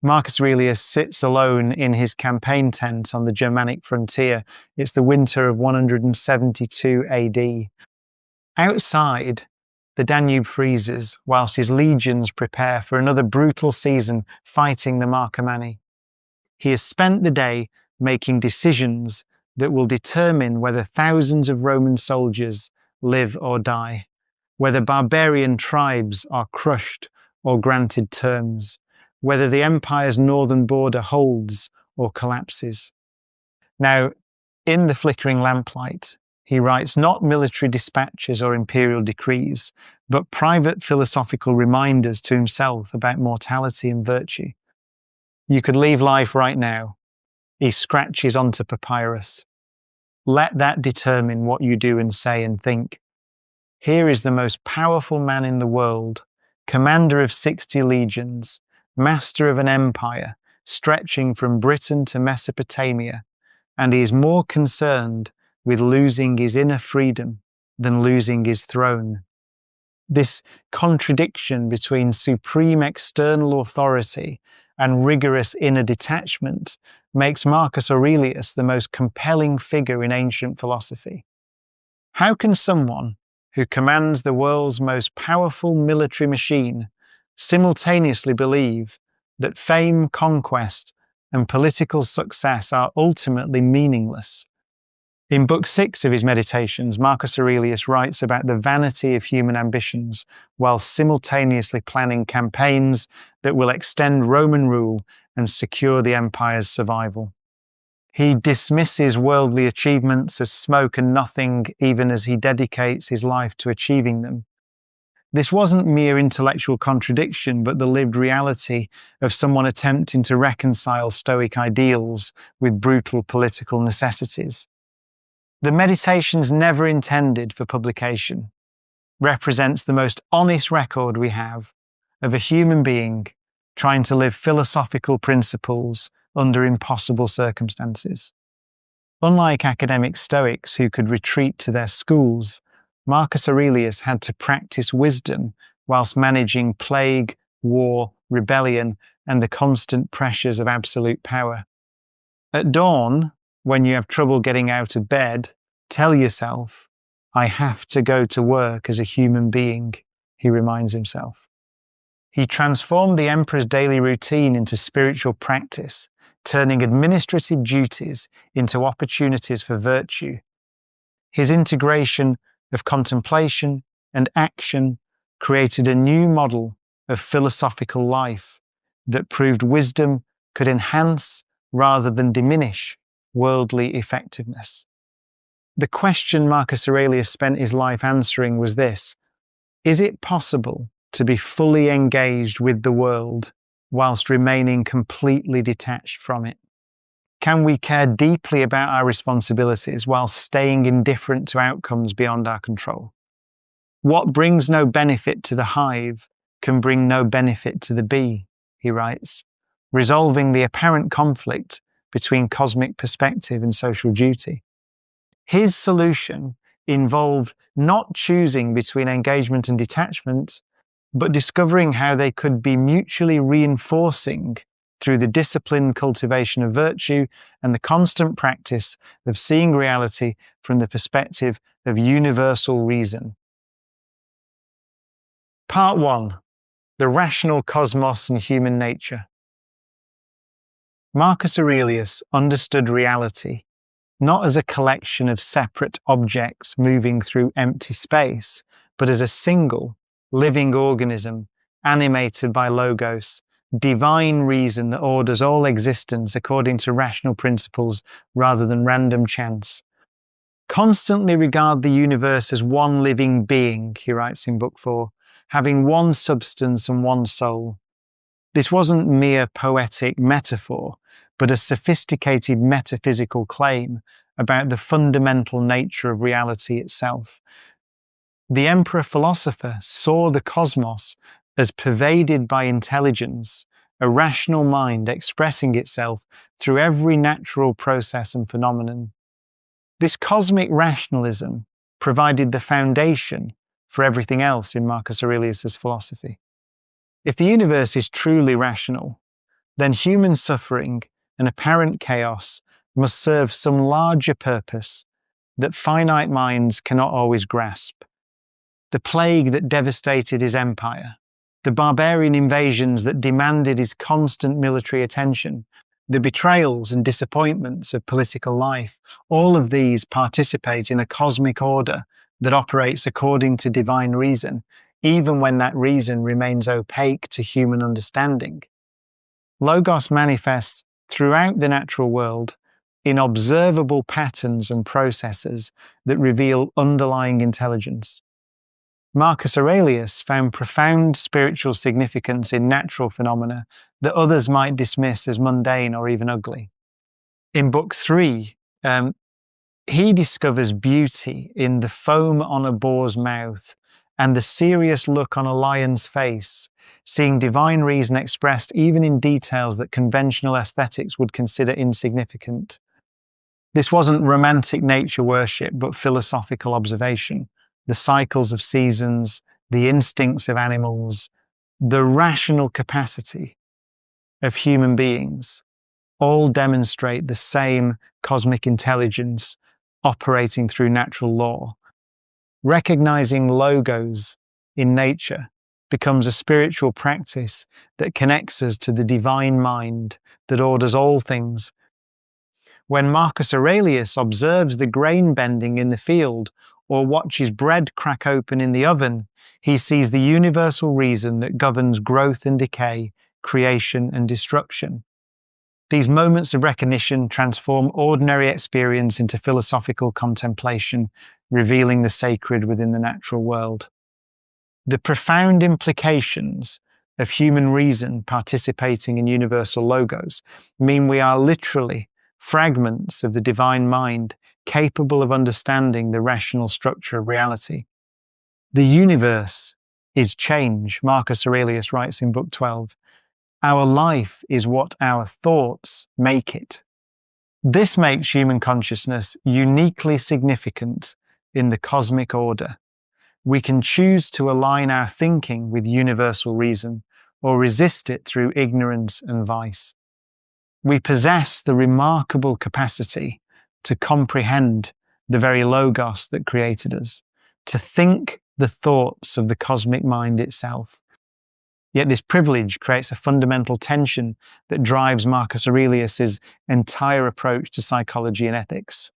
Marcus Aurelius sits alone in his campaign tent on the Germanic frontier. It's the winter of 172 AD. Outside, the Danube freezes whilst his legions prepare for another brutal season fighting the Marcomanni. He has spent the day making decisions that will determine whether thousands of Roman soldiers live or die, whether barbarian tribes are crushed or granted terms, whether the empire's northern border holds or collapses. Now, in the flickering lamplight, he writes not military dispatches or imperial decrees, but private philosophical reminders to himself about mortality and virtue. You could leave life right now. He scratches onto papyrus. Let that determine what you do and say and think. Here is the most powerful man in the world, commander of 60 legions, master of an empire stretching from Britain to Mesopotamia, and he is more concerned with losing his inner freedom than losing his throne. This contradiction between supreme external authority and rigorous inner detachment makes Marcus Aurelius the most compelling figure in ancient philosophy. How can someone who commands the world's most powerful military machine simultaneously believe that fame, conquest, and political success are ultimately meaningless? In Book 6 of his Meditations, Marcus Aurelius writes about the vanity of human ambitions while simultaneously planning campaigns that will extend Roman rule and secure the empire's survival. He dismisses worldly achievements as smoke and nothing, even as he dedicates his life to achieving them. This wasn't mere intellectual contradiction, but the lived reality of someone attempting to reconcile Stoic ideals with brutal political necessities. The Meditations, never intended for publication, represents the most honest record we have of a human being trying to live philosophical principles under impossible circumstances. Unlike academic Stoics who could retreat to their schools, Marcus Aurelius had to practice wisdom whilst managing plague, war, rebellion, and the constant pressures of absolute power. At dawn, when you have trouble getting out of bed, tell yourself, I have to go to work as a human being, he reminds himself. He transformed the emperor's daily routine into spiritual practice, turning administrative duties into opportunities for virtue. His integration of contemplation and action created a new model of philosophical life that proved wisdom could enhance rather than diminish worldly effectiveness. The question Marcus Aurelius spent his life answering was this: is it possible to be fully engaged with the world whilst remaining completely detached from it? Can we care deeply about our responsibilities while staying indifferent to outcomes beyond our control? What brings no benefit to the hive can bring no benefit to the bee, he writes, resolving the apparent conflict between cosmic perspective and social duty. His solution involved not choosing between engagement and detachment, but discovering how they could be mutually reinforcing through the disciplined cultivation of virtue and the constant practice of seeing reality from the perspective of universal reason. Part 1. The rational cosmos and human nature. Marcus Aurelius understood reality not as a collection of separate objects moving through empty space, but as a single, living organism animated by logos, divine reason that orders all existence according to rational principles rather than random chance. Constantly regard the universe as one living being, he writes in Book 4, having one substance and one soul. This wasn't mere poetic metaphor, but a sophisticated metaphysical claim about the fundamental nature of reality itself. The emperor-philosopher saw the cosmos as pervaded by intelligence, a rational mind expressing itself through every natural process and phenomenon. This cosmic rationalism provided the foundation for everything else in Marcus Aurelius's philosophy. If the universe is truly rational, then human suffering and apparent chaos must serve some larger purpose that finite minds cannot always grasp. The plague that devastated his empire, the barbarian invasions that demanded his constant military attention, the betrayals and disappointments of political life, all of these participate in a cosmic order that operates according to divine reason, even when that reason remains opaque to human understanding. Logos manifests throughout the natural world in observable patterns and processes that reveal underlying intelligence. Marcus Aurelius found profound spiritual significance in natural phenomena that others might dismiss as mundane or even ugly. In Book 3, he discovers beauty in the foam on a boar's mouth and the serious look on a lion's face, seeing divine reason expressed even in details that conventional aesthetics would consider insignificant. This wasn't romantic nature worship, but philosophical observation. The cycles of seasons, the instincts of animals, the rational capacity of human beings all demonstrate the same cosmic intelligence operating through natural law. Recognizing logos in nature becomes a spiritual practice that connects us to the divine mind that orders all things. When Marcus Aurelius observes the grain bending in the field or watches bread crack open in the oven, he sees the universal reason that governs growth and decay, creation and destruction. These moments of recognition transform ordinary experience into philosophical contemplation, revealing the sacred within the natural world. The profound implications of human reason participating in universal logos mean we are literally fragments of the divine mind capable of understanding the rational structure of reality. The universe is change, Marcus Aurelius writes in Book 12. Our life is what our thoughts make it. This makes human consciousness uniquely significant in the cosmic order. We can choose to align our thinking with universal reason or resist it through ignorance and vice. We possess the remarkable capacity to comprehend the very logos that created us, to think the thoughts of the cosmic mind itself. Yet this privilege creates a fundamental tension that drives Marcus Aurelius's entire approach to psychology and ethics.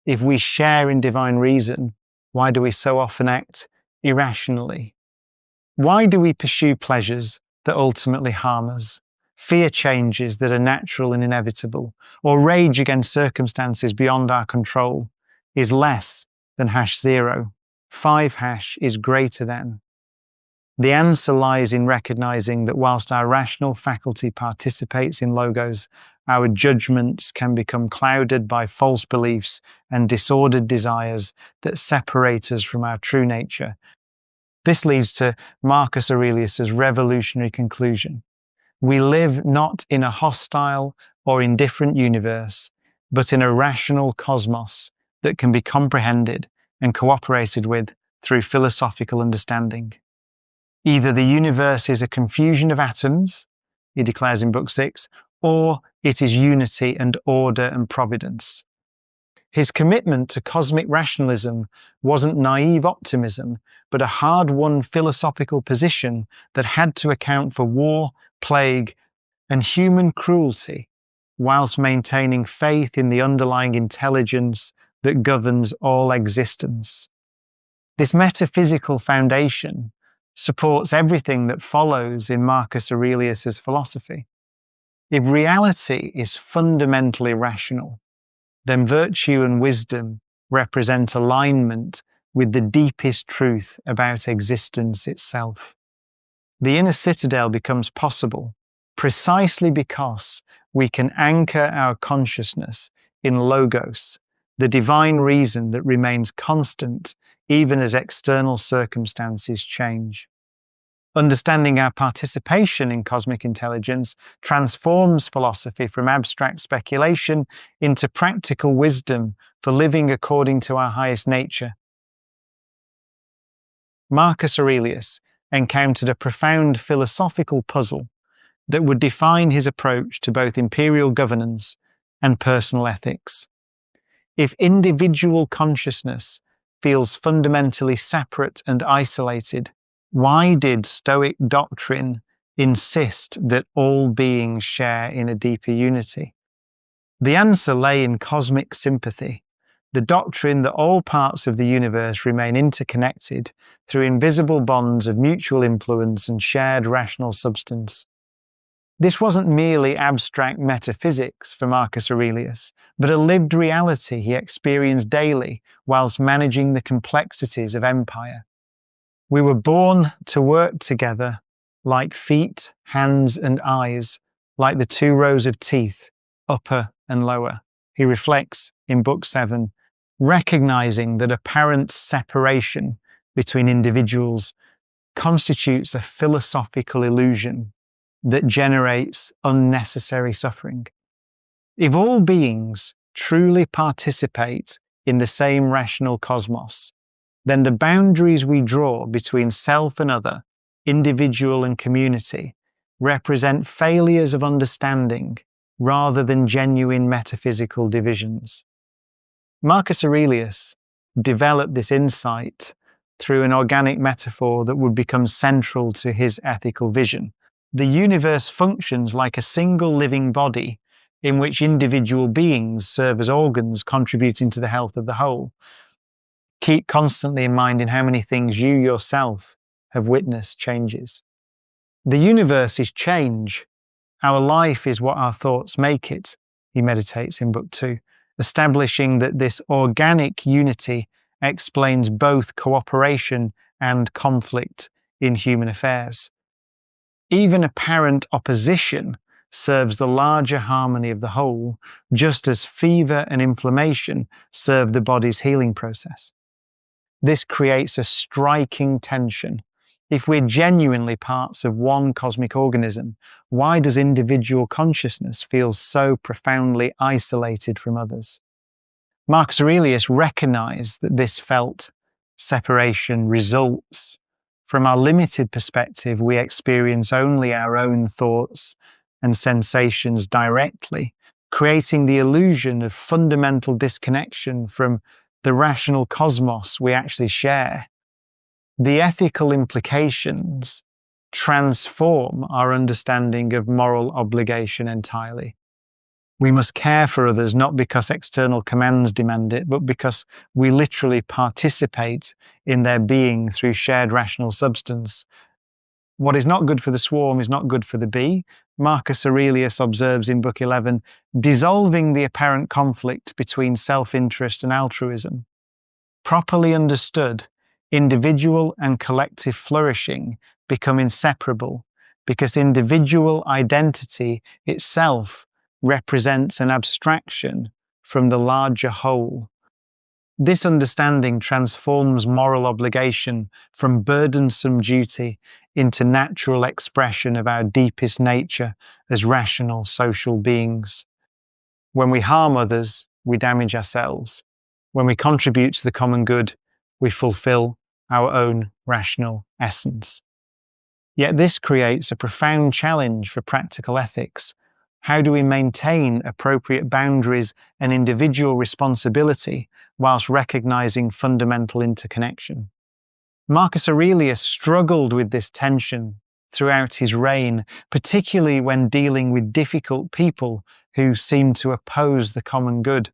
If we share in divine reason, why do we so often act irrationally? Why do we pursue pleasures that ultimately harm us, fear changes that are natural and inevitable, or rage against circumstances beyond our control? Is less than #0. 5# is greater than. The answer lies in recognizing that whilst our rational faculty participates in logos, our judgments can become clouded by false beliefs and disordered desires that separate us from our true nature. This leads to Marcus Aurelius's revolutionary conclusion. We live not in a hostile or indifferent universe, but in a rational cosmos that can be comprehended and cooperated with through philosophical understanding. Either the universe is a confusion of atoms, he declares in Book 6, or it is unity and order and providence. His commitment to cosmic rationalism wasn't naive optimism, but a hard-won philosophical position that had to account for war, plague, and human cruelty, whilst maintaining faith in the underlying intelligence that governs all existence. This metaphysical foundation supports everything that follows in Marcus Aurelius's philosophy. If reality is fundamentally rational, then virtue and wisdom represent alignment with the deepest truth about existence itself. The inner citadel becomes possible precisely because we can anchor our consciousness in logos, the divine reason that remains constant even as external circumstances change. Understanding our participation in cosmic intelligence transforms philosophy from abstract speculation into practical wisdom for living according to our highest nature. Marcus Aurelius encountered a profound philosophical puzzle that would define his approach to both imperial governance and personal ethics. If individual consciousness feels fundamentally separate and isolated, why did Stoic doctrine insist that all beings share in a deeper unity? The answer lay in cosmic sympathy, the doctrine that all parts of the universe remain interconnected through invisible bonds of mutual influence and shared rational substance. This wasn't merely abstract metaphysics for Marcus Aurelius, but a lived reality he experienced daily whilst managing the complexities of empire. We were born to work together like feet, hands, and eyes, like the two rows of teeth, upper and lower. He reflects in Book 7, recognizing that apparent separation between individuals constitutes a philosophical illusion that generates unnecessary suffering. If all beings truly participate in the same rational cosmos, then the boundaries we draw between self and other, individual and community, represent failures of understanding rather than genuine metaphysical divisions. Marcus Aurelius developed this insight through an organic metaphor that would become central to his ethical vision. The universe functions like a single living body in which individual beings serve as organs contributing to the health of the whole. Keep constantly in mind in how many things you yourself have witnessed changes. The universe is change. Our life is what our thoughts make it, he meditates in Book 2, establishing that this organic unity explains both cooperation and conflict in human affairs. Even apparent opposition serves the larger harmony of the whole, just as fever and inflammation serve the body's healing process. This creates a striking tension. If we're genuinely parts of one cosmic organism, why does individual consciousness feel so profoundly isolated from others? Marcus Aurelius recognized that this felt separation results from our limited perspective. We experience only our own thoughts and sensations directly, creating the illusion of fundamental disconnection from the rational cosmos we actually share. The ethical implications transform our understanding of moral obligation entirely. We must care for others not because external commands demand it, but because we literally participate in their being through shared rational substance. What is not good for the swarm is not good for the bee. Marcus Aurelius observes in Book 11, dissolving the apparent conflict between self-interest and altruism. Properly understood, individual and collective flourishing become inseparable because individual identity itself represents an abstraction from the larger whole. This understanding transforms moral obligation from burdensome duty into natural expression of our deepest nature as rational social beings. When we harm others, we damage ourselves. When we contribute to the common good, we fulfill our own rational essence. Yet this creates a profound challenge for practical ethics. How do we maintain appropriate boundaries and individual responsibility whilst recognizing fundamental interconnection? Marcus Aurelius struggled with this tension throughout his reign, particularly when dealing with difficult people who seemed to oppose the common good.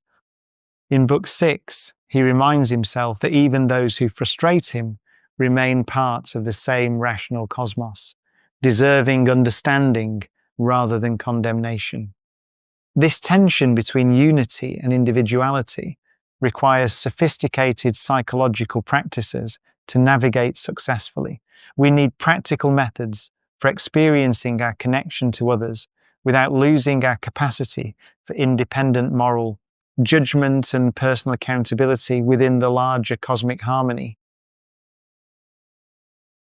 In Book 6, he reminds himself that even those who frustrate him remain parts of the same rational cosmos, deserving understanding rather than condemnation. This tension between unity and individuality requires sophisticated psychological practices to navigate successfully. We need practical methods for experiencing our connection to others without losing our capacity for independent moral judgment and personal accountability within the larger cosmic harmony.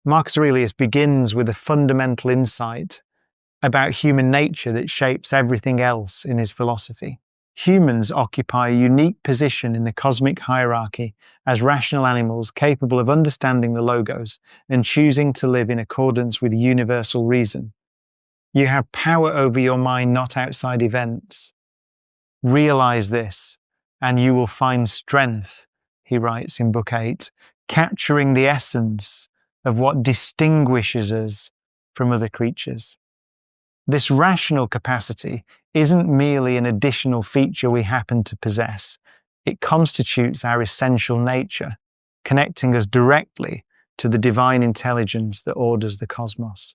Marcus Aurelius begins with a fundamental insight about human nature that shapes everything else in his philosophy. Humans occupy a unique position in the cosmic hierarchy as rational animals capable of understanding the logos and choosing to live in accordance with universal reason. You have power over your mind, not outside events. Realize this, and you will find strength, he writes in Book 8, capturing the essence of what distinguishes us from other creatures. This rational capacity isn't merely an additional feature we happen to possess. It constitutes our essential nature, connecting us directly to the divine intelligence that orders the cosmos.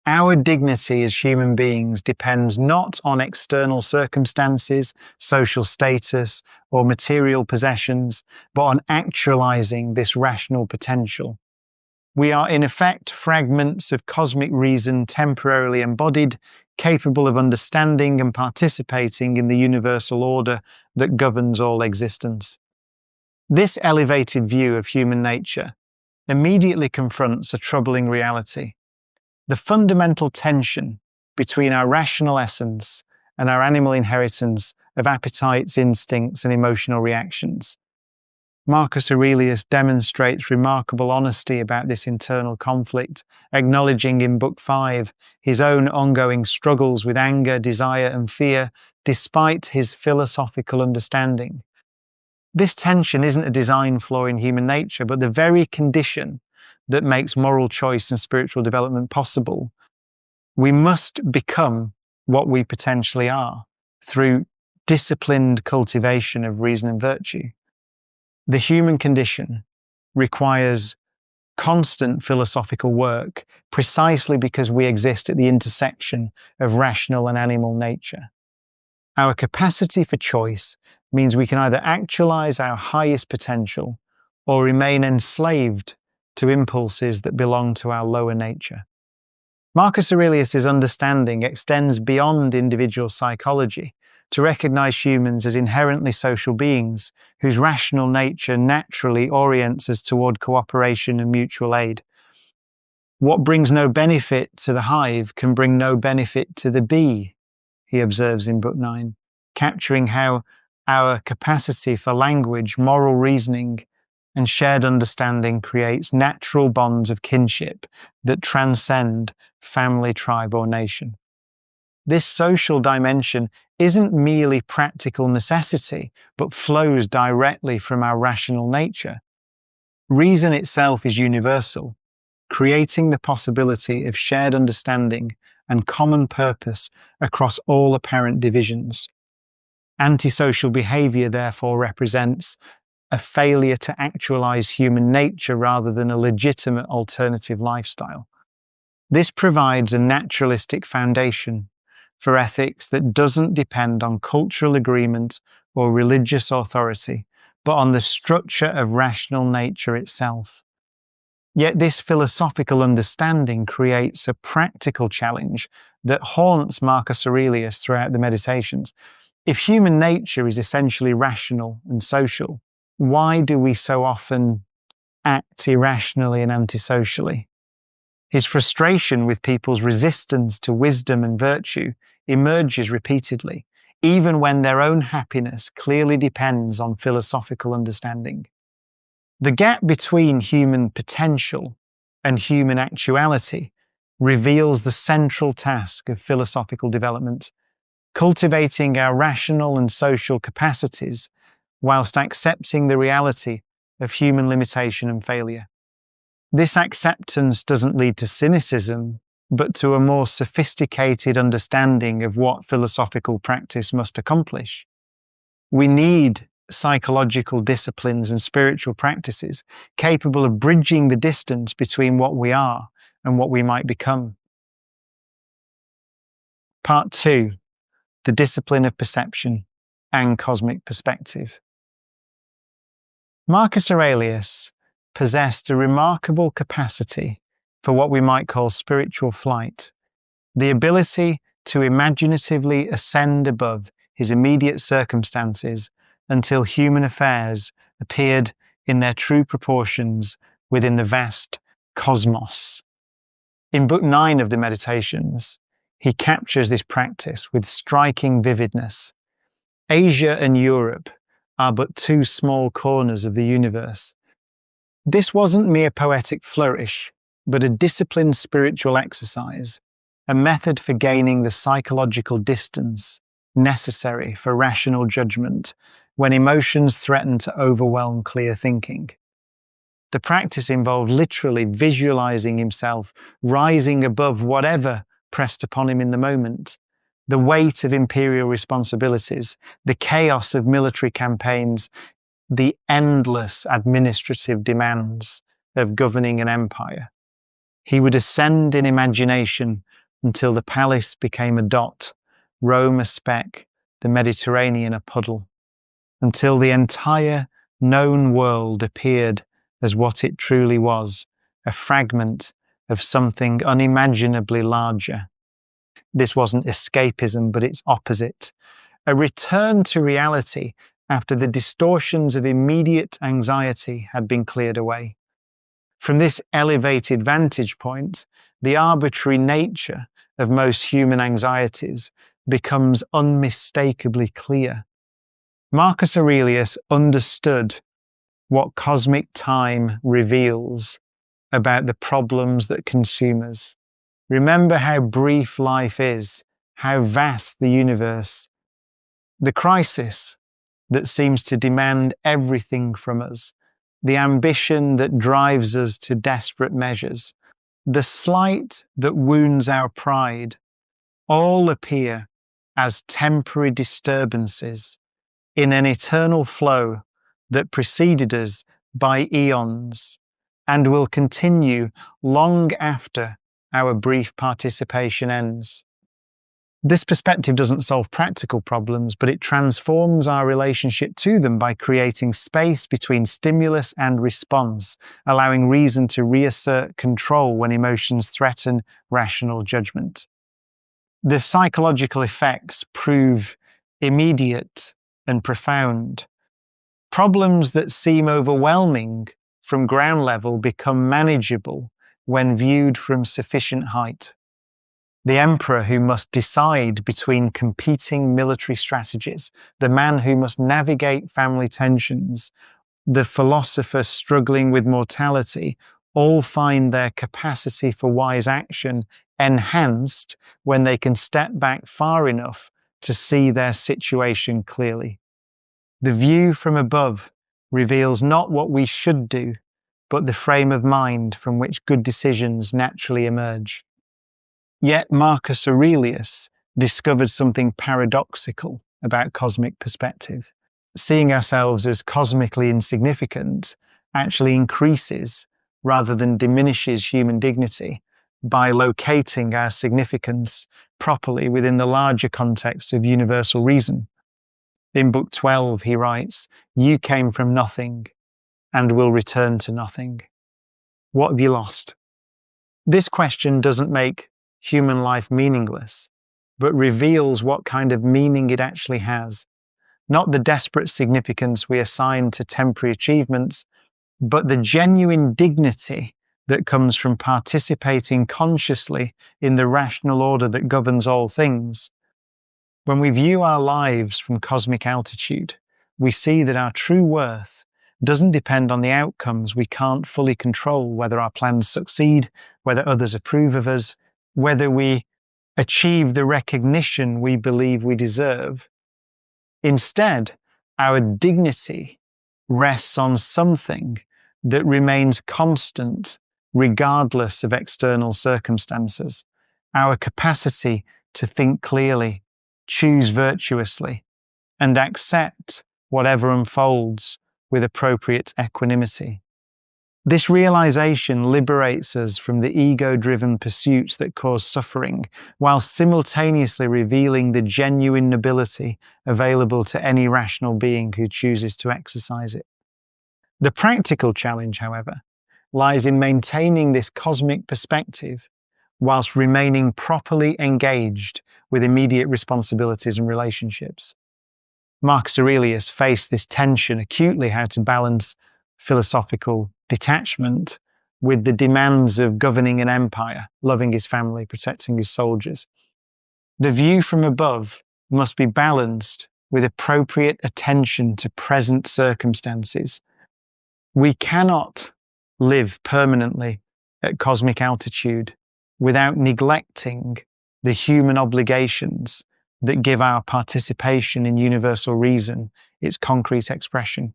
Our dignity as human beings depends not on external circumstances, social status, or material possessions, but on actualizing this rational potential. We are in effect fragments of cosmic reason temporarily embodied, capable of understanding and participating in the universal order that governs all existence. This elevated view of human nature immediately confronts a troubling reality: the fundamental tension between our rational essence and our animal inheritance of appetites, instincts, and emotional reactions. Marcus Aurelius demonstrates remarkable honesty about this internal conflict, acknowledging in Book 5 his own ongoing struggles with anger, desire, and fear, despite his philosophical understanding. This tension isn't a design flaw in human nature, but the very condition that makes moral choice and spiritual development possible. We must become what we potentially are through disciplined cultivation of reason and virtue. The human condition requires constant philosophical work precisely because we exist at the intersection of rational and animal nature. Our capacity for choice means we can either actualize our highest potential or remain enslaved to impulses that belong to our lower nature. Marcus Aurelius' understanding extends beyond individual psychology to recognize humans as inherently social beings whose rational nature naturally orients us toward cooperation and mutual aid. What brings no benefit to the hive can bring no benefit to the bee, he observes in Book 9, capturing how our capacity for language, moral reasoning, and shared understanding creates natural bonds of kinship that transcend family, tribe, or nation. This social dimension isn't merely practical necessity, but flows directly from our rational nature. Reason itself is universal, creating the possibility of shared understanding and common purpose across all apparent divisions. Antisocial behavior, therefore, represents a failure to actualize human nature rather than a legitimate alternative lifestyle. This provides a naturalistic foundation for ethics that doesn't depend on cultural agreement or religious authority, but on the structure of rational nature itself. Yet this philosophical understanding creates a practical challenge that haunts Marcus Aurelius throughout the Meditations. If human nature is essentially rational and social, why do we so often act irrationally and antisocially? His frustration with people's resistance to wisdom and virtue emerges repeatedly, even when their own happiness clearly depends on philosophical understanding. The gap between human potential and human actuality reveals the central task of philosophical development, cultivating our rational and social capacities whilst accepting the reality of human limitation and failure. This acceptance doesn't lead to cynicism, but to a more sophisticated understanding of what philosophical practice must accomplish. We need psychological disciplines and spiritual practices capable of bridging the distance between what we are and what we might become. Part 2. The discipline of perception and cosmic perspective. Marcus Aurelius possessed a remarkable capacity for what we might call spiritual flight, the ability to imaginatively ascend above his immediate circumstances until human affairs appeared in their true proportions within the vast cosmos. In Book 9 of the Meditations, he captures this practice with striking vividness. Asia and Europe are but two small corners of the universe. This wasn't mere poetic flourish, but a disciplined spiritual exercise, a method for gaining the psychological distance necessary for rational judgment when emotions threaten to overwhelm clear thinking. The practice involved literally visualizing himself rising above whatever pressed upon him in the moment. The weight of imperial responsibilities, the chaos of military campaigns, the endless administrative demands of governing an empire. He would ascend in imagination until the palace became a dot, Rome a speck, the Mediterranean a puddle, until the entire known world appeared as what it truly was, a fragment of something unimaginably larger. This wasn't escapism, but its opposite, a return to reality after the distortions of immediate anxiety had been cleared away. From this elevated vantage point, the arbitrary nature of most human anxieties becomes unmistakably clear. Marcus Aurelius understood what cosmic time reveals about the problems that consume us. Remember how brief life is, how vast the universe. The crisis that seems to demand everything from us, the ambition that drives us to desperate measures, the slight that wounds our pride, all appear as temporary disturbances in an eternal flow that preceded us by eons and will continue long after our brief participation ends. This perspective doesn't solve practical problems, but it transforms our relationship to them by creating space between stimulus and response, allowing reason to reassert control when emotions threaten rational judgment. The psychological effects prove immediate and profound. Problems that seem overwhelming from ground level become manageable when viewed from sufficient height. The emperor who must decide between competing military strategies, the man who must navigate family tensions, the philosopher struggling with mortality, all find their capacity for wise action enhanced when they can step back far enough to see their situation clearly. The view from above reveals not what we should do, but the frame of mind from which good decisions naturally emerge. Yet Marcus Aurelius discovered something paradoxical about cosmic perspective. Seeing ourselves as cosmically insignificant actually increases rather than diminishes human dignity by locating our significance properly within the larger context of universal reason. In Book 12, he writes, "You came from nothing and will return to nothing. What have you lost?" This question doesn't make human life meaningless, but reveals what kind of meaning it actually has. Not the desperate significance we assign to temporary achievements, but the genuine dignity that comes from participating consciously in the rational order that governs all things. When we view our lives from cosmic altitude, we see that our true worth doesn't depend on the outcomes we can't fully control, whether our plans succeed, whether others approve of us, whether we achieve the recognition we believe we deserve. Instead, our dignity rests on something that remains constant regardless of external circumstances. Our capacity to think clearly, choose virtuously, and accept whatever unfolds with appropriate equanimity. This realization liberates us from the ego-driven pursuits that cause suffering, while simultaneously revealing the genuine nobility available to any rational being who chooses to exercise it. The practical challenge, however, lies in maintaining this cosmic perspective whilst remaining properly engaged with immediate responsibilities and relationships. Marcus Aurelius faced this tension acutely, how to balance philosophical detachment with the demands of governing an empire, loving his family, protecting his soldiers. The view from above must be balanced with appropriate attention to present circumstances. We cannot live permanently at cosmic altitude without neglecting the human obligations that give our participation in universal reason its concrete expression.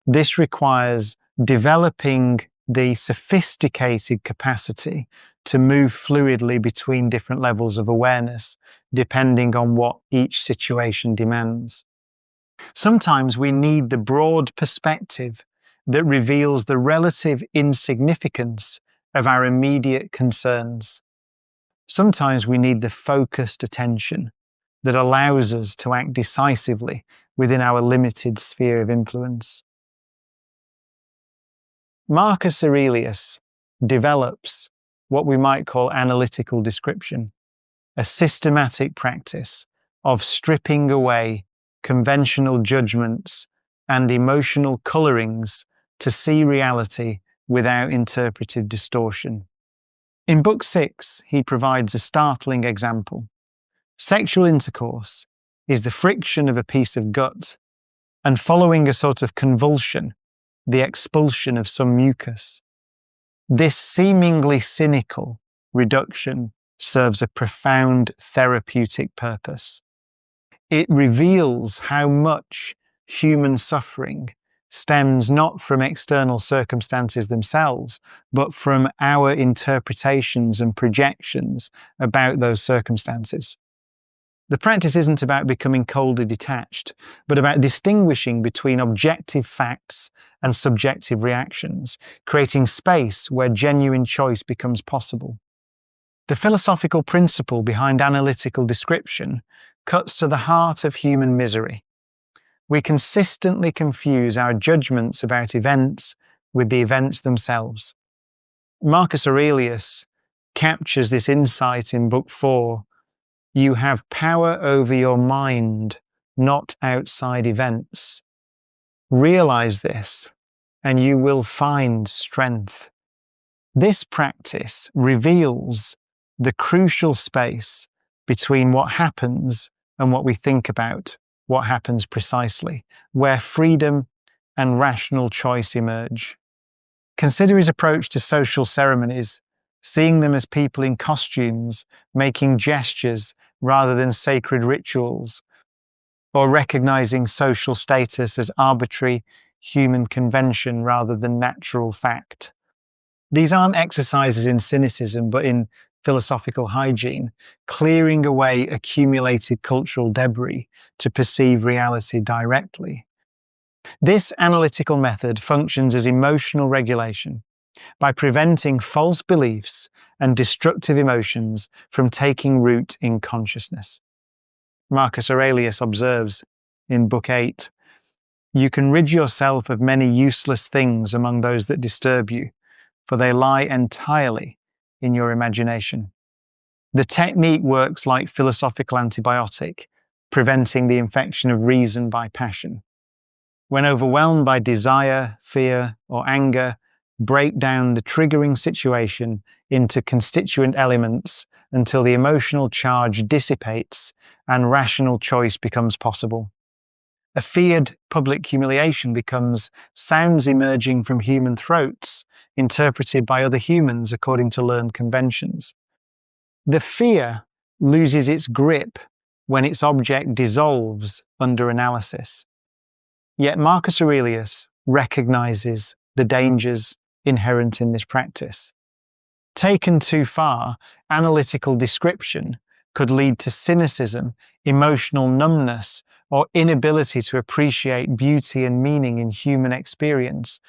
This requires developing the sophisticated capacity to move fluidly between different levels of awareness, depending on what each situation demands. Sometimes we need the broad perspective that reveals the relative insignificance of our immediate concerns. Sometimes we need the focused attention that allows us to act decisively within our limited sphere of influence. Marcus Aurelius develops what we might call analytical description, a systematic practice of stripping away conventional judgments and emotional colorings to see reality without interpretive distortion. In Book 6, he provides a startling example. Sexual intercourse is the friction of a piece of gut, and following a sort of convulsion, the expulsion of some mucus. This seemingly cynical reduction serves a profound therapeutic purpose. It reveals how much human suffering stems not from external circumstances themselves, but from our interpretations and projections about those circumstances. The practice isn't about becoming coldly detached, but about distinguishing between objective facts and subjective reactions, creating space where genuine choice becomes possible. The philosophical principle behind analytical description cuts to the heart of human misery. We consistently confuse our judgments about events with the events themselves. Marcus Aurelius captures this insight in Book 4. You have power over your mind, not outside events. Realize this, and you will find strength. This practice reveals the crucial space between what happens and what we think about what happens precisely, where freedom and rational choice emerge. Consider his approach to social ceremonies, seeing them as people in costumes, making gestures rather than sacred rituals, or recognizing social status as arbitrary human convention rather than natural fact. These aren't exercises in cynicism, but in philosophical hygiene, clearing away accumulated cultural debris to perceive reality directly. This analytical method functions as emotional regulation by preventing false beliefs and destructive emotions from taking root in consciousness. Marcus Aurelius observes in Book 8, "You can rid yourself of many useless things among those that disturb you, for they lie entirely in your imagination." The technique works like philosophical antibiotic, preventing the infection of reason by passion. When overwhelmed by desire, fear, or anger, break down the triggering situation into constituent elements until the emotional charge dissipates and rational choice becomes possible. A feared public humiliation becomes sounds emerging from human throats, interpreted by other humans according to learned conventions. The fear loses its grip when its object dissolves under analysis. Yet Marcus Aurelius recognizes the dangers inherent in this practice. Taken too far, analytical description could lead to cynicism, emotional numbness, or inability to appreciate beauty and meaning in human experience.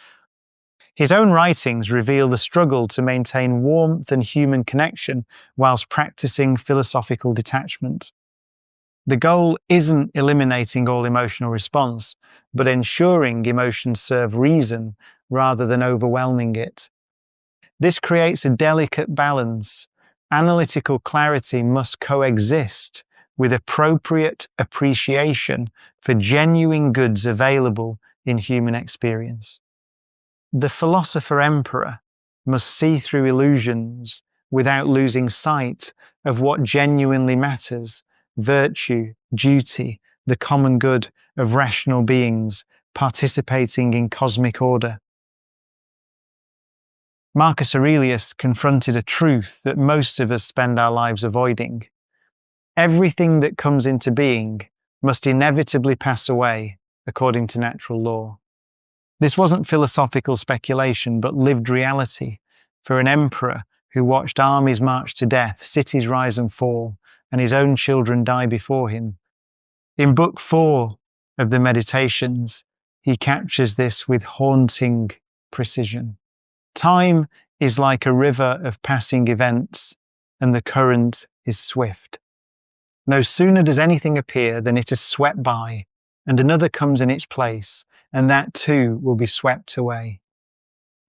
His own writings reveal the struggle to maintain warmth and human connection whilst practicing philosophical detachment. The goal isn't eliminating all emotional response, but ensuring emotions serve reason rather than overwhelming it. This creates a delicate balance. Analytical clarity must coexist with appropriate appreciation for genuine goods available in human experience. The philosopher-emperor must see through illusions without losing sight of what genuinely matters: virtue, duty, the common good of rational beings participating in cosmic order. Marcus Aurelius confronted a truth that most of us spend our lives avoiding. Everything that comes into being must inevitably pass away according to natural law. This wasn't philosophical speculation, but lived reality for an emperor who watched armies march to death, cities rise and fall, and his own children die before him. In Book 4 of the Meditations, he captures this with haunting precision. Time is like a river of passing events, and the current is swift. No sooner does anything appear than it is swept by, and another comes in its place, and that too will be swept away.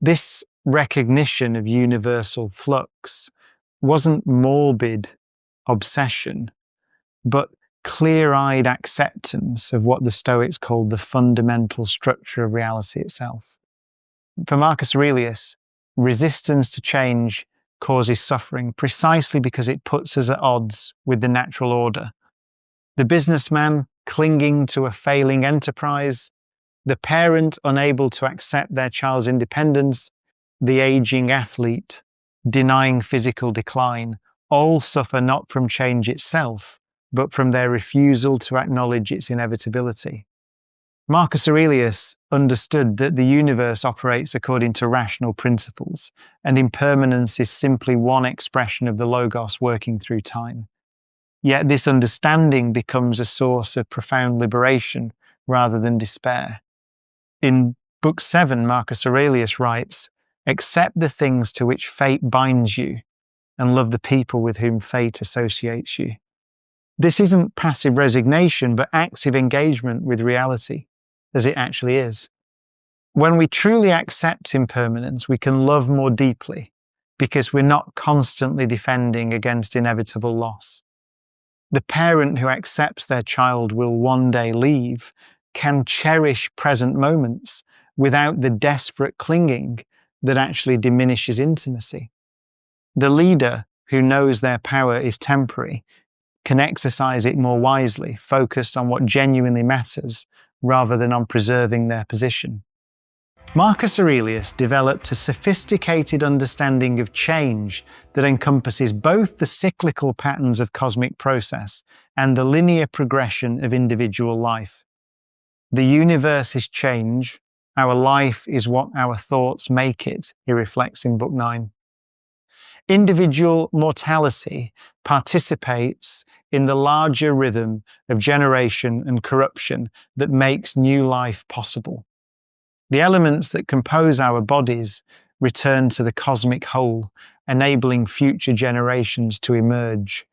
This recognition of universal flux wasn't morbid obsession, but clear-eyed acceptance of what the Stoics called the fundamental structure of reality itself. For Marcus Aurelius, resistance to change causes suffering precisely because it puts us at odds with the natural order. The businessman clinging to a failing enterprise, the parent unable to accept their child's independence, the aging athlete denying physical decline, all suffer not from change itself, but from their refusal to acknowledge its inevitability. Marcus Aurelius understood that the universe operates according to rational principles, and impermanence is simply one expression of the Logos working through time. Yet this understanding becomes a source of profound liberation rather than despair. In Book 7, Marcus Aurelius writes, "Accept the things to which fate binds you, and love the people with whom fate associates you." This isn't passive resignation, but active engagement with reality, as it actually is. When we truly accept impermanence, we can love more deeply because we're not constantly defending against inevitable loss. The parent who accepts their child will one day leave can cherish present moments without the desperate clinging that actually diminishes intimacy. The leader who knows their power is temporary can exercise it more wisely, focused on what genuinely matters rather than on preserving their position. Marcus Aurelius developed a sophisticated understanding of change that encompasses both the cyclical patterns of cosmic process and the linear progression of individual life. The universe is change, our life is what our thoughts make it, he reflects in Book 9. Individual mortality participates in the larger rhythm of generation and corruption that makes new life possible. The elements that compose our bodies return to the cosmic whole, enabling future generations to emerge.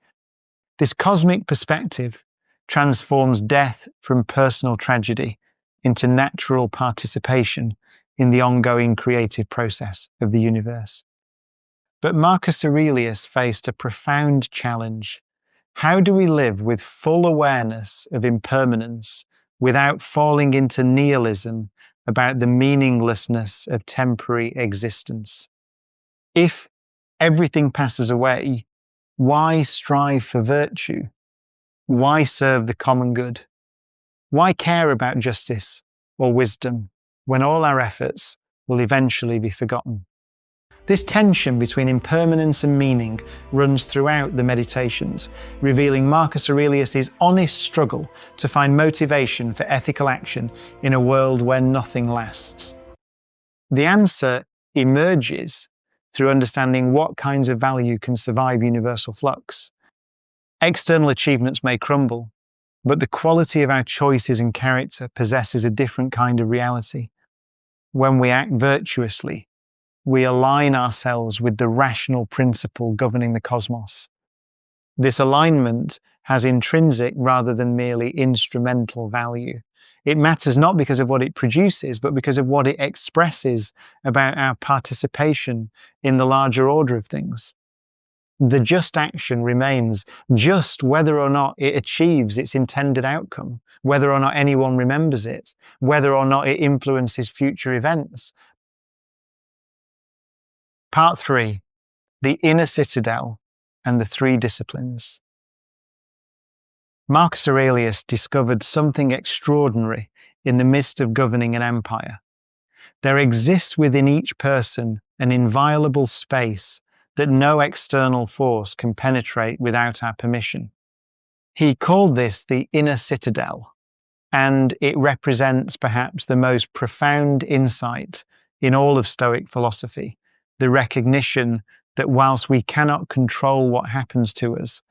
This cosmic perspective transforms death from personal tragedy into natural participation in the ongoing creative process of the universe. But Marcus Aurelius faced a profound challenge. How do we live with full awareness of impermanence without falling into nihilism about the meaninglessness of temporary existence? If everything passes away, why strive for virtue? Why serve the common good? Why care about justice or wisdom when all our efforts will eventually be forgotten? This tension between impermanence and meaning runs throughout the Meditations, revealing Marcus Aurelius' honest struggle to find motivation for ethical action in a world where nothing lasts. The answer emerges through understanding what kinds of value can survive universal flux. External achievements may crumble, but the quality of our choices and character possesses a different kind of reality. When we act virtuously, we align ourselves with the rational principle governing the cosmos. This alignment has intrinsic rather than merely instrumental value. It matters not because of what it produces, but because of what it expresses about our participation in the larger order of things. The just action remains just whether or not it achieves its intended outcome, whether or not anyone remembers it, whether or not it influences future events. Part 3, the inner citadel and the three disciplines. Marcus Aurelius discovered something extraordinary in the midst of governing an empire. There exists within each person an inviolable space that no external force can penetrate without our permission. He called this the inner citadel, and it represents perhaps the most profound insight in all of Stoic philosophy, the recognition that whilst we cannot control what happens to us,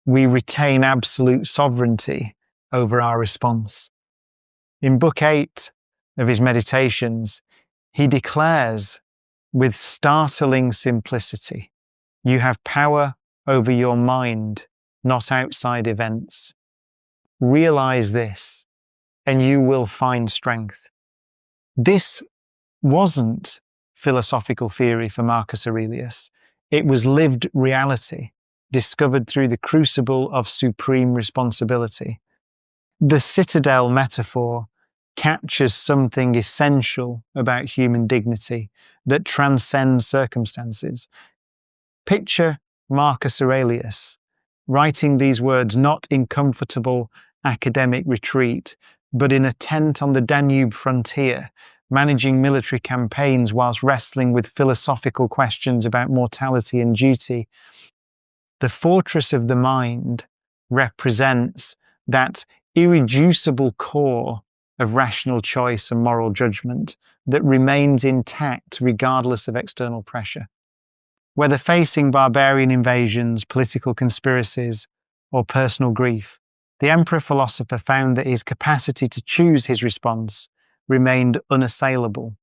we retain absolute sovereignty over our response. In Book 8 of his Meditations, he declares with startling simplicity, "You have power over your mind, not outside events. Realize this, and you will find strength." This wasn't philosophical theory for Marcus Aurelius. It was lived reality, discovered through the crucible of supreme responsibility. The citadel metaphor captures something essential about human dignity that transcends circumstances. Picture Marcus Aurelius writing these words not in comfortable academic retreat, but in a tent on the Danube frontier, managing military campaigns whilst wrestling with philosophical questions about mortality and duty. The fortress of the mind represents that irreducible core of rational choice and moral judgment that remains intact regardless of external pressure. Whether facing barbarian invasions, political conspiracies, or personal grief, the emperor-philosopher found that his capacity to choose his response remained unassailable.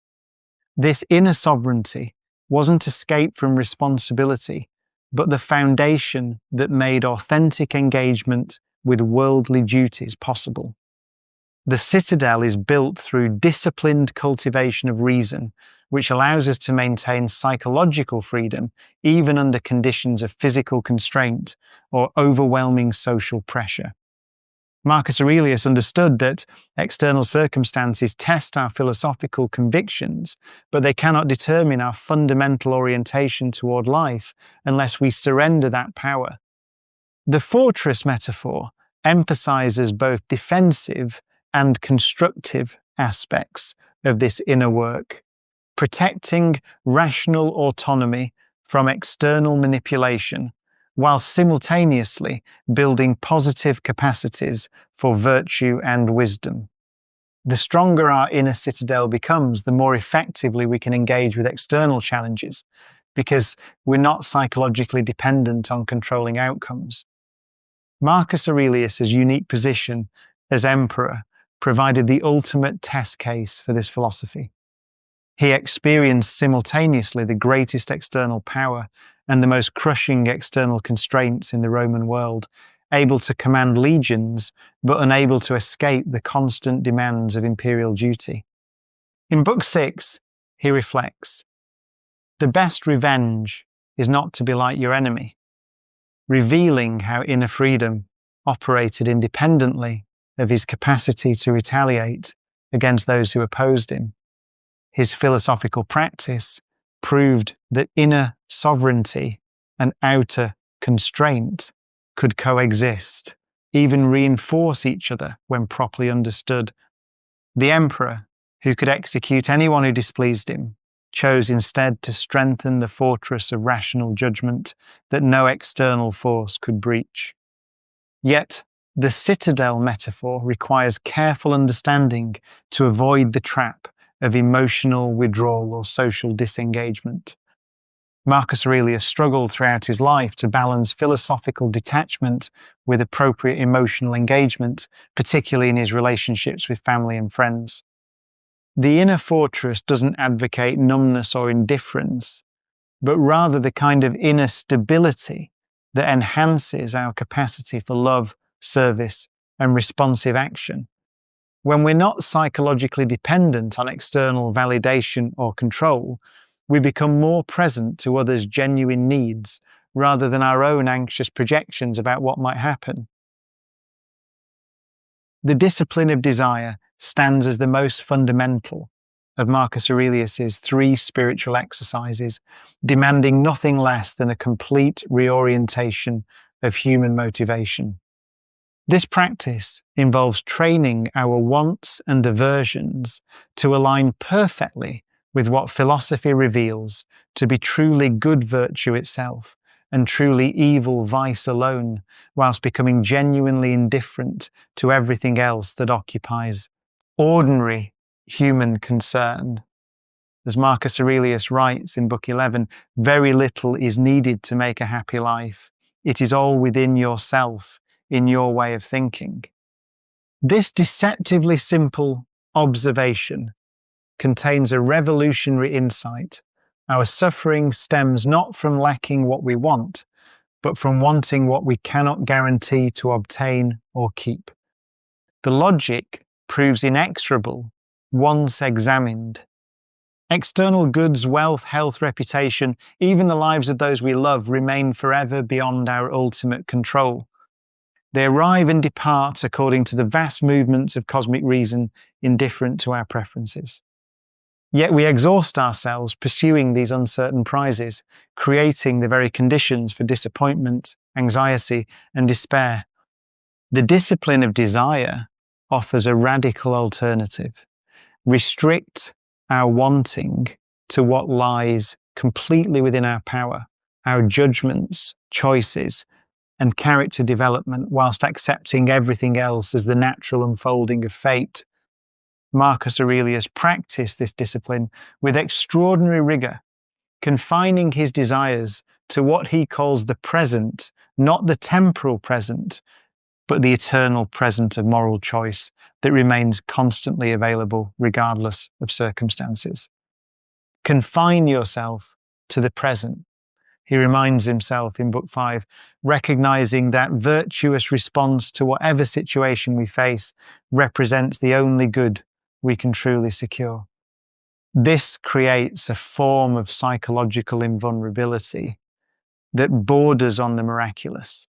This inner sovereignty wasn't escape from responsibility, but the foundation that made authentic engagement with worldly duties possible. The citadel is built through disciplined cultivation of reason, which allows us to maintain psychological freedom even under conditions of physical constraint or overwhelming social pressure. Marcus Aurelius understood that external circumstances test our philosophical convictions, but they cannot determine our fundamental orientation toward life unless we surrender that power. The fortress metaphor emphasizes both defensive and constructive aspects of this inner work, protecting rational autonomy from external manipulation, while simultaneously building positive capacities for virtue and wisdom. The stronger our inner citadel becomes, the more effectively we can engage with external challenges, because we're not psychologically dependent on controlling outcomes. Marcus Aurelius' unique position as emperor provided the ultimate test case for this philosophy. He experienced simultaneously the greatest external power and the most crushing external constraints in the Roman world, able to command legions, but unable to escape the constant demands of imperial duty. In Book 6, he reflects, "The best revenge is not to be like your enemy," revealing how inner freedom operated independently of his capacity to retaliate against those who opposed him. His philosophical practice proved that inner sovereignty and outer constraint could coexist, even reinforce each other when properly understood. The emperor, who could execute anyone who displeased him, chose instead to strengthen the fortress of rational judgment that no external force could breach. Yet, the citadel metaphor requires careful understanding to avoid the trap of emotional withdrawal or social disengagement. Marcus Aurelius struggled throughout his life to balance philosophical detachment with appropriate emotional engagement, particularly in his relationships with family and friends. The inner fortress doesn't advocate numbness or indifference, but rather the kind of inner stability that enhances our capacity for love, service, and responsive action. When we're not psychologically dependent on external validation or control, we become more present to others' genuine needs rather than our own anxious projections about what might happen. The discipline of desire stands as the most fundamental of Marcus Aurelius's 3 spiritual exercises, demanding nothing less than a complete reorientation of human motivation. This practice involves training our wants and aversions to align perfectly with what philosophy reveals to be truly good virtue itself and truly evil vice alone, whilst becoming genuinely indifferent to everything else that occupies ordinary human concern. As Marcus Aurelius writes in Book 11, very little is needed to make a happy life. It is all within yourself, in your way of thinking. This deceptively simple observation contains a revolutionary insight. Our suffering stems not from lacking what we want, but from wanting what we cannot guarantee to obtain or keep. The logic proves inexorable once examined. External goods, wealth, health, reputation, even the lives of those we love remain forever beyond our ultimate control. They arrive and depart according to the vast movements of cosmic reason indifferent to our preferences. Yet we exhaust ourselves pursuing these uncertain prizes, creating the very conditions for disappointment, anxiety, and despair. The discipline of desire offers a radical alternative. Restrict our wanting to what lies completely within our power, our judgments, choices, and character development, whilst accepting everything else as the natural unfolding of fate. Marcus Aurelius practiced this discipline with extraordinary rigour, confining his desires to what he calls the present, not the temporal present, but the eternal present of moral choice that remains constantly available regardless of circumstances. Confine yourself to the present, he reminds himself in Book 5, recognizing that virtuous response to whatever situation we face represents the only good we can truly secure. This creates a form of psychological invulnerability that borders on the miraculous.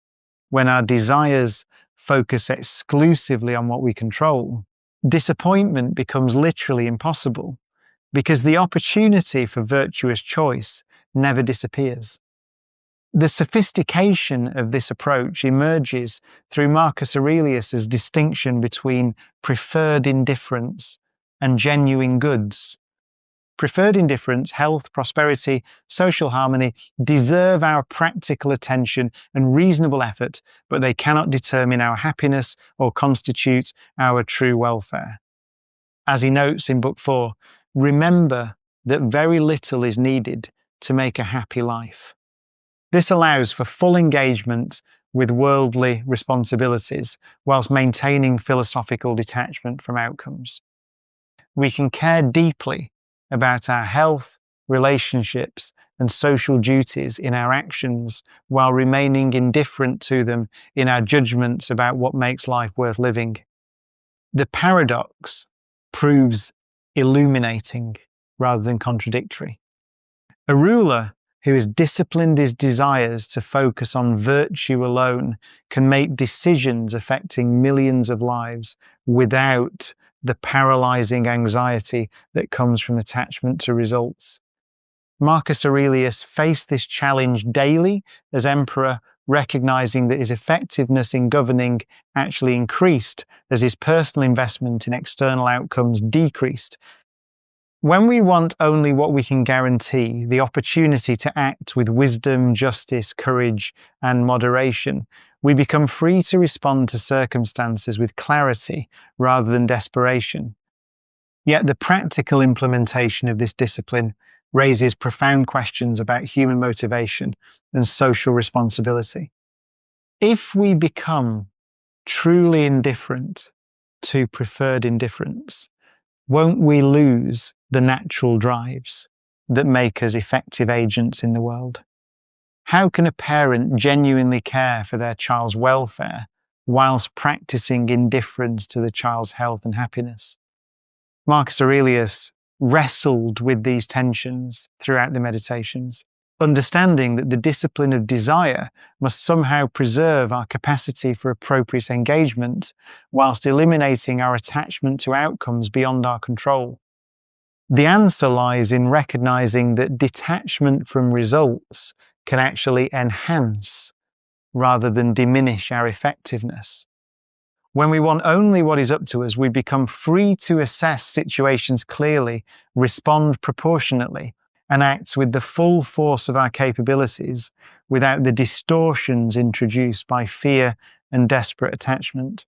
When our desires focus exclusively on what we control, disappointment becomes literally impossible because the opportunity for virtuous choice never disappears. The sophistication of this approach emerges through Marcus Aurelius's distinction between preferred indifference and genuine goods. Preferred indifference, health, prosperity, social harmony deserve our practical attention and reasonable effort, but they cannot determine our happiness or constitute our true welfare. As he notes in Book 4, remember that very little is needed to make a happy life. This allows for full engagement with worldly responsibilities whilst maintaining philosophical detachment from outcomes. We can care deeply about our health, relationships, and social duties in our actions while remaining indifferent to them in our judgments about what makes life worth living. The paradox proves illuminating rather than contradictory. A ruler who has disciplined his desires to focus on virtue alone can make decisions affecting millions of lives without the paralyzing anxiety that comes from attachment to results. Marcus Aurelius faced this challenge daily as emperor, recognizing that his effectiveness in governing actually increased as his personal investment in external outcomes decreased. When we want only what we can guarantee, the opportunity to act with wisdom, justice, courage, and moderation, we become free to respond to circumstances with clarity rather than desperation. Yet the practical implementation of this discipline raises profound questions about human motivation and social responsibility. If we become truly indifferent to preferred indifference, won't we lose the natural drives that make us effective agents in the world? How can a parent genuinely care for their child's welfare whilst practicing indifference to the child's health and happiness? Marcus Aurelius wrestled with these tensions throughout the Meditations, understanding that the discipline of desire must somehow preserve our capacity for appropriate engagement whilst eliminating our attachment to outcomes beyond our control. The answer lies in recognizing that detachment from results can actually enhance rather than diminish our effectiveness. When we want only what is up to us, we become free to assess situations clearly, respond proportionately, and act with the full force of our capabilities without the distortions introduced by fear and desperate attachment.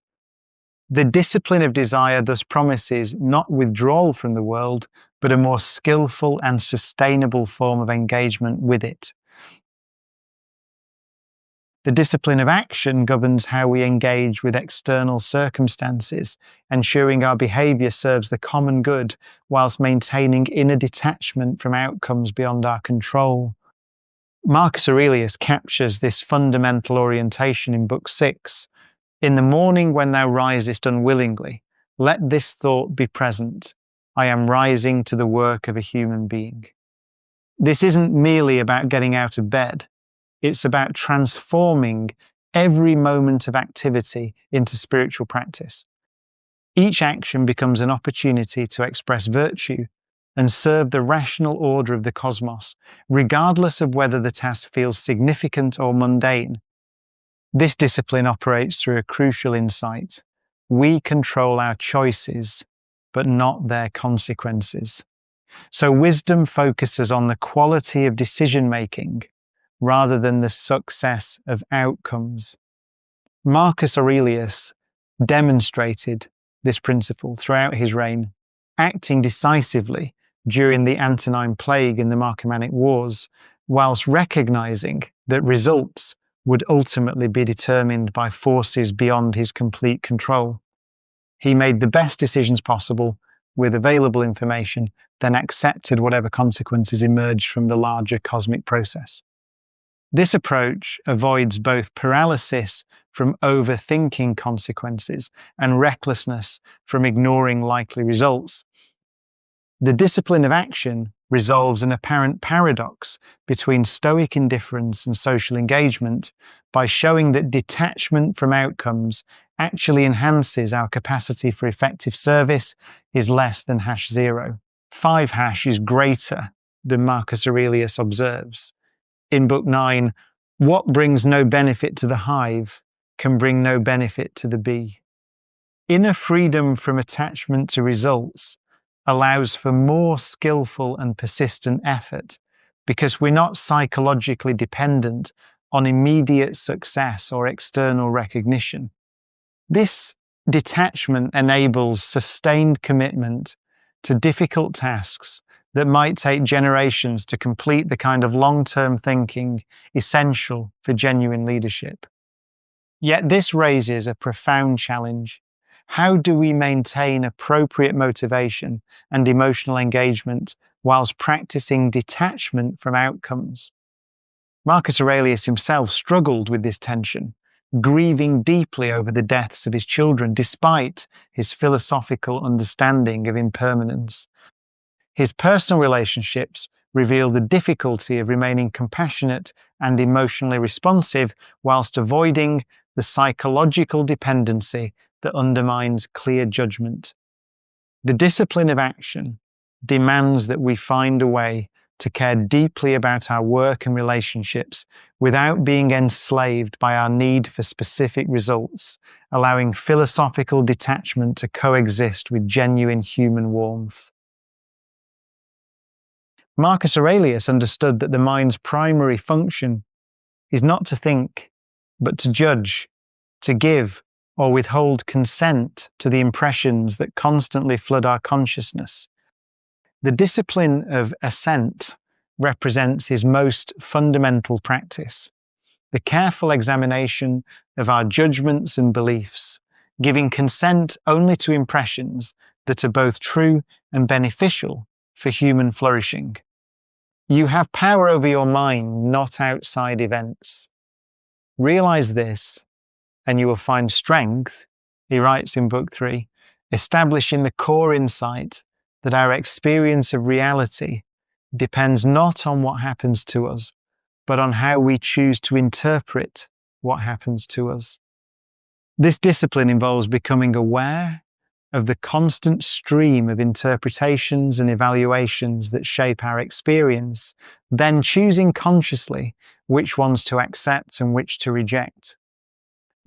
The discipline of desire thus promises not withdrawal from the world, but a more skillful and sustainable form of engagement with it. The discipline of action governs how we engage with external circumstances, ensuring our behaviour serves the common good whilst maintaining inner detachment from outcomes beyond our control. Marcus Aurelius captures this fundamental orientation in Book 6. In the morning when thou risest unwillingly, let this thought be present. I am rising to the work of a human being. This isn't merely about getting out of bed. It's about transforming every moment of activity into spiritual practice. Each action becomes an opportunity to express virtue and serve the rational order of the cosmos, regardless of whether the task feels significant or mundane. This discipline operates through a crucial insight. We control our choices, but not their consequences. So wisdom focuses on the quality of decision-making rather than the success of outcomes. Marcus Aurelius demonstrated this principle throughout his reign, acting decisively during the Antonine Plague and the Marcomannic Wars, whilst recognizing that results would ultimately be determined by forces beyond his complete control. He made the best decisions possible with available information, then accepted whatever consequences emerged from the larger cosmic process. This approach avoids both paralysis from overthinking consequences and recklessness from ignoring likely results. The discipline of action resolves an apparent paradox between Stoic indifference and social engagement by showing that detachment from outcomes actually enhances our capacity for effective service is less than #0. 5# is greater than Marcus Aurelius observes. In Book 9, what brings no benefit to the hive can bring no benefit to the bee. Inner freedom from attachment to results allows for more skillful and persistent effort because we're not psychologically dependent on immediate success or external recognition. This detachment enables sustained commitment to difficult tasks that might take generations to complete, the kind of long-term thinking essential for genuine leadership. Yet this raises a profound challenge. How do we maintain appropriate motivation and emotional engagement whilst practicing detachment from outcomes? Marcus Aurelius himself struggled with this tension, grieving deeply over the deaths of his children despite his philosophical understanding of impermanence. His personal relationships reveal the difficulty of remaining compassionate and emotionally responsive whilst avoiding the psychological dependency that undermines clear judgment. The discipline of action demands that we find a way to care deeply about our work and relationships without being enslaved by our need for specific results, allowing philosophical detachment to coexist with genuine human warmth. Marcus Aurelius understood that the mind's primary function is not to think, but to judge, to give or withhold consent to the impressions that constantly flood our consciousness. The discipline of assent represents his most fundamental practice, the careful examination of our judgments and beliefs, giving consent only to impressions that are both true and beneficial for human flourishing. You have power over your mind, not outside events. Realize this, and you will find strength, he writes in Book 3, establishing the core insight that our experience of reality depends not on what happens to us, but on how we choose to interpret what happens to us. This discipline involves becoming aware of the constant stream of interpretations and evaluations that shape our experience, then choosing consciously which ones to accept and which to reject.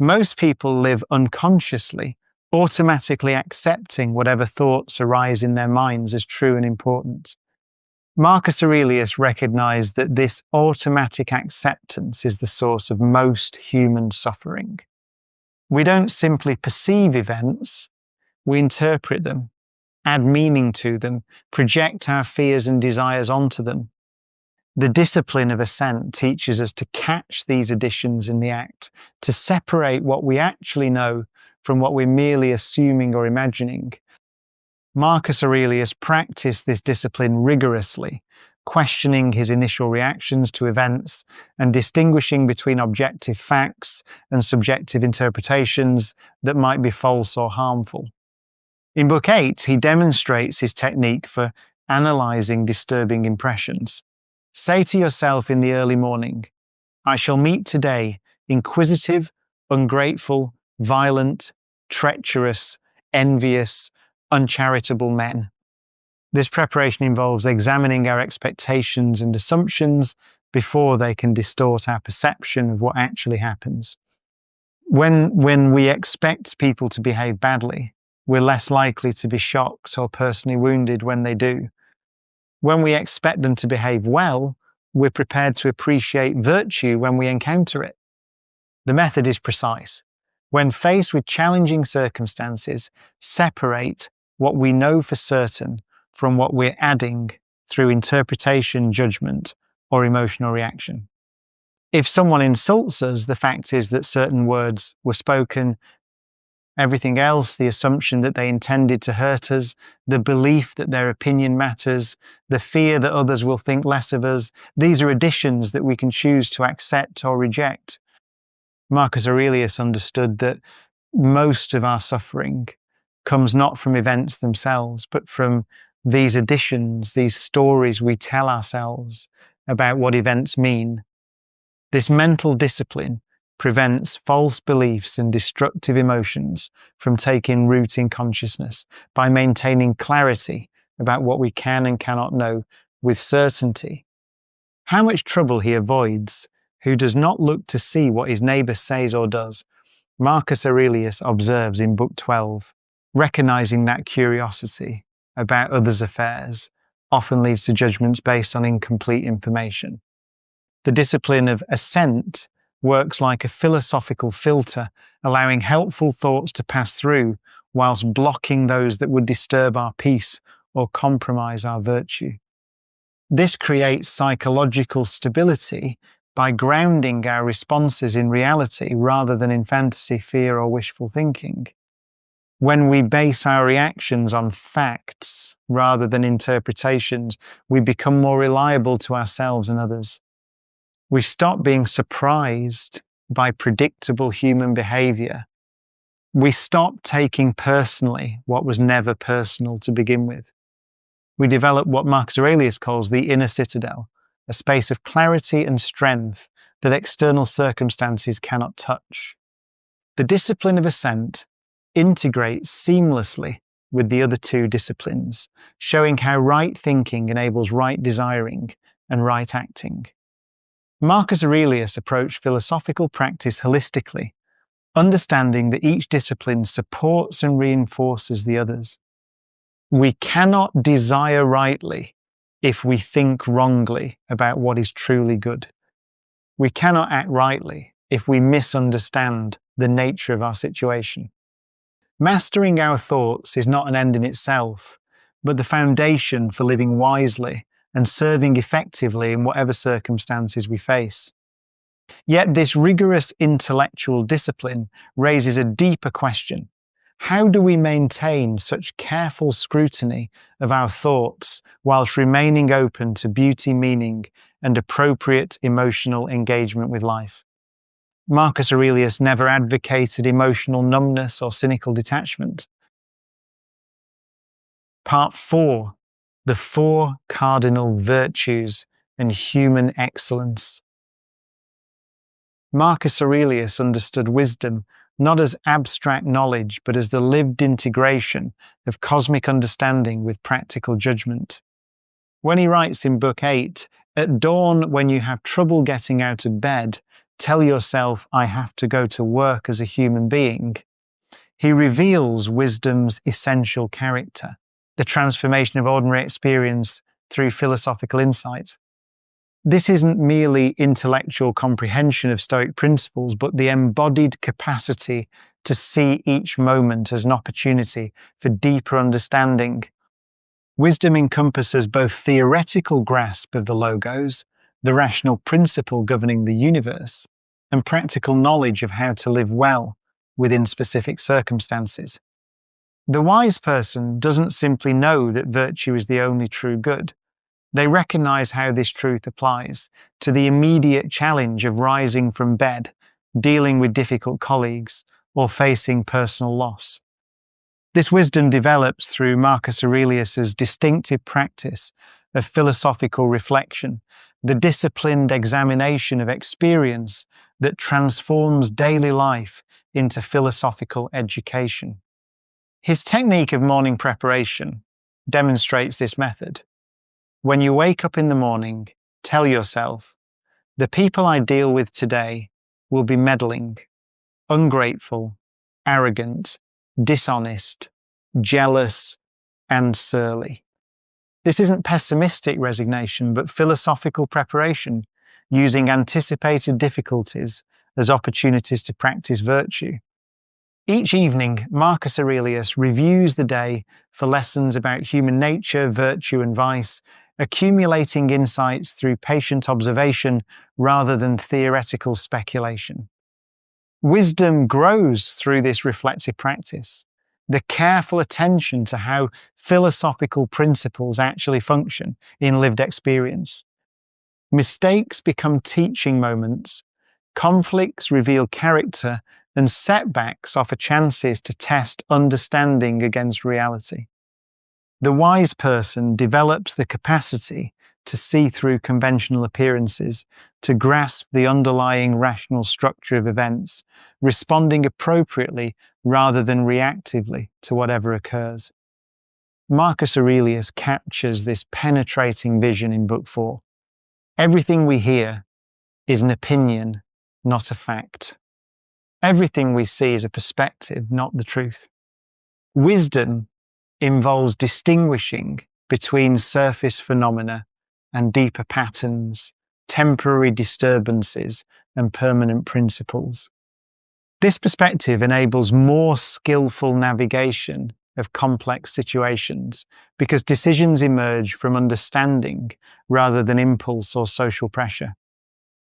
Most people live unconsciously, automatically accepting whatever thoughts arise in their minds as true and important. Marcus Aurelius recognized that this automatic acceptance is the source of most human suffering. We don't simply perceive events, we interpret them, add meaning to them, project our fears and desires onto them. The discipline of assent teaches us to catch these additions in the act, to separate what we actually know from what we're merely assuming or imagining. Marcus Aurelius practiced this discipline rigorously, questioning his initial reactions to events and distinguishing between objective facts and subjective interpretations that might be false or harmful. In Book 8, he demonstrates his technique for analysing disturbing impressions. Say to yourself in the early morning, I shall meet today inquisitive, ungrateful, violent, treacherous, envious, uncharitable men. This preparation involves examining our expectations and assumptions before they can distort our perception of what actually happens. When we expect people to behave badly, we're less likely to be shocked or personally wounded when they do. When we expect them to behave well, we're prepared to appreciate virtue when we encounter it. The method is precise. When faced with challenging circumstances, separate what we know for certain from what we're adding through interpretation, judgment, or emotional reaction. If someone insults us, the fact is that certain words were spoken. Everything else, the assumption that they intended to hurt us, the belief that their opinion matters, the fear that others will think less of us, these are additions that we can choose to accept or reject. Marcus Aurelius understood that most of our suffering comes not from events themselves, but from these additions, these stories we tell ourselves about what events mean. This mental discipline prevents false beliefs and destructive emotions from taking root in consciousness by maintaining clarity about what we can and cannot know with certainty. How much trouble he avoids who does not look to see what his neighbour says or does, Marcus Aurelius observes in Book 12, recognizing that curiosity about others' affairs often leads to judgments based on incomplete information. The discipline of assent works like a philosophical filter, allowing helpful thoughts to pass through whilst blocking those that would disturb our peace or compromise our virtue. This creates psychological stability by grounding our responses in reality rather than in fantasy, fear, or wishful thinking. When we base our reactions on facts rather than interpretations, we become more reliable to ourselves and others. We stop being surprised by predictable human behavior. We stop taking personally what was never personal to begin with. We develop what Marcus Aurelius calls the inner citadel, a space of clarity and strength that external circumstances cannot touch. The discipline of assent integrates seamlessly with the other two disciplines, showing how right thinking enables right desiring and right acting. Marcus Aurelius approached philosophical practice holistically, understanding that each discipline supports and reinforces the others. We cannot desire rightly if we think wrongly about what is truly good. We cannot act rightly if we misunderstand the nature of our situation. Mastering our thoughts is not an end in itself, but the foundation for living wisely and serving effectively in whatever circumstances we face. Yet this rigorous intellectual discipline raises a deeper question. How do we maintain such careful scrutiny of our thoughts whilst remaining open to beauty, meaning, and appropriate emotional engagement with life? Marcus Aurelius never advocated emotional numbness or cynical detachment. Part 4. The 4 Cardinal Virtues and Human Excellence. Marcus Aurelius understood wisdom not as abstract knowledge, but as the lived integration of cosmic understanding with practical judgment. When he writes in Book 8, "At dawn, when you have trouble getting out of bed, tell yourself, I have to go to work as a human being, he reveals wisdom's essential character, the transformation of ordinary experience through philosophical insight. This isn't merely intellectual comprehension of Stoic principles, but the embodied capacity to see each moment as an opportunity for deeper understanding. Wisdom encompasses both theoretical grasp of the logos, the rational principle governing the universe, and practical knowledge of how to live well within specific circumstances. The wise person doesn't simply know that virtue is the only true good. They recognize how this truth applies to the immediate challenge of rising from bed, dealing with difficult colleagues, or facing personal loss. This wisdom develops through Marcus Aurelius's distinctive practice of philosophical reflection, the disciplined examination of experience that transforms daily life into philosophical education. His technique of morning preparation demonstrates this method. When you wake up in the morning, tell yourself, the people I deal with today will be meddling, ungrateful, arrogant, dishonest, jealous, and surly. This isn't pessimistic resignation, but philosophical preparation, using anticipated difficulties as opportunities to practice virtue. Each evening, Marcus Aurelius reviews the day for lessons about human nature, virtue, and vice, accumulating insights through patient observation rather than theoretical speculation. Wisdom grows through this reflective practice, the careful attention to how philosophical principles actually function in lived experience. Mistakes become teaching moments, conflicts reveal character, and setbacks offer chances to test understanding against reality. The wise person develops the capacity to see through conventional appearances, to grasp the underlying rational structure of events, responding appropriately rather than reactively to whatever occurs. Marcus Aurelius captures this penetrating vision in Book 4. Everything we hear is an opinion, not a fact. Everything we see is a perspective, not the truth. Wisdom involves distinguishing between surface phenomena and deeper patterns, temporary disturbances, and permanent principles. This perspective enables more skillful navigation of complex situations because decisions emerge from understanding rather than impulse or social pressure.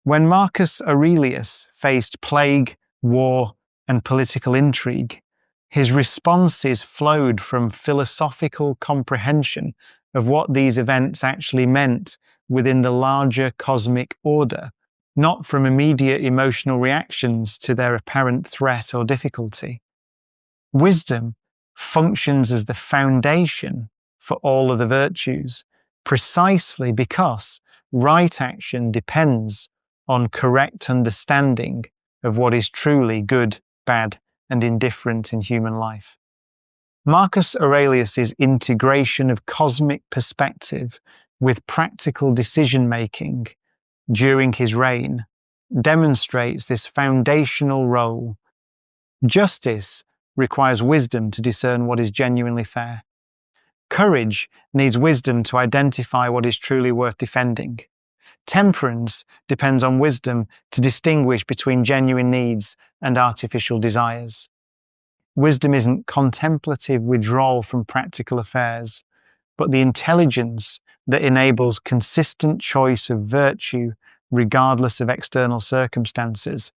When Marcus Aurelius faced plague, war, and political intrigue, his responses flowed from philosophical comprehension of what these events actually meant within the larger cosmic order, not from immediate emotional reactions to their apparent threat or difficulty. Wisdom functions as the foundation for all of the virtues, precisely because right action depends on correct understanding of what is truly good, bad, and indifferent in human life. Marcus Aurelius's integration of cosmic perspective with practical decision-making during his reign demonstrates this foundational role. Justice requires wisdom to discern what is genuinely fair. Courage needs wisdom to identify what is truly worth defending. Temperance depends on wisdom to distinguish between genuine needs and artificial desires. Wisdom isn't contemplative withdrawal from practical affairs, but the intelligence that enables consistent choice of virtue regardless of external circumstances.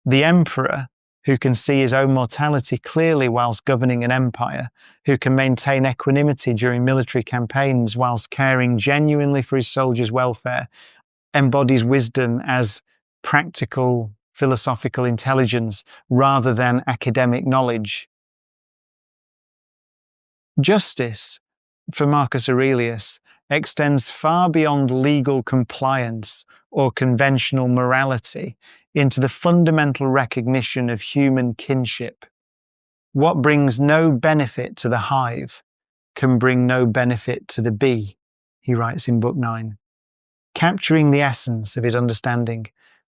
The emperor, who can see his own mortality clearly whilst governing an empire, who can maintain equanimity during military campaigns whilst caring genuinely for his soldiers' welfare, embodies wisdom as practical philosophical intelligence rather than academic knowledge. Justice, for Marcus Aurelius, extends far beyond legal compliance or conventional morality into the fundamental recognition of human kinship. What brings no benefit to the hive can bring no benefit to the bee, he writes in Book 9. Capturing the essence of his understanding,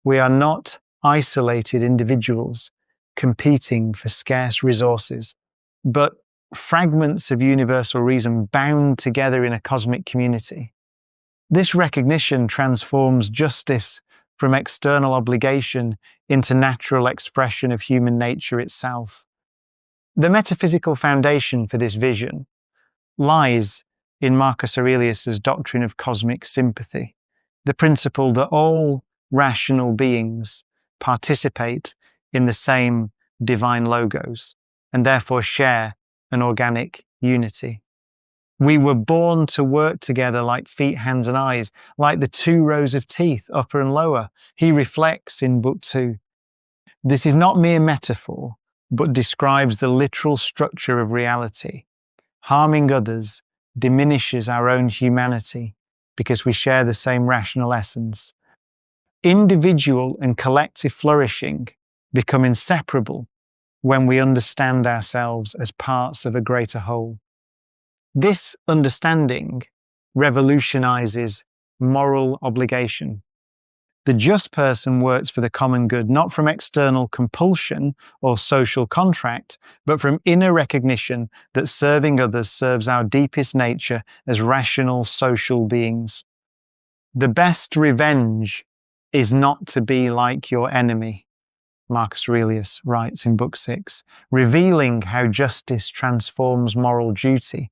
We are not isolated individuals competing for scarce resources, but fragments of universal reason bound together in a cosmic community. This recognition transforms justice from external obligation into natural expression of human nature itself. The metaphysical foundation for this vision lies in Marcus Aurelius's doctrine of cosmic sympathy, the principle that all rational beings participate in the same divine logos and therefore share an organic unity. We were born to work together like feet, hands, and eyes, like the two rows of teeth, upper and lower. He reflects in Book 2. This is not mere metaphor, but describes the literal structure of reality. Harming others diminishes our own humanity because we share the same rational essence. Individual and collective flourishing become inseparable when we understand ourselves as parts of a greater whole. This understanding revolutionizes moral obligation. The just person works for the common good, not from external compulsion or social contract, but from inner recognition that serving others serves our deepest nature as rational social beings. The best revenge is not to be like your enemy, Marcus Aurelius writes in Book 6, revealing how justice transforms moral duty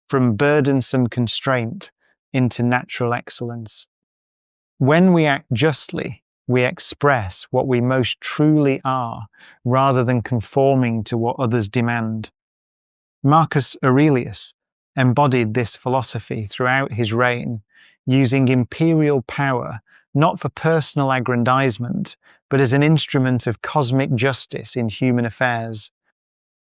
from burdensome constraint into natural excellence. When we act justly, we express what we most truly are, rather than conforming to what others demand. Marcus Aurelius embodied this philosophy throughout his reign, using imperial power not for personal aggrandizement, but as an instrument of cosmic justice in human affairs.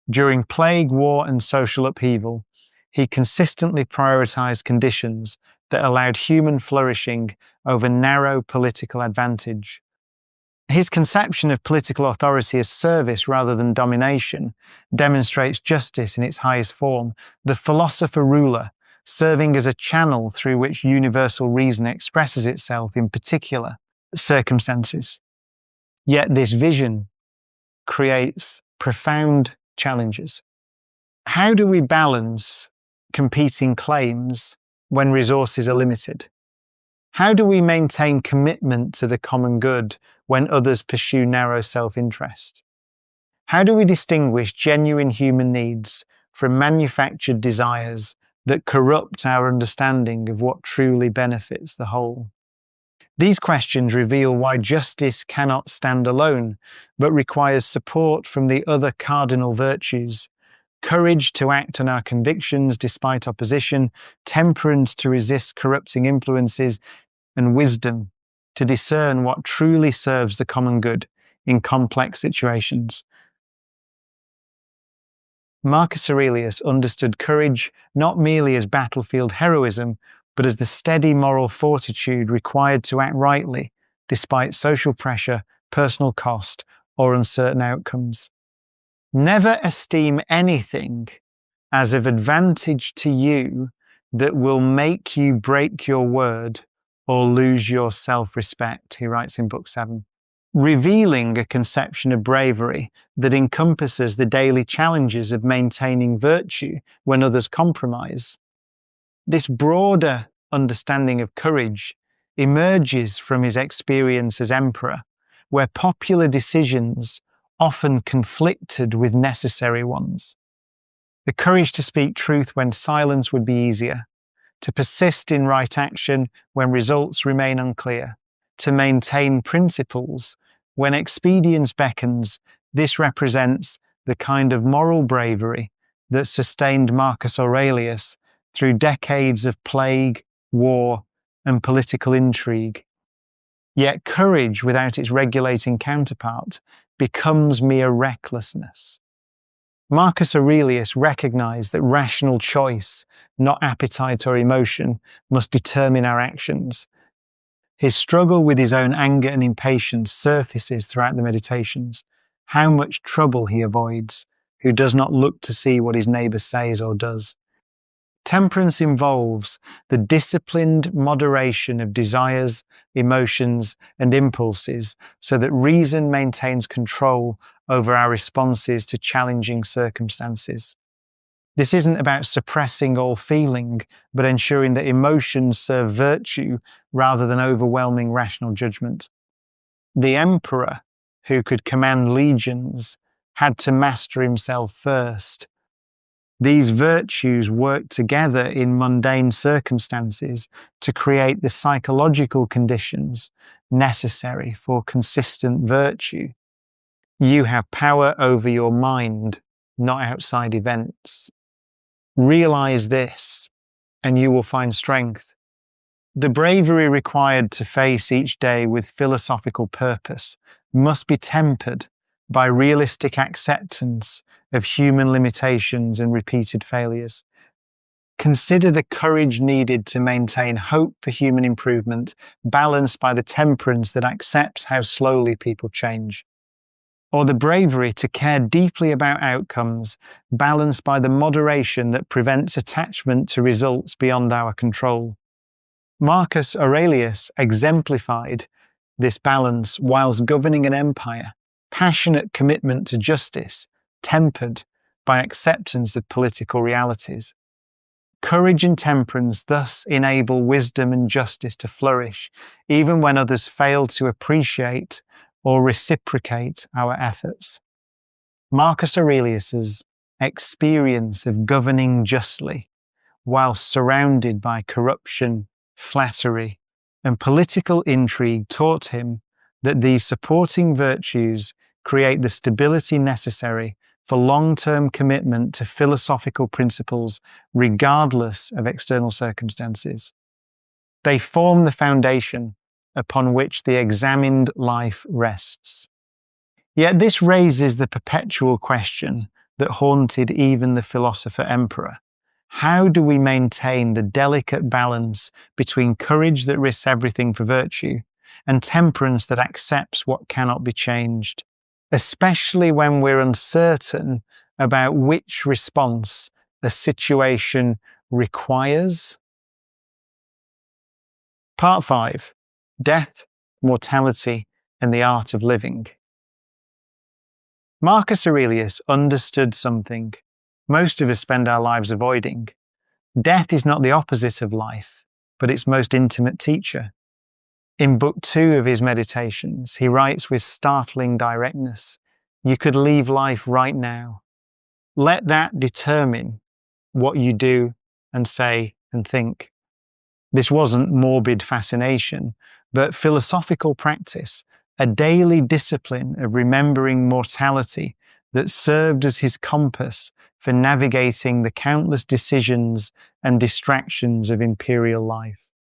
During plague, war, and social upheaval, he consistently prioritized conditions that allowed human flourishing over narrow political advantage. His conception of political authority as service rather than domination demonstrates justice in its highest form, the philosopher-ruler serving as a channel through which universal reason expresses itself in particular circumstances. Yet this vision creates profound challenges. How do we balance competing claims when resources are limited? How do we maintain commitment to the common good when others pursue narrow self-interest? How do we distinguish genuine human needs from manufactured desires that corrupt our understanding of what truly benefits the whole? These questions reveal why justice cannot stand alone, but requires support from the other cardinal virtues: courage to act on our convictions despite opposition, temperance to resist corrupting influences, and wisdom to discern what truly serves the common good in complex situations. Marcus Aurelius understood courage not merely as battlefield heroism, but as the steady moral fortitude required to act rightly despite social pressure, personal cost, or uncertain outcomes. Never esteem anything as of advantage to you that will make you break your word or lose your self-respect, he writes in Book 7, revealing a conception of bravery that encompasses the daily challenges of maintaining virtue when others compromise. This broader understanding of courage emerges from his experience as emperor, where popular decisions often conflicted with necessary ones. The courage to speak truth when silence would be easier, to persist in right action when results remain unclear, to maintain principles when expedience beckons. This represents the kind of moral bravery that sustained Marcus Aurelius through decades of plague, war, and political intrigue. Yet courage without its regulating counterpart becomes mere recklessness. Marcus Aurelius recognized that rational choice, not appetite or emotion, must determine our actions. His struggle with his own anger and impatience surfaces throughout the Meditations. How much trouble he avoids, who does not look to see what his neighbor says or does. Temperance involves the disciplined moderation of desires, emotions, and impulses so that reason maintains control over our responses to challenging circumstances. This isn't about suppressing all feeling, but ensuring that emotions serve virtue rather than overwhelming rational judgment. The emperor, who could command legions, had to master himself first. These virtues work together in mundane circumstances to create the psychological conditions necessary for consistent virtue. You have power over your mind, not outside events. Realize this, and you will find strength. The bravery required to face each day with philosophical purpose must be tempered by realistic acceptance of human limitations and repeated failures. Consider the courage needed to maintain hope for human improvement, balanced by the temperance that accepts how slowly people change. Or the bravery to care deeply about outcomes, balanced by the moderation that prevents attachment to results beyond our control. Marcus Aurelius exemplified this balance whilst governing an empire, passionate commitment to justice, tempered by acceptance of political realities. Courage and temperance thus enable wisdom and justice to flourish, even when others fail to appreciate or reciprocate our efforts. Marcus Aurelius's experience of governing justly, whilst surrounded by corruption, flattery, and political intrigue, taught him that these supporting virtues create the stability necessary for long-term commitment to philosophical principles regardless of external circumstances. They form the foundation upon which the examined life rests. Yet this raises the perpetual question that haunted even the philosopher emperor. How do we maintain the delicate balance between courage that risks everything for virtue and temperance that accepts what cannot be changed, especially when we're uncertain about which response a situation requires? Part 5. Death, Mortality, and the Art of Living. Marcus Aurelius understood something most of us spend our lives avoiding. Death is not the opposite of life, but its most intimate teacher. In Book 2 of his Meditations, he writes with startling directness, "You could leave life right now. Let that determine what you do and say and think." This wasn't morbid fascination, but philosophical practice, a daily discipline of remembering mortality that served as his compass for navigating the countless decisions and distractions of imperial life.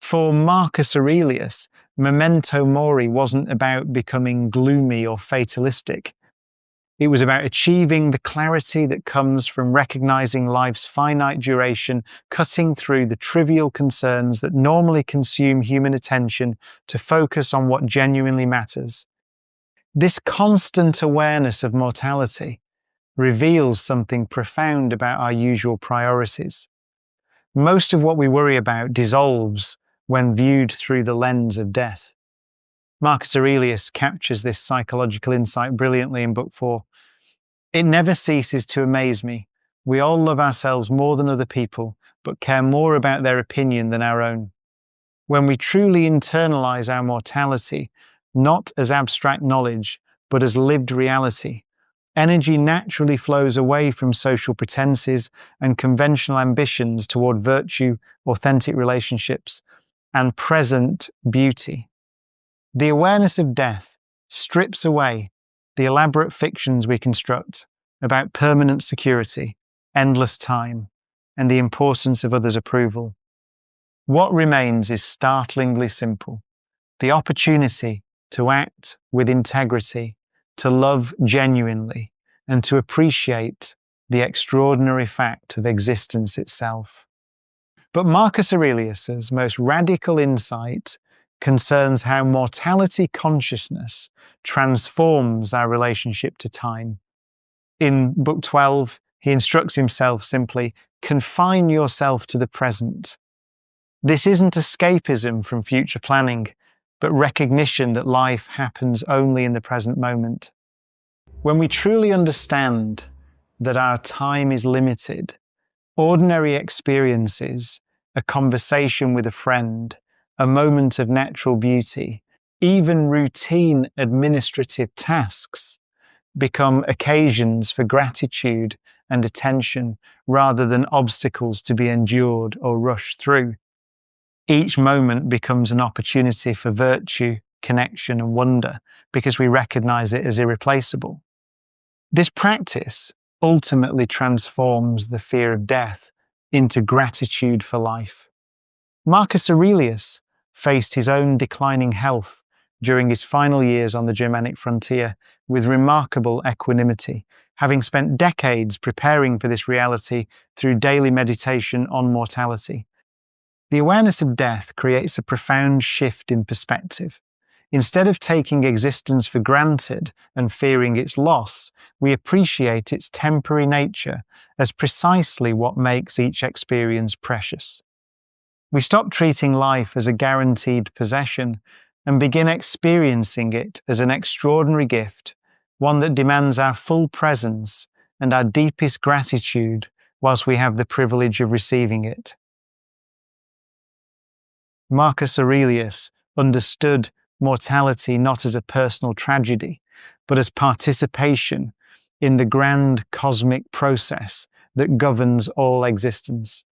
For Marcus Aurelius, memento mori wasn't about becoming gloomy or fatalistic. It was about achieving the clarity that comes from recognizing life's finite duration, cutting through the trivial concerns that normally consume human attention to focus on what genuinely matters. This constant awareness of mortality reveals something profound about our usual priorities. Most of what we worry about dissolves when viewed through the lens of death. Marcus Aurelius captures this psychological insight brilliantly in Book 4. "It never ceases to amaze me. We all love ourselves more than other people, but care more about their opinion than our own. When we truly internalize our mortality, not as abstract knowledge, but as lived reality, energy naturally flows away from social pretenses and conventional ambitions toward virtue, authentic relationships, and present beauty. The awareness of death strips away the elaborate fictions we construct about permanent security, endless time, and the importance of others' approval. What remains is startlingly simple: the opportunity to act with integrity, to love genuinely, and to appreciate the extraordinary fact of existence itself." But Marcus Aurelius's most radical insight concerns how mortality consciousness transforms our relationship to time. In Book 12, he instructs himself simply, confine yourself to the present. This isn't escapism from future planning, but recognition that life happens only in the present moment. When we truly understand that our time is limited, ordinary experiences, a conversation with a friend, a moment of natural beauty, even routine administrative tasks become occasions for gratitude and attention rather than obstacles to be endured or rushed through. Each moment becomes an opportunity for virtue, connection, and wonder because we recognize it as irreplaceable. This practice ultimately transforms the fear of death into gratitude for life. Marcus Aurelius faced his own declining health during his final years on the Germanic frontier with remarkable equanimity, having spent decades preparing for this reality through daily meditation on mortality. The awareness of death creates a profound shift in perspective. Instead of taking existence for granted and fearing its loss, we appreciate its temporary nature as precisely what makes each experience precious. We stop treating life as a guaranteed possession and begin experiencing it as an extraordinary gift, one that demands our full presence and our deepest gratitude whilst we have the privilege of receiving it. Marcus Aurelius understood mortality not as a personal tragedy, but as participation in the grand cosmic process that governs all existence.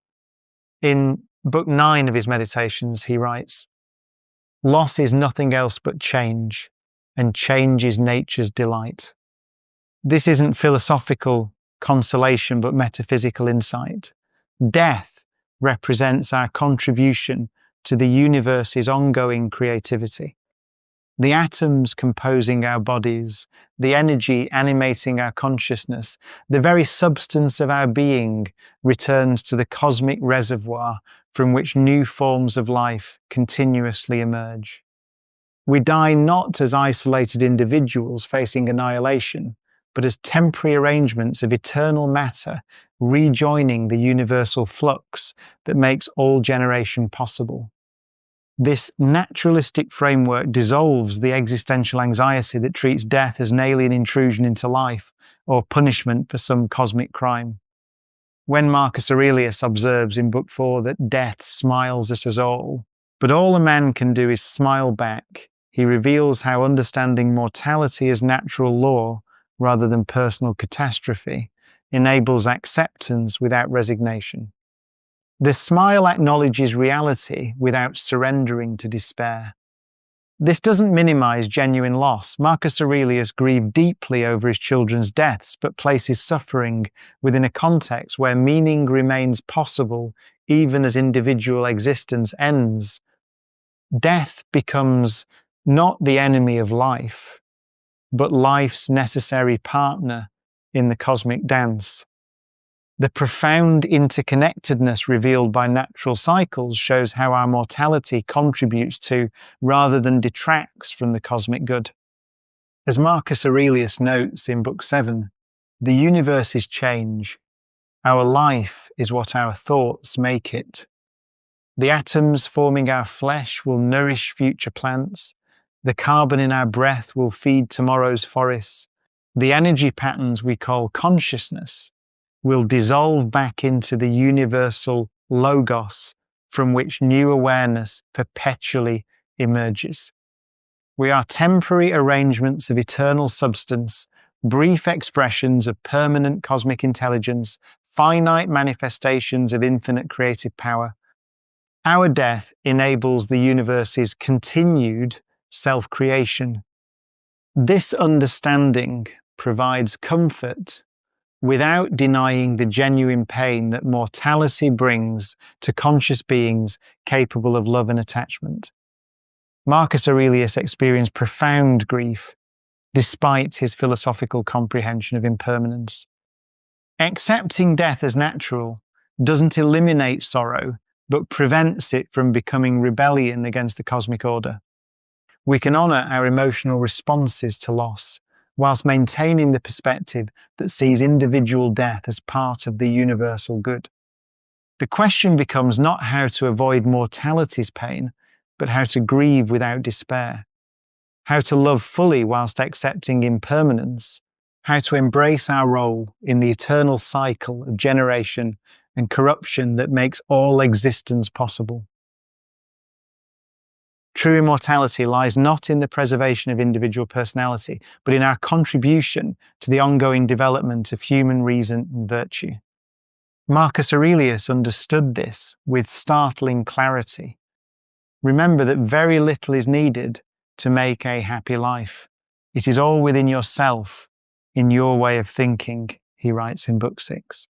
In Book 9 of his Meditations, he writes, "Loss is nothing else but change, and change is nature's delight." This isn't philosophical consolation, but metaphysical insight. Death represents our contribution to the universe's ongoing creativity. The atoms composing our bodies, the energy animating our consciousness, the very substance of our being returns to the cosmic reservoir from which new forms of life continuously emerge. We die not as isolated individuals facing annihilation, but as temporary arrangements of eternal matter rejoining the universal flux that makes all generation possible. This naturalistic framework dissolves the existential anxiety that treats death as an alien intrusion into life or punishment for some cosmic crime. When Marcus Aurelius observes in Book 4 that death smiles at us all, but all a man can do is smile back, he reveals how understanding mortality as natural law rather than personal catastrophe enables acceptance without resignation. The smile acknowledges reality without surrendering to despair. This doesn't minimize genuine loss. Marcus Aurelius grieved deeply over his children's deaths, but places suffering within a context where meaning remains possible even as individual existence ends. Death becomes not the enemy of life, but life's necessary partner in the cosmic dance. The profound interconnectedness revealed by natural cycles shows how our mortality contributes to, rather than detracts from, the cosmic good. As Marcus Aurelius notes in Book 7, the universe is change. Our life is what our thoughts make it. The atoms forming our flesh will nourish future plants. The carbon in our breath will feed tomorrow's forests. The energy patterns we call consciousness will dissolve back into the universal logos from which new awareness perpetually emerges. We are temporary arrangements of eternal substance, brief expressions of permanent cosmic intelligence, finite manifestations of infinite creative power. Our death enables the universe's continued self-creation. This understanding provides comfort without denying the genuine pain that mortality brings to conscious beings capable of love and attachment. Marcus Aurelius experienced profound grief despite his philosophical comprehension of impermanence. Accepting death as natural doesn't eliminate sorrow, but prevents it from becoming rebellion against the cosmic order. We can honor our emotional responses to loss, whilst maintaining the perspective that sees individual death as part of the universal good. The question becomes not how to avoid mortality's pain, but how to grieve without despair, how to love fully whilst accepting impermanence, how to embrace our role in the eternal cycle of generation and corruption that makes all existence possible. True immortality lies not in the preservation of individual personality, but in our contribution to the ongoing development of human reason and virtue. Marcus Aurelius understood this with startling clarity. Remember that very little is needed to make a happy life. It is all within yourself, in your way of thinking, he writes in Book 6.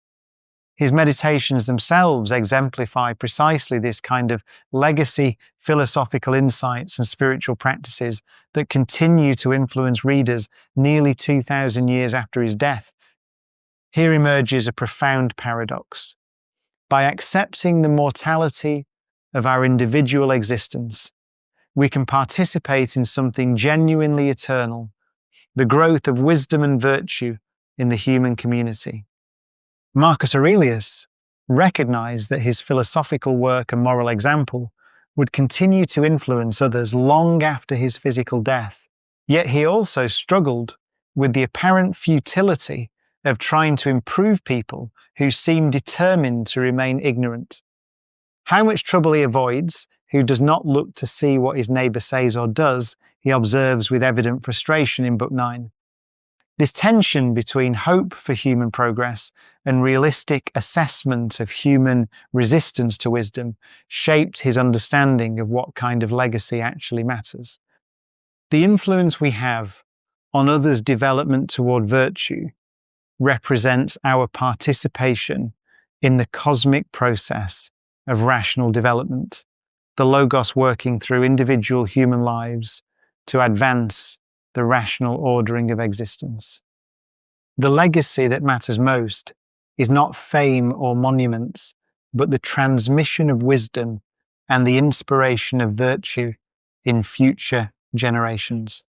His meditations themselves exemplify precisely this kind of legacy philosophical insights and spiritual practices that continue to influence readers nearly 2,000 years after his death. Here emerges a profound paradox. By accepting the mortality of our individual existence, we can participate in something genuinely eternal, the growth of wisdom and virtue in the human community. Marcus Aurelius recognized that his philosophical work and moral example would continue to influence others long after his physical death. Yet he also struggled with the apparent futility of trying to improve people who seem determined to remain ignorant. How much trouble he avoids, who does not look to see what his neighbour says or does, he observes with evident frustration in Book 9. This tension between hope for human progress and realistic assessment of human resistance to wisdom shaped his understanding of what kind of legacy actually matters. The influence we have on others' development toward virtue represents our participation in the cosmic process of rational development, the Logos working through individual human lives to advance the rational ordering of existence. The legacy that matters most is not fame or monuments, but the transmission of wisdom and the inspiration of virtue in future generations.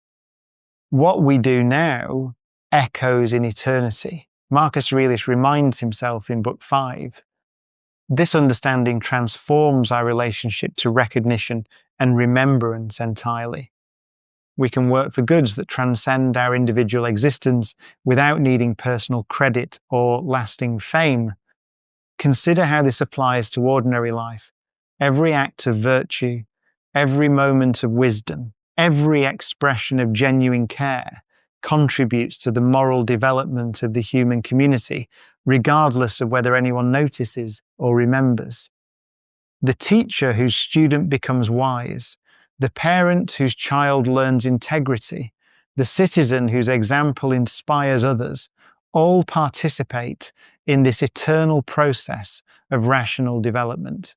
What we do now echoes in eternity. Marcus Aurelius reminds himself in Book 5. This understanding transforms our relationship to recognition and remembrance entirely. We can work for goods that transcend our individual existence without needing personal credit or lasting fame. Consider how this applies to ordinary life. Every act of virtue, every moment of wisdom, every expression of genuine care contributes to the moral development of the human community, regardless of whether anyone notices or remembers. The teacher whose student becomes wise, the parent whose child learns integrity, the citizen whose example inspires others, all participate in this eternal process of rational development.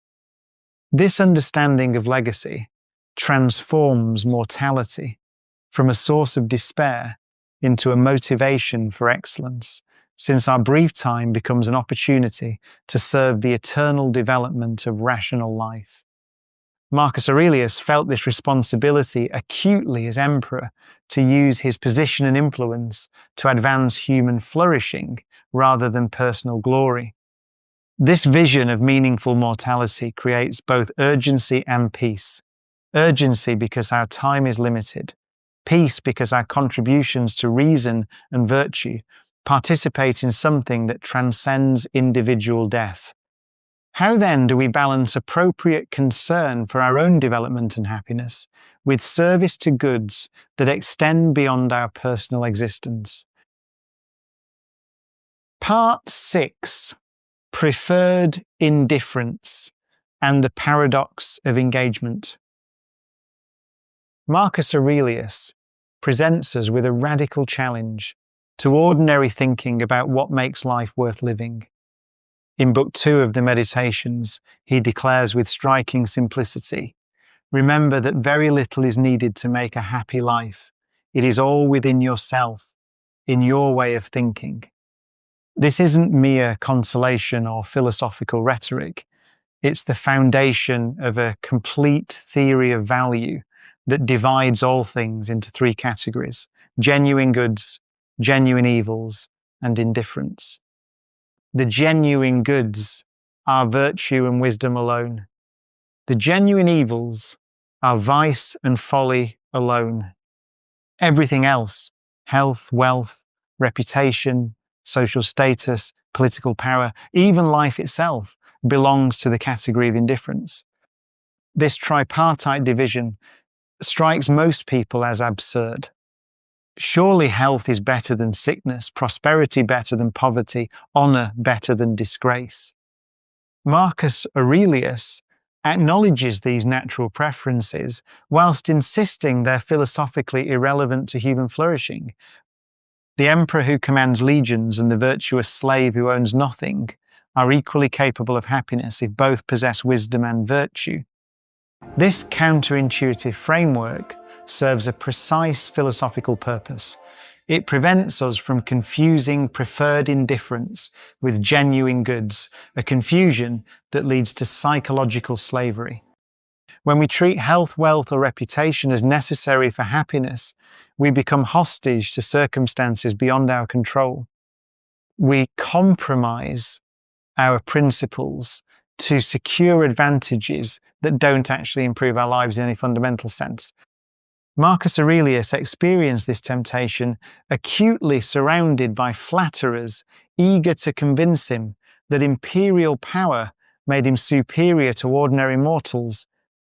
This understanding of legacy transforms mortality from a source of despair into a motivation for excellence, since our brief time becomes an opportunity to serve the eternal development of rational life. Marcus Aurelius felt this responsibility acutely as emperor to use his position and influence to advance human flourishing rather than personal glory. This vision of meaningful mortality creates both urgency and peace. Urgency because our time is limited. Peace because our contributions to reason and virtue participate in something that transcends individual death. How then do we balance appropriate concern for our own development and happiness with service to goods that extend beyond our personal existence? Part 6. Preferred Indifferents and the Paradox of Engagement. Marcus Aurelius presents us with a radical challenge to ordinary thinking about what makes life worth living. In Book 2 of the Meditations, he declares with striking simplicity, "Remember that very little is needed to make a happy life. It is all within yourself, in your way of thinking." This isn't mere consolation or philosophical rhetoric. It's the foundation of a complete theory of value that divides all things into 3 categories: genuine goods, genuine evils, and indifference. The genuine goods are virtue and wisdom alone. The genuine evils are vice and folly alone. Everything else, health, wealth, reputation, social status, political power, even life itself, belongs to the category of indifference. This tripartite division strikes most people as absurd. Surely health is better than sickness, prosperity better than poverty, honor better than disgrace. Marcus Aurelius acknowledges these natural preferences whilst insisting they're philosophically irrelevant to human flourishing. The emperor who commands legions and the virtuous slave who owns nothing are equally capable of happiness if both possess wisdom and virtue. This counterintuitive framework serves a precise philosophical purpose. It prevents us from confusing preferred indifference with genuine goods, a confusion that leads to psychological slavery. When we treat health, wealth, or reputation as necessary for happiness, we become hostage to circumstances beyond our control. We compromise our principles to secure advantages that don't actually improve our lives in any fundamental sense. Marcus Aurelius experienced this temptation acutely surrounded by flatterers eager to convince him that imperial power made him superior to ordinary mortals.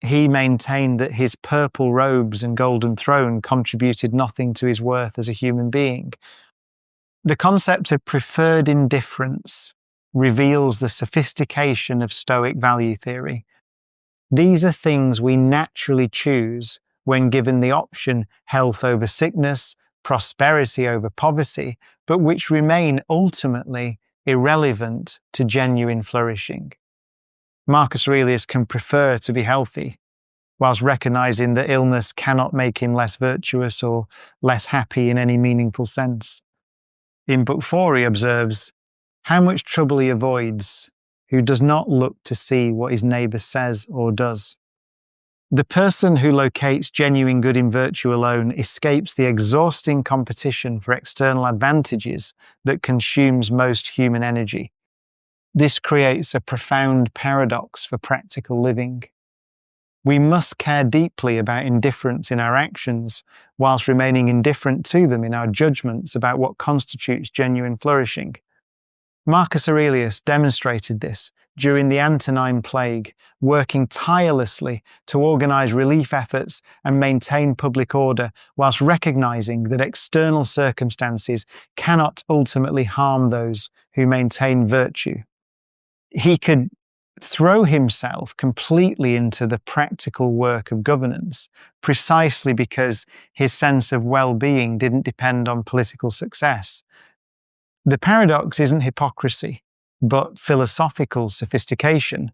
He maintained that his purple robes and golden throne contributed nothing to his worth as a human being. The concept of preferred indifference reveals the sophistication of Stoic value theory. These are things we naturally choose when given the option health over sickness, prosperity over poverty, but which remain ultimately irrelevant to genuine flourishing. Marcus Aurelius can prefer to be healthy, whilst recognizing that illness cannot make him less virtuous or less happy in any meaningful sense. In Book 4, he observes how much trouble he avoids who does not look to see what his neighbour says or does. The person who locates genuine good in virtue alone escapes the exhausting competition for external advantages that consumes most human energy. This creates a profound paradox for practical living. We must care deeply about indifference in our actions, whilst remaining indifferent to them in our judgments about what constitutes genuine flourishing. Marcus Aurelius demonstrated this during the Antonine Plague, working tirelessly to organize relief efforts and maintain public order, whilst recognizing that external circumstances cannot ultimately harm those who maintain virtue. He could throw himself completely into the practical work of governance, precisely because his sense of well-being didn't depend on political success. The paradox isn't hypocrisy, but philosophical sophistication.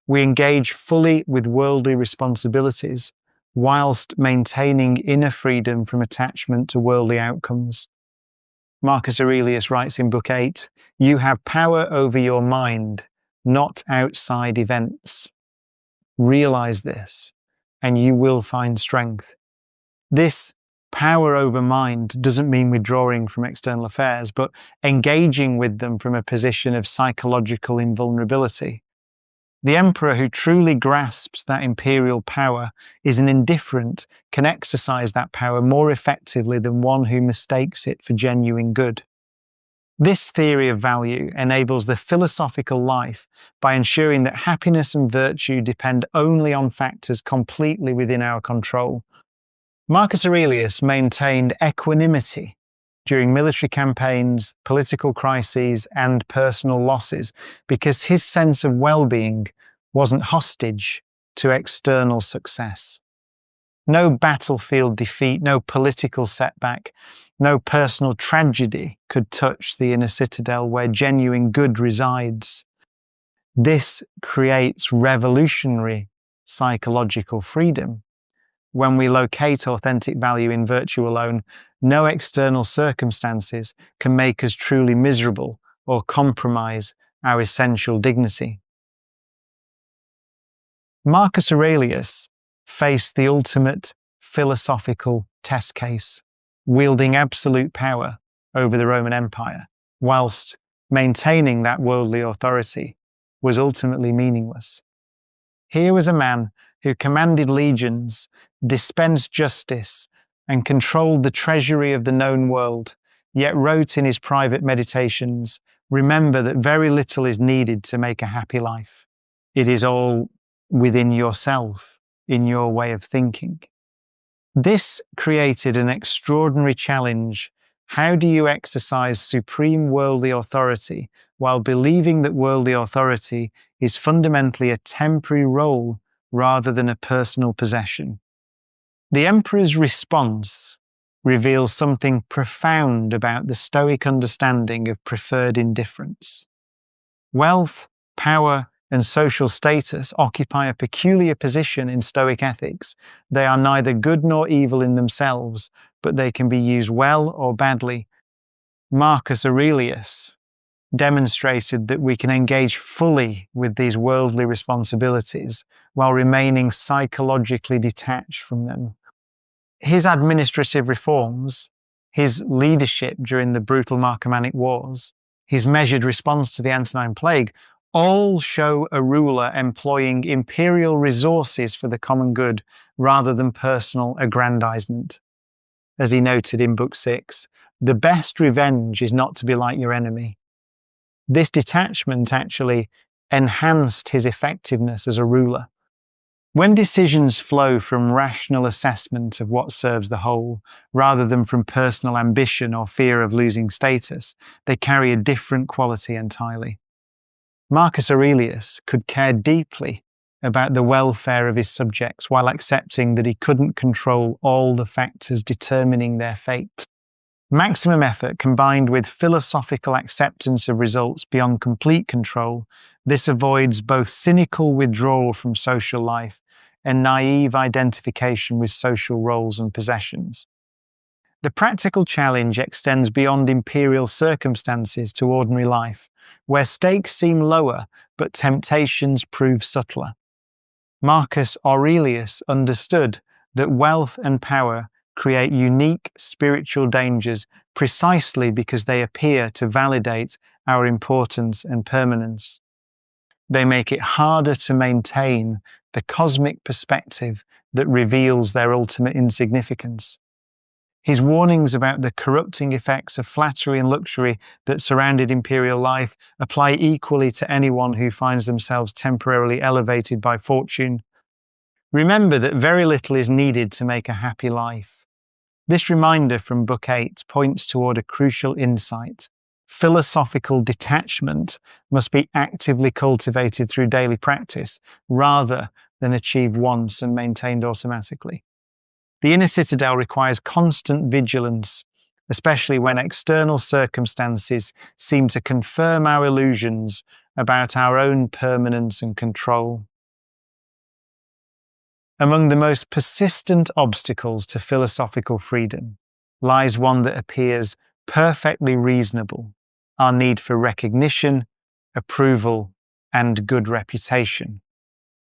We engage fully with worldly responsibilities whilst maintaining inner freedom from attachment to worldly outcomes. Marcus Aurelius writes in Book 8, "You have power over your mind, not outside events. Realize this, and you will find strength." This power over mind doesn't mean withdrawing from external affairs, but engaging with them from a position of psychological invulnerability. The emperor who truly grasps that imperial power is an indifferent, can exercise that power more effectively than one who mistakes it for genuine good. This theory of value enables the philosophical life by ensuring that happiness and virtue depend only on factors completely within our control. Marcus Aurelius maintained equanimity during military campaigns, political crises, and personal losses because his sense of well-being wasn't hostage to external success. No battlefield defeat, no political setback, no personal tragedy could touch the inner citadel where genuine good resides. This creates revolutionary psychological freedom. When we locate authentic value in virtue alone, no external circumstances can make us truly miserable or compromise our essential dignity. Marcus Aurelius faced the ultimate philosophical test case, wielding absolute power over the Roman Empire, whilst maintaining that worldly authority was ultimately meaningless. Here was a man who commanded legions, dispensed justice, and controlled the treasury of the known world, yet wrote in his private meditations, "Remember that very little is needed to make a happy life. It is all within yourself, in your way of thinking." This created an extraordinary challenge. How do you exercise supreme worldly authority while believing that worldly authority is fundamentally a temporary role rather than a personal possession? The emperor's response reveals something profound about the Stoic understanding of preferred indifference. Wealth, power, and social status occupy a peculiar position in Stoic ethics. They are neither good nor evil in themselves, but they can be used well or badly. Marcus Aurelius demonstrated that we can engage fully with these worldly responsibilities while remaining psychologically detached from them. His administrative reforms, his leadership during the brutal Marcomannic Wars, his measured response to the Antonine Plague, all show a ruler employing imperial resources for the common good rather than personal aggrandizement. As he noted in Book 6, the best revenge is not to be like your enemy. This detachment actually enhanced his effectiveness as a ruler. When decisions flow from rational assessment of what serves the whole, rather than from personal ambition or fear of losing status, they carry a different quality entirely. Marcus Aurelius could care deeply about the welfare of his subjects while accepting that he couldn't control all the factors determining their fate. Maximum effort combined with philosophical acceptance of results beyond complete control, this avoids both cynical withdrawal from social life and naive identification with social roles and possessions. The practical challenge extends beyond imperial circumstances to ordinary life, where stakes seem lower but temptations prove subtler. Marcus Aurelius understood that wealth and power create unique spiritual dangers precisely because they appear to validate our importance and permanence. They make it harder to maintain the cosmic perspective that reveals their ultimate insignificance. His warnings about the corrupting effects of flattery and luxury that surrounded imperial life apply equally to anyone who finds themselves temporarily elevated by fortune. Remember that very little is needed to make a happy life. This reminder from Book 8 points toward a crucial insight. Philosophical detachment must be actively cultivated through daily practice rather than achieved once and maintained automatically. The inner citadel requires constant vigilance, especially when external circumstances seem to confirm our illusions about our own permanence and control. Among the most persistent obstacles to philosophical freedom lies one that appears perfectly reasonable: our need for recognition, approval, and good reputation.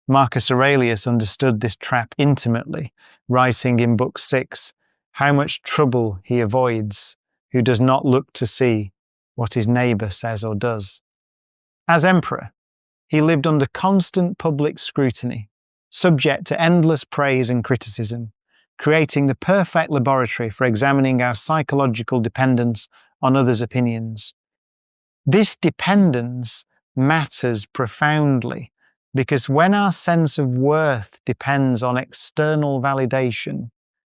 Marcus Aurelius understood this trap intimately, writing in Book 6, how much trouble he avoids who does not look to see what his neighbour says or does. As emperor, he lived under constant public scrutiny, subject to endless praise and criticism, creating the perfect laboratory for examining our psychological dependence on others' opinions. This dependence matters profoundly because when our sense of worth depends on external validation,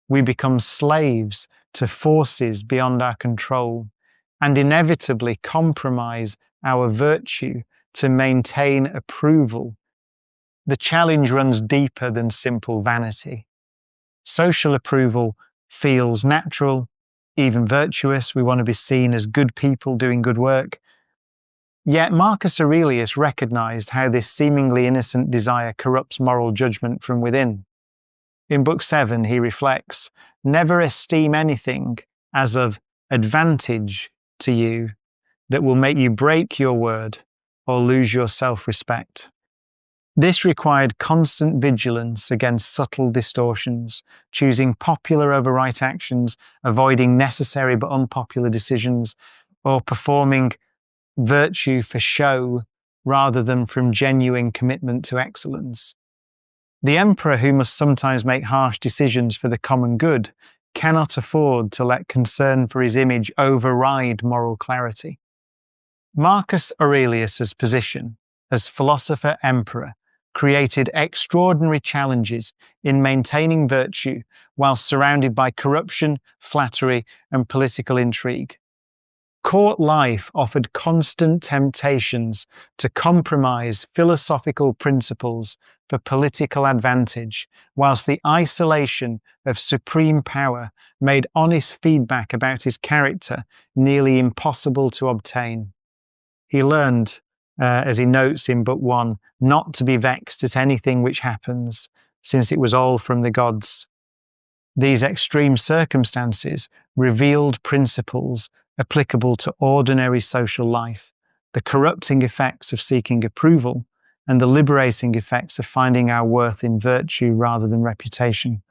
we become slaves to forces beyond our control and inevitably compromise our virtue to maintain approval. The challenge runs deeper than simple vanity. Social approval feels natural, even virtuous. We want to be seen as good people doing good work. Yet Marcus Aurelius recognized how this seemingly innocent desire corrupts moral judgment from within. In Book 7, he reflects, "Never esteem anything as of advantage to you that will make you break your word or lose your self-respect." This required constant vigilance against subtle distortions, choosing popular over right actions, avoiding necessary but unpopular decisions, or performing virtue for show rather than from genuine commitment to excellence. The emperor, who must sometimes make harsh decisions for the common good, cannot afford to let concern for his image override moral clarity. Marcus Aurelius's position as philosopher-emperor created extraordinary challenges in maintaining virtue while surrounded by corruption, flattery, and political intrigue. Court life offered constant temptations to compromise philosophical principles for political advantage, whilst the isolation of supreme power made honest feedback about his character nearly impossible to obtain. He learned, as he notes in Book 1, not to be vexed at anything which happens, since it was all from the gods. These extreme circumstances revealed principles applicable to ordinary social life, the corrupting effects of seeking approval, and the liberating effects of finding our worth in virtue rather than reputation.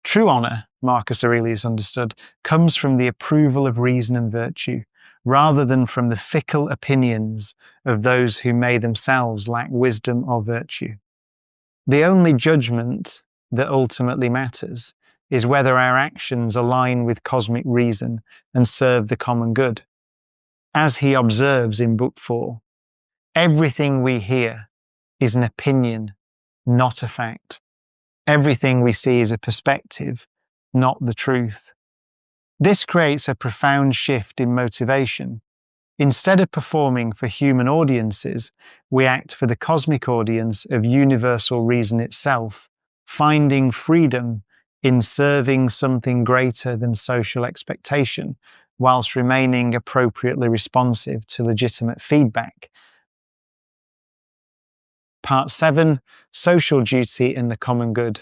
True honour, Marcus Aurelius understood, comes from the approval of reason and virtue, rather than from the fickle opinions of those who may themselves lack wisdom or virtue. The only judgment that ultimately matters is whether our actions align with cosmic reason and serve the common good. As he observes in Book 4, everything we hear is an opinion, not a fact. Everything we see is a perspective, not the truth. This creates a profound shift in motivation. Instead of performing for human audiences, we act for the cosmic audience of universal reason itself, finding freedom in serving something greater than social expectation, whilst remaining appropriately responsive to legitimate feedback. Part 7, Social Duty and the Common Good.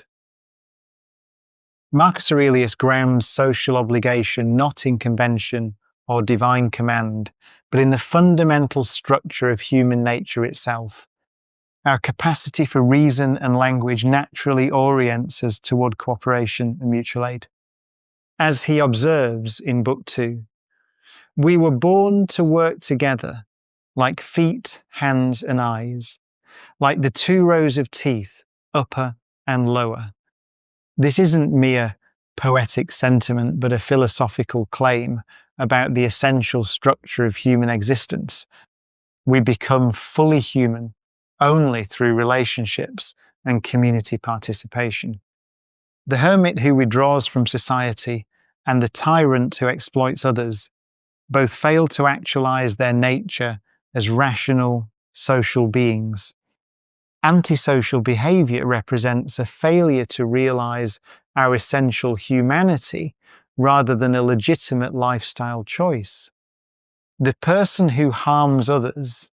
Marcus Aurelius grounds social obligation not in convention or divine command, but in the fundamental structure of human nature itself. Our capacity for reason and language naturally orients us toward cooperation and mutual aid. As he observes in Book 2, we were born to work together like feet, hands, and eyes, like the 2 rows of teeth, upper and lower. This isn't mere poetic sentiment, but a philosophical claim about the essential structure of human existence. We become fully human only through relationships and community participation. The hermit who withdraws from society and the tyrant who exploits others both fail to actualize their nature as rational, social beings. Antisocial behavior represents a failure to realize our essential humanity rather than a legitimate lifestyle choice. The person who harms others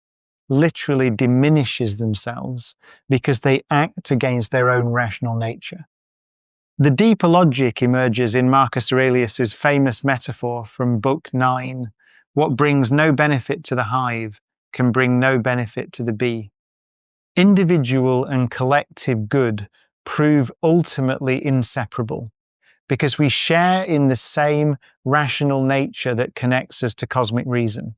literally diminishes themselves because they act against their own rational nature. The deeper logic emerges in Marcus Aurelius's famous metaphor from Book 9, what brings no benefit to the hive can bring no benefit to the bee. Individual and collective good prove ultimately inseparable because we share in the same rational nature that connects us to cosmic reason.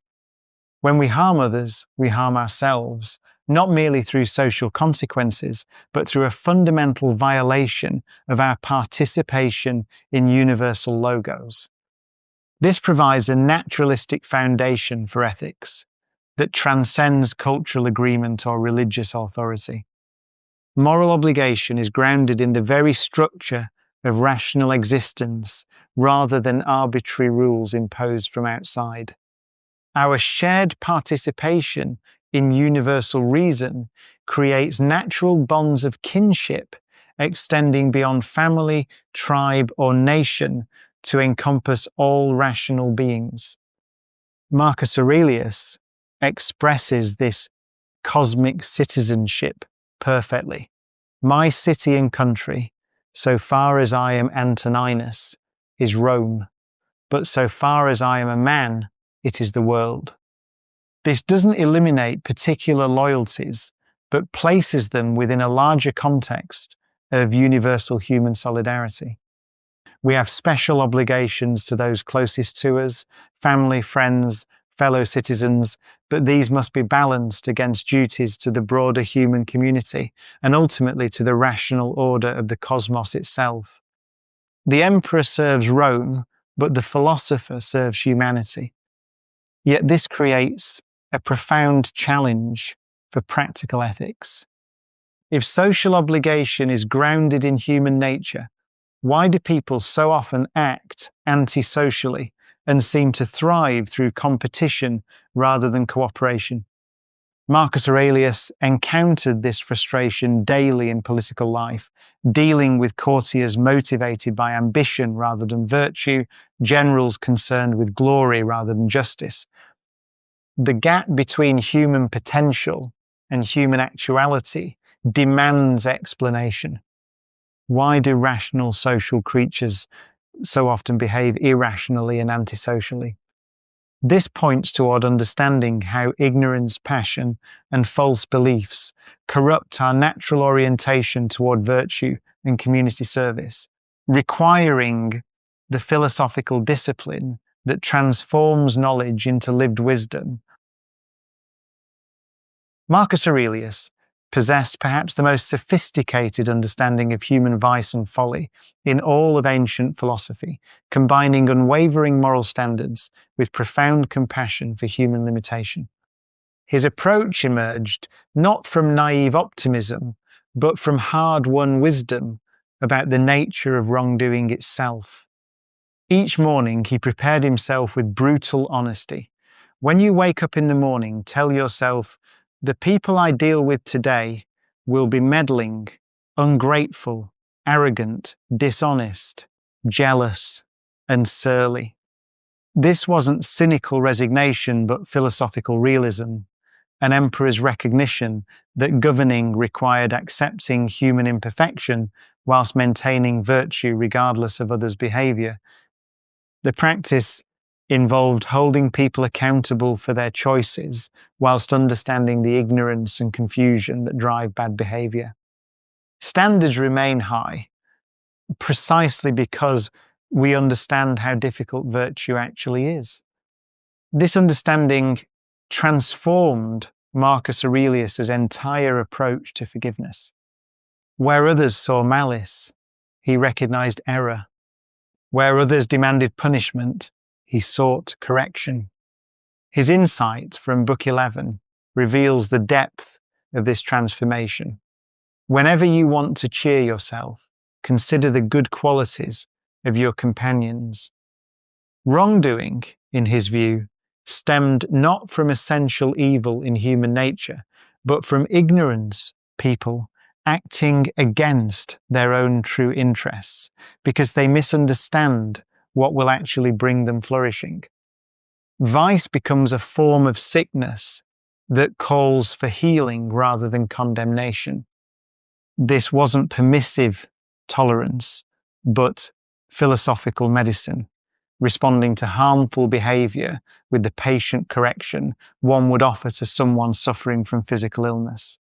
When we harm others, we harm ourselves, not merely through social consequences, but through a fundamental violation of our participation in universal logos. This provides a naturalistic foundation for ethics that transcends cultural agreement or religious authority. Moral obligation is grounded in the very structure of rational existence rather than arbitrary rules imposed from outside. Our shared participation in universal reason creates natural bonds of kinship extending beyond family, tribe, or nation to encompass all rational beings. Marcus Aurelius expresses this cosmic citizenship perfectly. My city and country, so far as I am Antoninus, is Rome, but so far as I am a man, it is the world. This doesn't eliminate particular loyalties, but places them within a larger context of universal human solidarity. We have special obligations to those closest to us, family, friends, fellow citizens, but these must be balanced against duties to the broader human community and ultimately to the rational order of the cosmos itself. The emperor serves Rome, but the philosopher serves humanity. Yet this creates a profound challenge for practical ethics. If social obligation is grounded in human nature, why do people so often act antisocially and seem to thrive through competition rather than cooperation? Marcus Aurelius encountered this frustration daily in political life, dealing with courtiers motivated by ambition rather than virtue, generals concerned with glory rather than justice. The gap between human potential and human actuality demands explanation. Why do rational social creatures so often behave irrationally and antisocially? This points toward understanding how ignorance, passion, and false beliefs corrupt our natural orientation toward virtue and community service, requiring the philosophical discipline that transforms knowledge into lived wisdom. Marcus Aurelius possessed perhaps the most sophisticated understanding of human vice and folly in all of ancient philosophy, combining unwavering moral standards with profound compassion for human limitation. His approach emerged not from naive optimism, but from hard-won wisdom about the nature of wrongdoing itself. Each morning he prepared himself with brutal honesty. When you wake up in the morning, tell yourself, the people I deal with today will be meddling, ungrateful, arrogant, dishonest, jealous, and surly. This wasn't cynical resignation, but philosophical realism, an emperor's recognition that governing required accepting human imperfection whilst maintaining virtue regardless of others' behaviour. The practice involved holding people accountable for their choices whilst understanding the ignorance and confusion that drive bad behaviour. Standards remain high, precisely because we understand how difficult virtue actually is. This understanding transformed Marcus Aurelius's entire approach to forgiveness. Where others saw malice, he recognized error. Where others demanded punishment, he sought correction. His insight from Book 11 reveals the depth of this transformation. Whenever you want to cheer yourself, consider the good qualities of your companions. Wrongdoing, in his view, stemmed not from essential evil in human nature, but from ignorance, people acting against their own true interests because they misunderstand what will actually bring them flourishing. Vice becomes a form of sickness that calls for healing rather than condemnation. This wasn't permissive tolerance, but philosophical medicine, responding to harmful behavior with the patient correction one would offer to someone suffering from physical illness.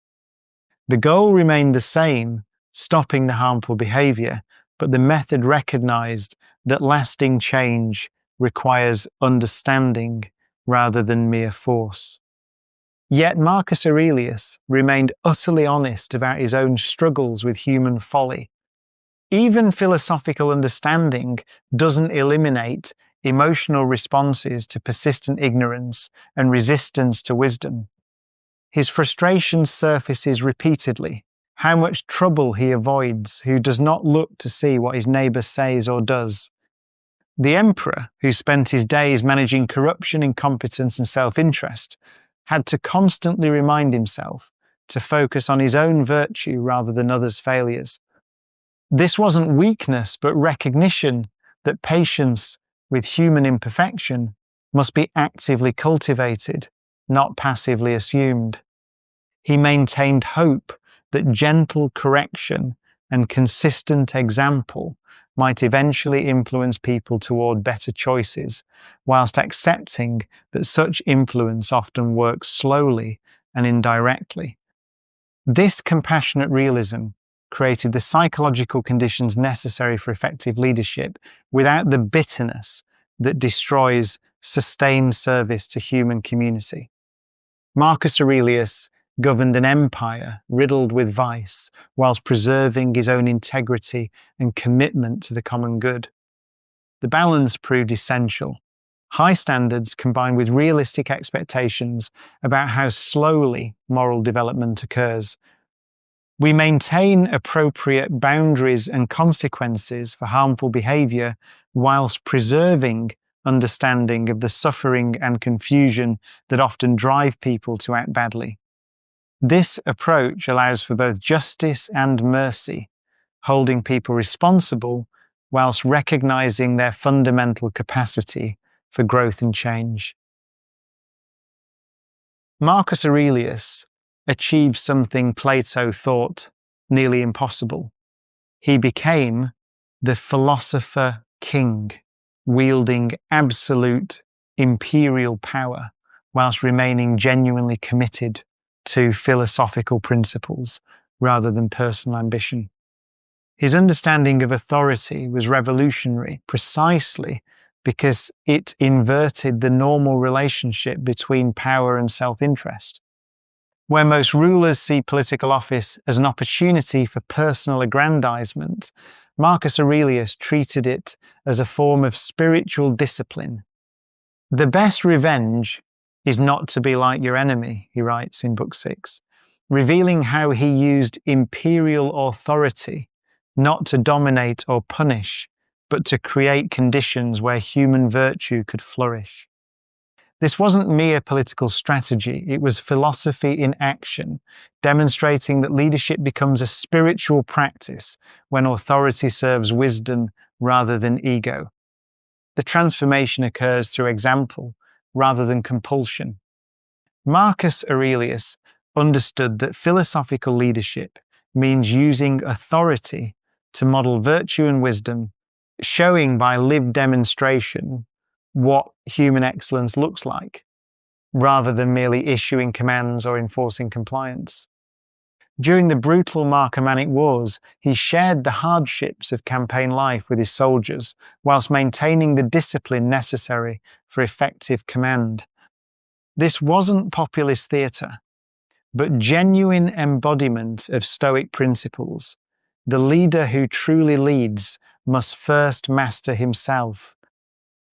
The goal remained the same, stopping the harmful behavior, but the method recognized that lasting change requires understanding rather than mere force. Yet Marcus Aurelius remained utterly honest about his own struggles with human folly. Even philosophical understanding doesn't eliminate emotional responses to persistent ignorance and resistance to wisdom. His frustration surfaces repeatedly, how much trouble he avoids who does not look to see what his neighbour says or does. The emperor, who spent his days managing corruption, incompetence and self-interest, had to constantly remind himself to focus on his own virtue rather than others' failures. This wasn't weakness, but recognition that patience with human imperfection must be actively cultivated, not passively assumed. He maintained hope that gentle correction and consistent example might eventually influence people toward better choices, whilst accepting that such influence often works slowly and indirectly. This compassionate realism created the psychological conditions necessary for effective leadership without the bitterness that destroys sustained service to human community. Marcus Aurelius governed an empire riddled with vice whilst preserving his own integrity and commitment to the common good. The balance proved essential. High standards combined with realistic expectations about how slowly moral development occurs. We maintain appropriate boundaries and consequences for harmful behaviour whilst preserving understanding of the suffering and confusion that often drive people to act badly. This approach allows for both justice and mercy, holding people responsible whilst recognising their fundamental capacity for growth and change. Marcus Aurelius achieved something Plato thought nearly impossible. He became the philosopher king, wielding absolute imperial power whilst remaining genuinely committed to philosophical principles rather than personal ambition. His understanding of authority was revolutionary precisely because it inverted the normal relationship between power and self-interest. Where most rulers see political office as an opportunity for personal aggrandizement, Marcus Aurelius treated it as a form of spiritual discipline. The best revenge is not to be like your enemy, he writes in Book 6, revealing how he used imperial authority not to dominate or punish, but to create conditions where human virtue could flourish. This wasn't mere political strategy, it was philosophy in action, demonstrating that leadership becomes a spiritual practice when authority serves wisdom rather than ego. The transformation occurs through example rather than compulsion. Marcus Aurelius understood that philosophical leadership means using authority to model virtue and wisdom, showing by lived demonstration what human excellence looks like, rather than merely issuing commands or enforcing compliance. During the brutal Marcomannic Wars, he shared the hardships of campaign life with his soldiers, whilst maintaining the discipline necessary for effective command. This wasn't populist theatre, but genuine embodiment of Stoic principles. The leader who truly leads must first master himself.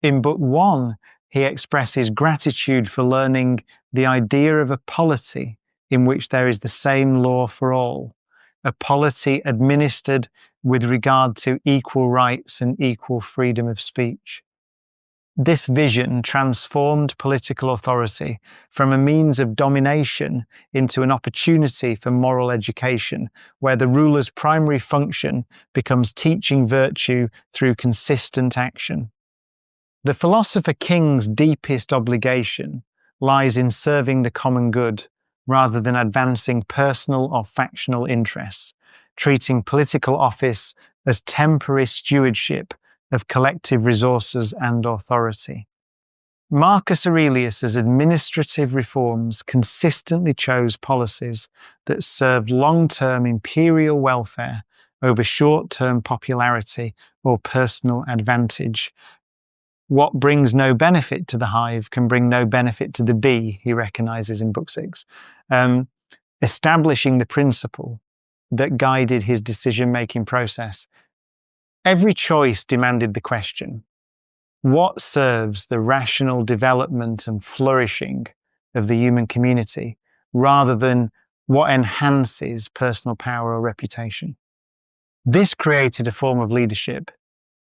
In Book 1, he expresses gratitude for learning the idea of a polity in which there is the same law for all, a polity administered with regard to equal rights and equal freedom of speech. This vision transformed political authority from a means of domination into an opportunity for moral education, where the ruler's primary function becomes teaching virtue through consistent action. The philosopher king's deepest obligation lies in serving the common good rather than advancing personal or factional interests, treating political office as temporary stewardship of collective resources and authority. Marcus Aurelius's administrative reforms consistently chose policies that served long-term imperial welfare over short-term popularity or personal advantage. What brings no benefit to the hive can bring no benefit to the bee, he recognizes in Book 6, establishing the principle that guided his decision-making process. Every choice demanded the question, what serves the rational development and flourishing of the human community, rather than what enhances personal power or reputation? This created a form of leadership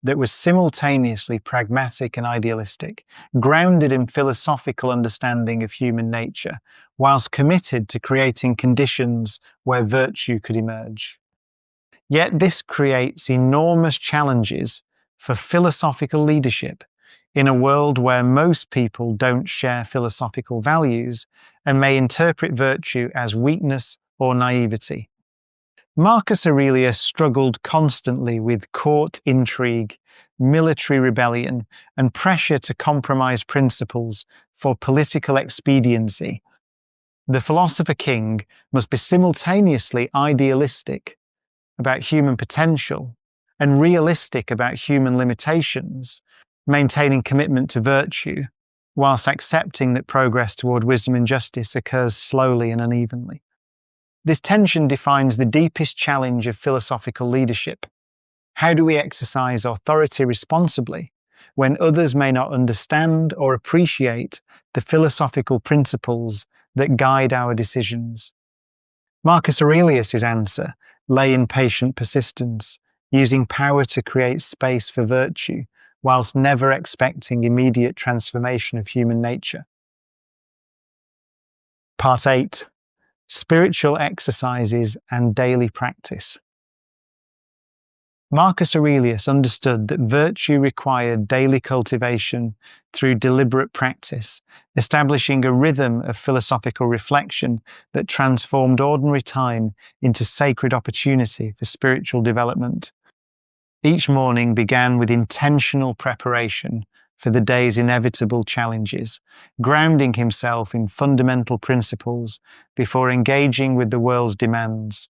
that was simultaneously pragmatic and idealistic, grounded in philosophical understanding of human nature, whilst committed to creating conditions where virtue could emerge. Yet this creates enormous challenges for philosophical leadership in a world where most people don't share philosophical values and may interpret virtue as weakness or naivety. Marcus Aurelius struggled constantly with court intrigue, military rebellion, and pressure to compromise principles for political expediency. The philosopher king must be simultaneously idealistic about human potential and realistic about human limitations, maintaining commitment to virtue whilst accepting that progress toward wisdom and justice occurs slowly and unevenly. This tension defines the deepest challenge of philosophical leadership. How do we exercise authority responsibly when others may not understand or appreciate the philosophical principles that guide our decisions? Marcus Aurelius' answer lay in patient persistence, using power to create space for virtue, whilst never expecting immediate transformation of human nature. Part 8. Spiritual exercises and daily practice. Marcus Aurelius understood that virtue required daily cultivation through deliberate practice, establishing a rhythm of philosophical reflection that transformed ordinary time into sacred opportunity for spiritual development. Each morning began with intentional preparation for the day's inevitable challenges, grounding himself in fundamental principles before engaging with the world's demands.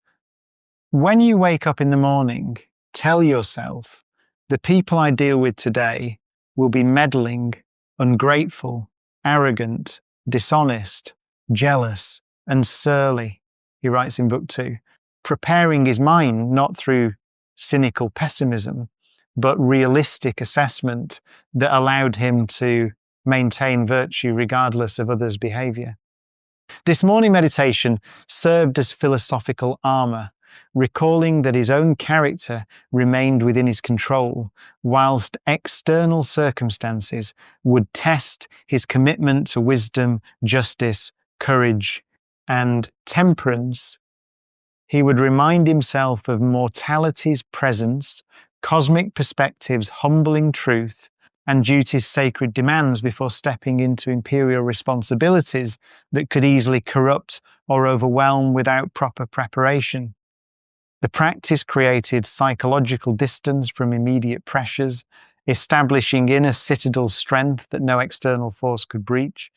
When you wake up in the morning, tell yourself, the people I deal with today will be meddling, ungrateful, arrogant, dishonest, jealous, and surly, he writes in Book 2, preparing his mind not through cynical pessimism, but realistic assessment that allowed him to maintain virtue regardless of others' behavior. This morning meditation served as philosophical armor, recalling that his own character remained within his control, whilst external circumstances would test his commitment to wisdom, justice, courage, and temperance. He would remind himself of mortality's presence, cosmic perspective's humbling truth, and duty's sacred demands before stepping into imperial responsibilities that could easily corrupt or overwhelm without proper preparation. The practice created psychological distance from immediate pressures, establishing inner citadel strength that no external force could breach.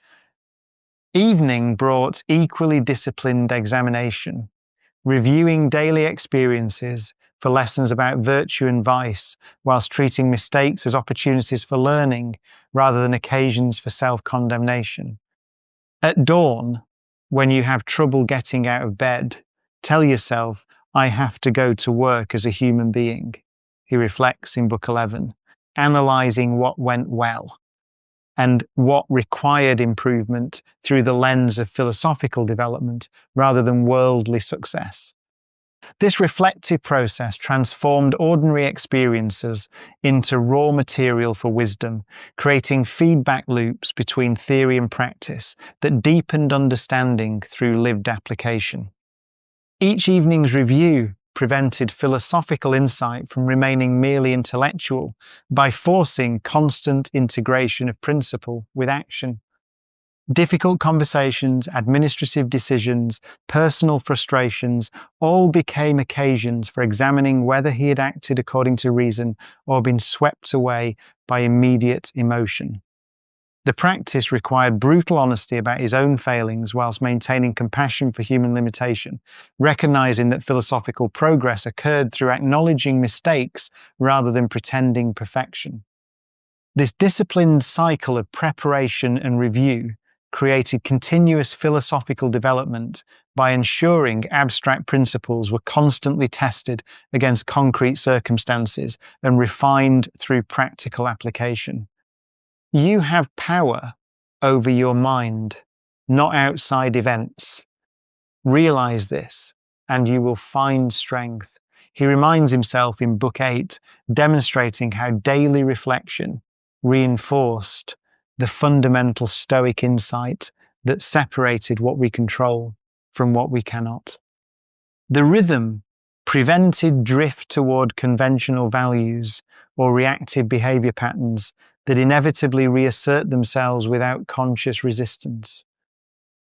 Evening brought equally disciplined examination, reviewing daily experiences for lessons about virtue and vice, whilst treating mistakes as opportunities for learning rather than occasions for self-condemnation. At dawn, when you have trouble getting out of bed, tell yourself, I have to go to work as a human being, he reflects in Book 11, analysing what went well and what required improvement through the lens of philosophical development rather than worldly success. This reflective process transformed ordinary experiences into raw material for wisdom, creating feedback loops between theory and practice that deepened understanding through lived application. Each evening's review prevented philosophical insight from remaining merely intellectual by forcing constant integration of principle with action. Difficult conversations, administrative decisions, personal frustrations all became occasions for examining whether he had acted according to reason or been swept away by immediate emotion. The practice required brutal honesty about his own failings whilst maintaining compassion for human limitation, recognizing that philosophical progress occurred through acknowledging mistakes rather than pretending perfection. This disciplined cycle of preparation and review created continuous philosophical development by ensuring abstract principles were constantly tested against concrete circumstances and refined through practical application. You have power over your mind, not outside events. Realize this, and you will find strength. He reminds himself in Book 8, demonstrating how daily reflection reinforced the fundamental Stoic insight that separated what we control from what we cannot. The rhythm prevented drift toward conventional values or reactive behavior patterns that inevitably reassert themselves without conscious resistance.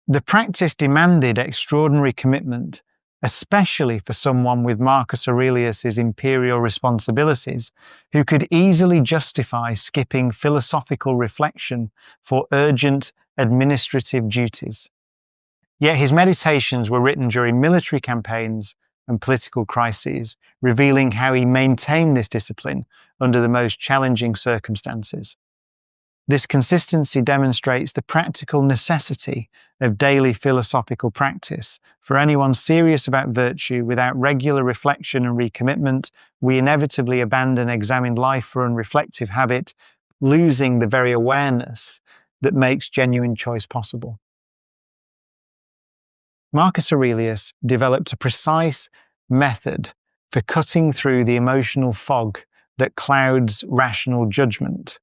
The practice demanded extraordinary commitment, especially for someone with Marcus Aurelius's imperial responsibilities, who could easily justify skipping philosophical reflection for urgent administrative duties. Yet his meditations were written during military campaigns and political crises, revealing how he maintained this discipline under the most challenging circumstances. This consistency demonstrates the practical necessity of daily philosophical practice. For anyone serious about virtue, without regular reflection and recommitment, we inevitably abandon examined life for unreflective habit, losing the very awareness that makes genuine choice possible. Marcus Aurelius developed a precise method for cutting through the emotional fog that clouds rational judgment.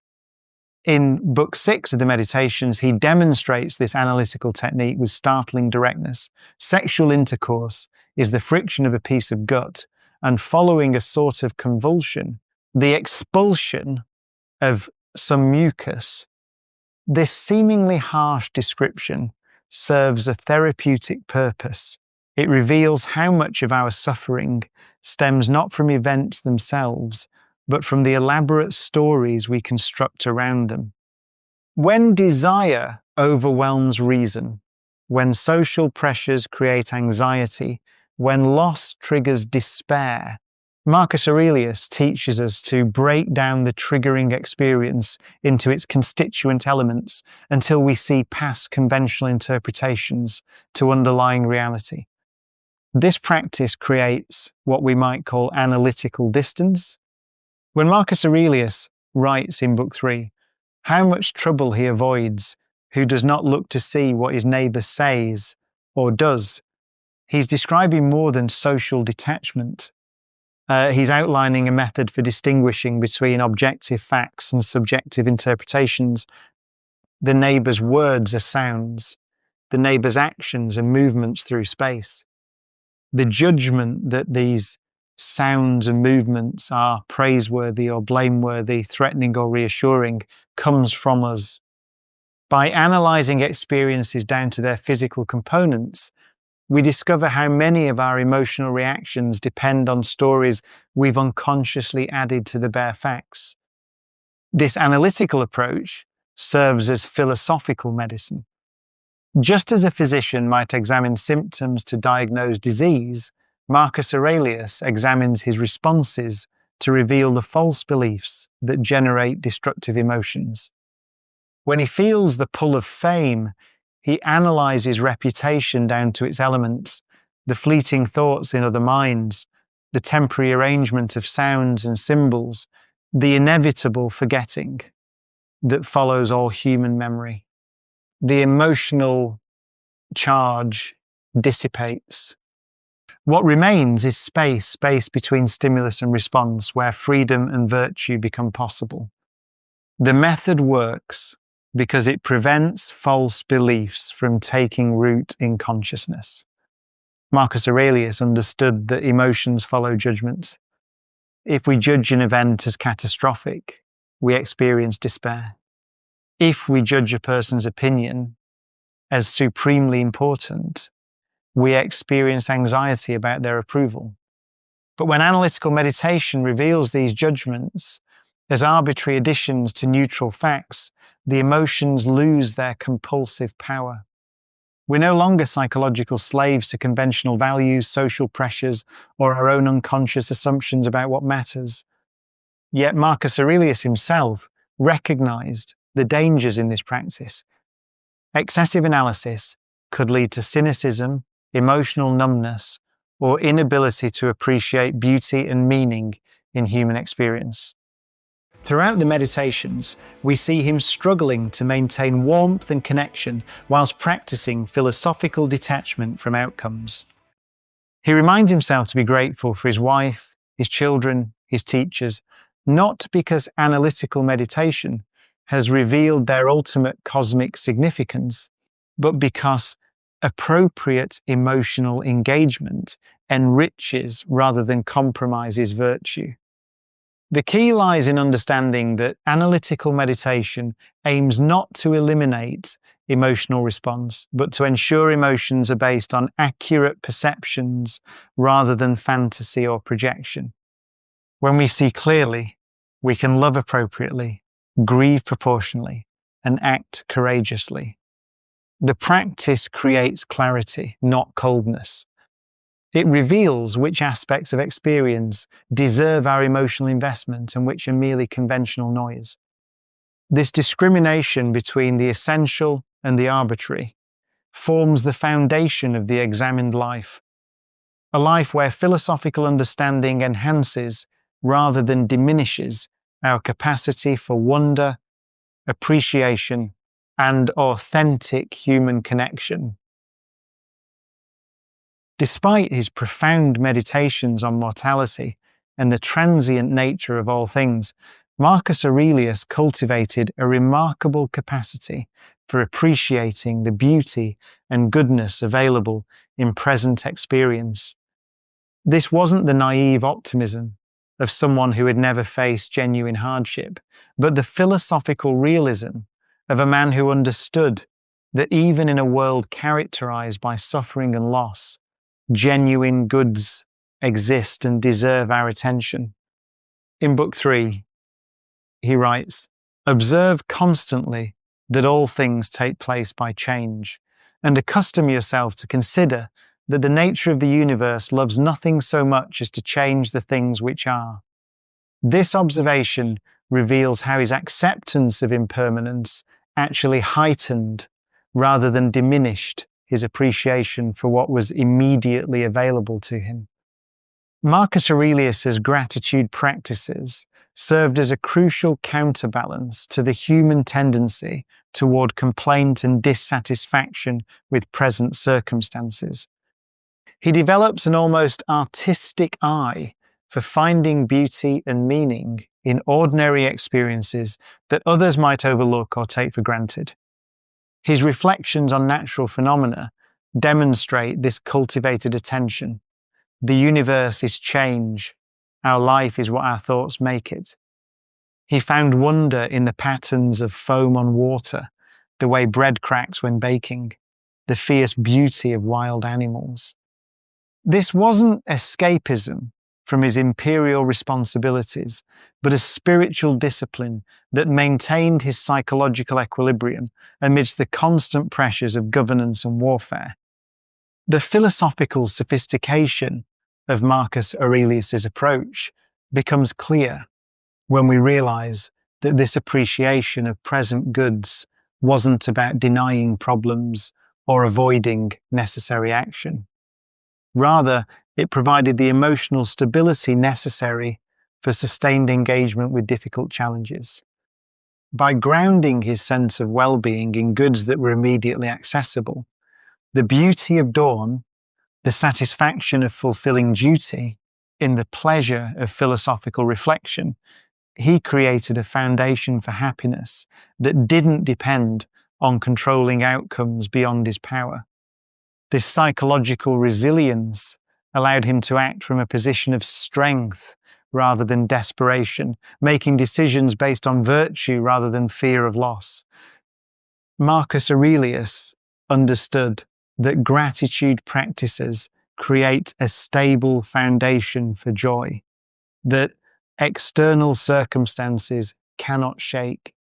In Book 6 of the Meditations, he demonstrates this analytical technique with startling directness. Sexual intercourse is the friction of a piece of gut, and following a sort of convulsion, the expulsion of some mucus. This seemingly harsh description serves a therapeutic purpose. It reveals how much of our suffering stems not from events themselves, but from the elaborate stories we construct around them. When desire overwhelms reason, when social pressures create anxiety, when loss triggers despair, Marcus Aurelius teaches us to break down the triggering experience into its constituent elements until we see past conventional interpretations to underlying reality. This practice creates what we might call analytical distance. When Marcus Aurelius writes in Book 3, how much trouble he avoids who does not look to see what his neighbour says or does, he's describing more than social detachment. He's outlining a method for distinguishing between objective facts and subjective interpretations. The neighbour's words are sounds, the neighbour's actions are movements through space. The judgment that these sounds and movements are praiseworthy or blameworthy, threatening or reassuring, comes from us. By analysing experiences down to their physical components, we discover how many of our emotional reactions depend on stories we've unconsciously added to the bare facts. This analytical approach serves as philosophical medicine. Just as a physician might examine symptoms to diagnose disease, Marcus Aurelius examines his responses to reveal the false beliefs that generate destructive emotions. When he feels the pull of fame, he analyzes reputation down to its elements, the fleeting thoughts in other minds, the temporary arrangement of sounds and symbols, the inevitable forgetting that follows all human memory. The emotional charge dissipates. What remains is space between stimulus and response, where freedom and virtue become possible. The method works because it prevents false beliefs from taking root in consciousness. Marcus Aurelius understood that emotions follow judgments. If we judge an event as catastrophic, we experience despair. If we judge a person's opinion as supremely important, we experience anxiety about their approval. But when analytical meditation reveals these judgments as arbitrary additions to neutral facts, the emotions lose their compulsive power. We're no longer psychological slaves to conventional values, social pressures, or our own unconscious assumptions about what matters. Yet Marcus Aurelius himself recognized the dangers in this practice. Excessive analysis could lead to cynicism, emotional numbness, or inability to appreciate beauty and meaning in human experience. Throughout the meditations, we see him struggling to maintain warmth and connection whilst practicing philosophical detachment from outcomes. He reminds himself to be grateful for his wife, his children, his teachers, not because analytical meditation has revealed their ultimate cosmic significance, but because appropriate emotional engagement enriches rather than compromises virtue. The key lies in understanding that analytical meditation aims not to eliminate emotional response, but to ensure emotions are based on accurate perceptions rather than fantasy or projection. When we see clearly, we can love appropriately, grieve proportionally, and act courageously. The practice creates clarity, not coldness. It reveals which aspects of experience deserve our emotional investment and which are merely conventional noise. This discrimination between the essential and the arbitrary forms the foundation of the examined life, a life where philosophical understanding enhances rather than diminishes our capacity for wonder, appreciation, and authentic human connection. Despite his profound meditations on mortality and the transient nature of all things, Marcus Aurelius cultivated a remarkable capacity for appreciating the beauty and goodness available in present experience. This wasn't the naive optimism of someone who had never faced genuine hardship, but the philosophical realism of a man who understood that even in a world characterized by suffering and loss, genuine goods exist and deserve our attention. In Book 3, he writes, "Observe constantly that all things take place by change, and accustom yourself to consider that the nature of the universe loves nothing so much as to change the things which are. This observation reveals how his acceptance of impermanence actually heightened rather than diminished his appreciation for what was immediately available to him." Marcus Aurelius's gratitude practices served as a crucial counterbalance to the human tendency toward complaint and dissatisfaction with present circumstances. He develops an almost artistic eye for finding beauty and meaning in ordinary experiences that others might overlook or take for granted. His reflections on natural phenomena demonstrate this cultivated attention. The universe is change. Our life is what our thoughts make it. He found wonder in the patterns of foam on water, the way bread cracks when baking, the fierce beauty of wild animals. This wasn't escapism from his imperial responsibilities, but a spiritual discipline that maintained his psychological equilibrium amidst the constant pressures of governance and warfare. The philosophical sophistication of Marcus Aurelius's approach becomes clear when we realize that this appreciation of present goods wasn't about denying problems or avoiding necessary action. Rather, it provided the emotional stability necessary for sustained engagement with difficult challenges. By grounding his sense of well-being in goods that were immediately accessible, the beauty of dawn, the satisfaction of fulfilling duty, in the pleasure of philosophical reflection, he created a foundation for happiness that didn't depend on controlling outcomes beyond his power. This psychological resilience allowed him to act from a position of strength rather than desperation, making decisions based on virtue rather than fear of loss. Marcus Aurelius understood that gratitude practices create a stable foundation for joy, that external circumstances cannot shake.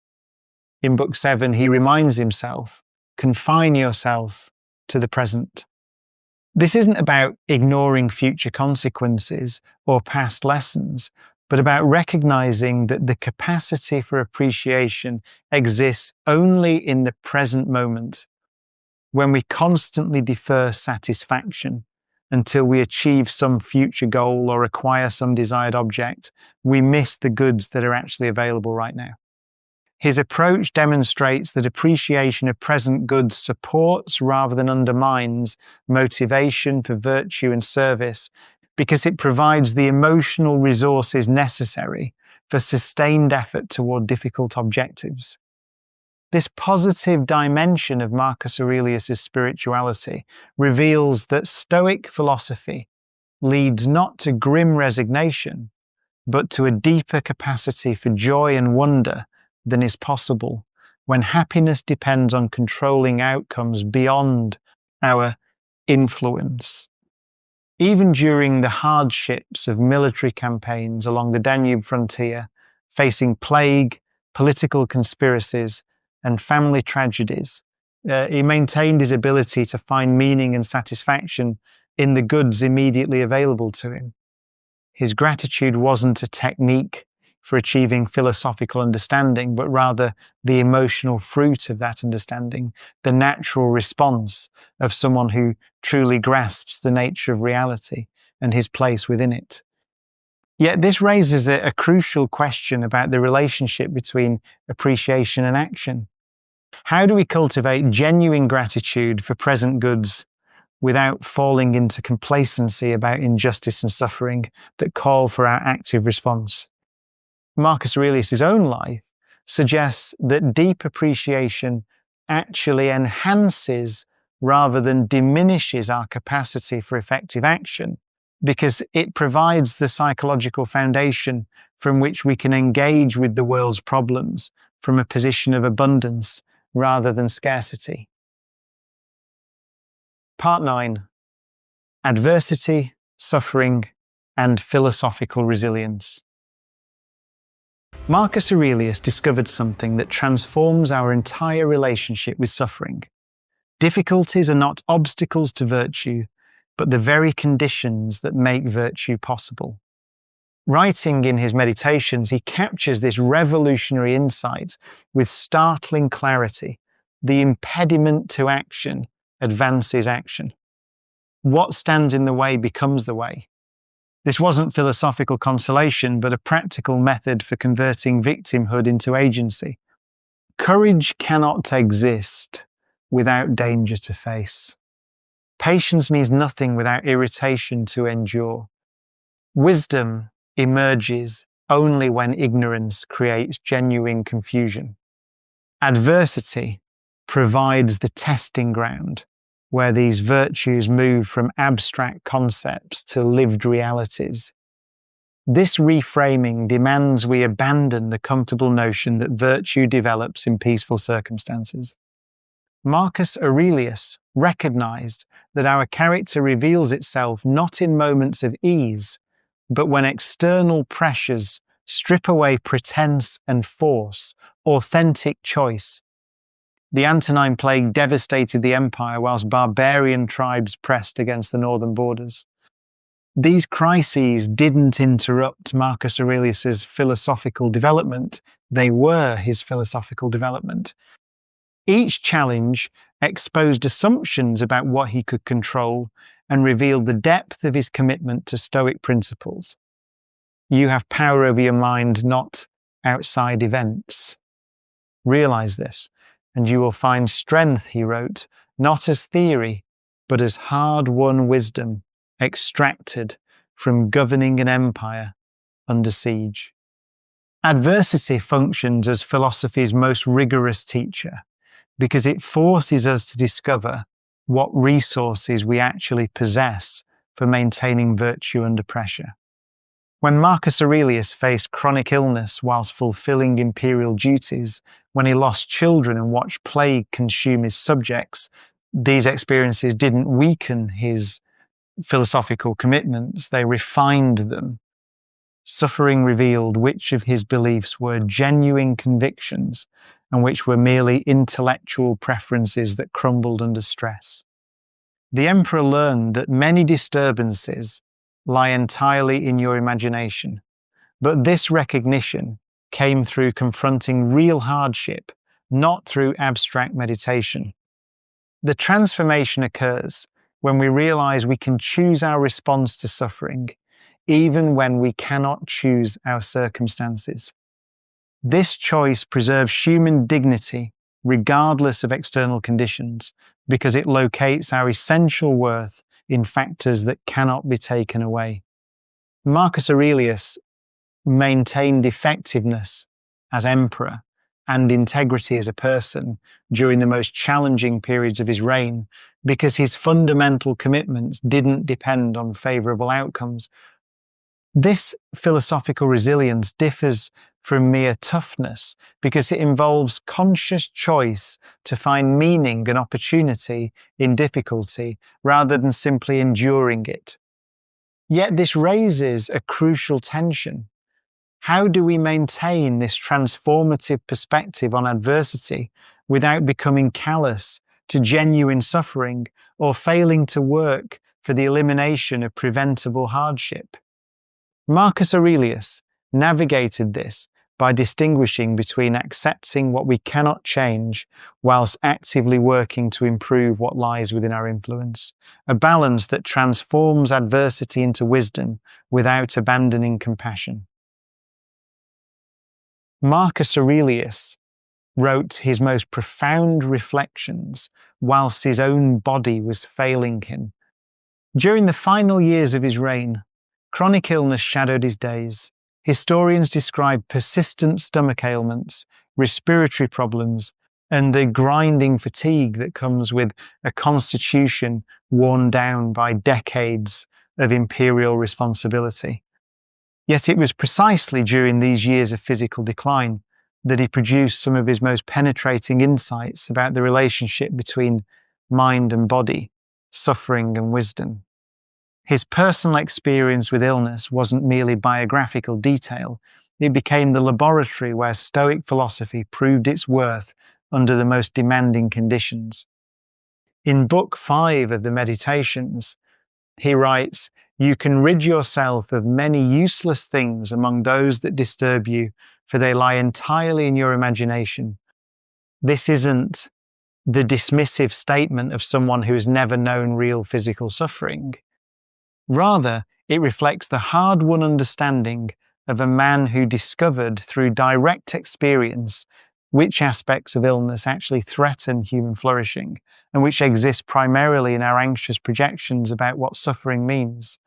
In Book 7, he reminds himself, confine yourself to the present. This isn't about ignoring future consequences or past lessons, but about recognizing that the capacity for appreciation exists only in the present moment. When we constantly defer satisfaction until we achieve some future goal or acquire some desired object, we miss the goods that are actually available right now. His approach demonstrates that appreciation of present goods supports rather than undermines motivation for virtue and service, because it provides the emotional resources necessary for sustained effort toward difficult objectives. This positive dimension of Marcus Aurelius's spirituality reveals that Stoic philosophy leads not to grim resignation, but to a deeper capacity for joy and wonder than is possible when happiness depends on controlling outcomes beyond our influence. Even during the hardships of military campaigns along the Danube frontier, facing plague, political conspiracies, and family tragedies, he maintained his ability to find meaning and satisfaction in the goods immediately available to him. His gratitude wasn't a technique for achieving philosophical understanding, but rather the emotional fruit of that understanding, the natural response of someone who truly grasps the nature of reality and his place within it. Yet this raises a crucial question about the relationship between appreciation and action. How do we cultivate genuine gratitude for present goods without falling into complacency about injustice and suffering that call for our active response? Marcus Aurelius' own life suggests that deep appreciation actually enhances rather than diminishes our capacity for effective action, because it provides the psychological foundation from which we can engage with the world's problems from a position of abundance rather than scarcity. Part 9. Adversity, Suffering, and Philosophical Resilience. Marcus Aurelius discovered something that transforms our entire relationship with suffering. Difficulties are not obstacles to virtue, but the very conditions that make virtue possible. Writing in his meditations, he captures this revolutionary insight with startling clarity. The impediment to action advances action. What stands in the way becomes the way. This wasn't philosophical consolation, but a practical method for converting victimhood into agency. Courage cannot exist without danger to face. Patience means nothing without irritation to endure. Wisdom emerges only when ignorance creates genuine confusion. Adversity provides the testing ground where these virtues move from abstract concepts to lived realities. This reframing demands we abandon the comfortable notion that virtue develops in peaceful circumstances. Marcus Aurelius recognized that our character reveals itself not in moments of ease, but when external pressures strip away pretense and force, authentic choice. The Antonine Plague devastated the empire whilst barbarian tribes pressed against the northern borders. These crises didn't interrupt Marcus Aurelius's philosophical development, they were his philosophical development. Each challenge exposed assumptions about what he could control and revealed the depth of his commitment to Stoic principles. You have power over your mind, not outside events. Realize this, and you will find strength, he wrote, not as theory, but as hard-won wisdom extracted from governing an empire under siege. Adversity functions as philosophy's most rigorous teacher because it forces us to discover what resources we actually possess for maintaining virtue under pressure. When Marcus Aurelius faced chronic illness whilst fulfilling imperial duties, when he lost children and watched plague consume his subjects, these experiences didn't weaken his philosophical commitments, they refined them. Suffering revealed which of his beliefs were genuine convictions and which were merely intellectual preferences that crumbled under stress. The emperor learned that many disturbances lie entirely in your imagination, but this recognition came through confronting real hardship, not through abstract meditation. The transformation occurs when we realize we can choose our response to suffering, even when we cannot choose our circumstances. This choice preserves human dignity regardless of external conditions, because it locates our essential worth in factors that cannot be taken away. Marcus Aurelius maintained effectiveness as emperor and integrity as a person during the most challenging periods of his reign because his fundamental commitments didn't depend on favorable outcomes. This philosophical resilience differs from mere toughness because it involves conscious choice to find meaning and opportunity in difficulty rather than simply enduring it. Yet this raises a crucial tension. How do we maintain this transformative perspective on adversity without becoming callous to genuine suffering or failing to work for the elimination of preventable hardship? Marcus Aurelius navigated this by distinguishing between accepting what we cannot change whilst actively working to improve what lies within our influence, a balance that transforms adversity into wisdom without abandoning compassion. Marcus Aurelius wrote his most profound reflections whilst his own body was failing him. During the final years of his reign, chronic illness shadowed his days. Historians describe persistent stomach ailments, respiratory problems, and the grinding fatigue that comes with a constitution worn down by decades of imperial responsibility. Yet it was precisely during these years of physical decline that he produced some of his most penetrating insights about the relationship between mind and body, suffering and wisdom. His personal experience with illness wasn't merely biographical detail, it became the laboratory where Stoic philosophy proved its worth under the most demanding conditions. In Book 5 of the Meditations, he writes, "You can rid yourself of many useless things among those that disturb you, for they lie entirely in your imagination." This isn't the dismissive statement of someone who has never known real physical suffering. Rather, it reflects the hard-won understanding of a man who discovered through direct experience which aspects of illness actually threaten human flourishing and which exist primarily in our anxious projections about what suffering means.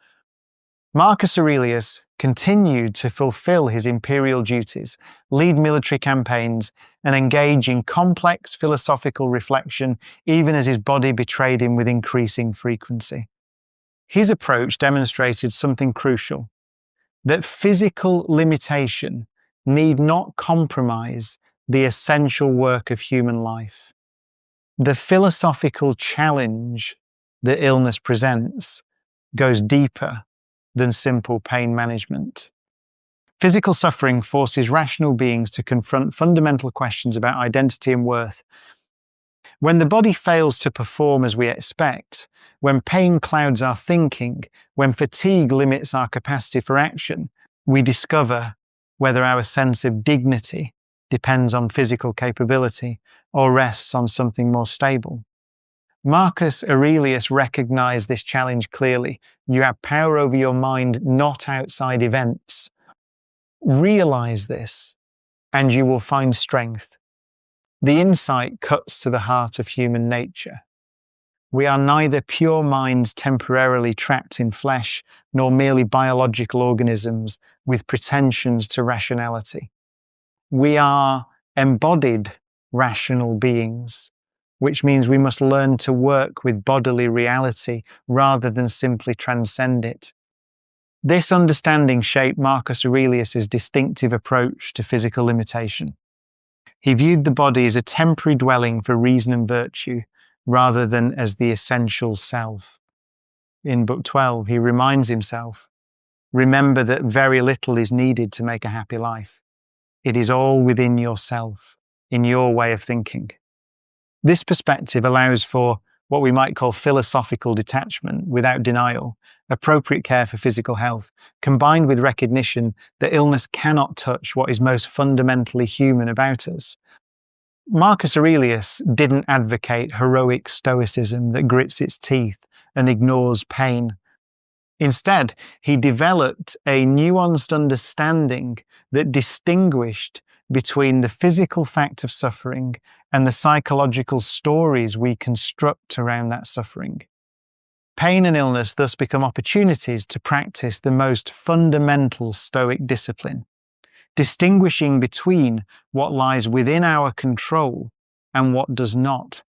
Marcus Aurelius continued to fulfill his imperial duties, lead military campaigns, and engage in complex philosophical reflection even as his body betrayed him with increasing frequency. His approach demonstrated something crucial, that physical limitation need not compromise the essential work of human life. The philosophical challenge that illness presents goes deeper than simple pain management. Physical suffering forces rational beings to confront fundamental questions about identity and worth. When the body fails to perform as we expect, when pain clouds our thinking, when fatigue limits our capacity for action, we discover whether our sense of dignity depends on physical capability or rests on something more stable. Marcus Aurelius recognized this challenge clearly. You have power over your mind, not outside events. Realize this, and you will find strength. The insight cuts to the heart of human nature. We are neither pure minds temporarily trapped in flesh, nor merely biological organisms with pretensions to rationality. We are embodied rational beings, which means we must learn to work with bodily reality rather than simply transcend it. This understanding shaped Marcus Aurelius's distinctive approach to physical limitation. He viewed the body as a temporary dwelling for reason and virtue, rather than as the essential self. In Book 12, he reminds himself, "Remember that very little is needed to make a happy life. It is all within yourself, in your way of thinking." This perspective allows for what we might call philosophical detachment without denial, appropriate care for physical health, combined with recognition that illness cannot touch what is most fundamentally human about us. Marcus Aurelius didn't advocate heroic stoicism that grits its teeth and ignores pain. Instead, he developed a nuanced understanding that distinguished between the physical fact of suffering and the psychological stories we construct around that suffering. Pain and illness thus become opportunities to practice the most fundamental Stoic discipline, distinguishing between what lies within our control and what does not.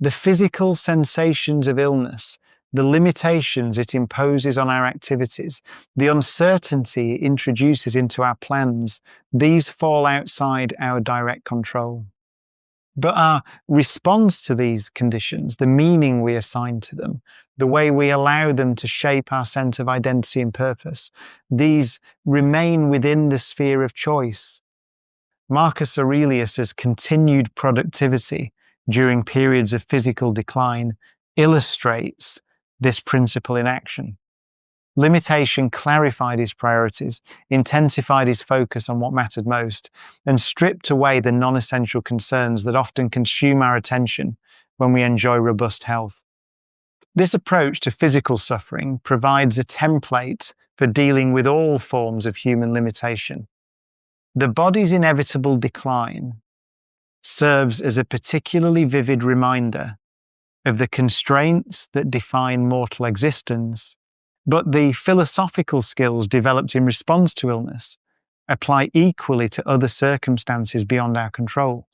The physical sensations of illness, the limitations it imposes on our activities, the uncertainty it introduces into our plans, these fall outside our direct control. But our response to these conditions, the meaning we assign to them, the way we allow them to shape our sense of identity and purpose, these remain within the sphere of choice. Marcus Aurelius's continued productivity during periods of physical decline illustrates this principle in action. Limitation clarified his priorities, intensified his focus on what mattered most, and stripped away the non-essential concerns that often consume our attention when we enjoy robust health. This approach to physical suffering provides a template for dealing with all forms of human limitation. The body's inevitable decline serves as a particularly vivid reminder of the constraints that define mortal existence, but the philosophical skills developed in response to illness apply equally to other circumstances beyond our control.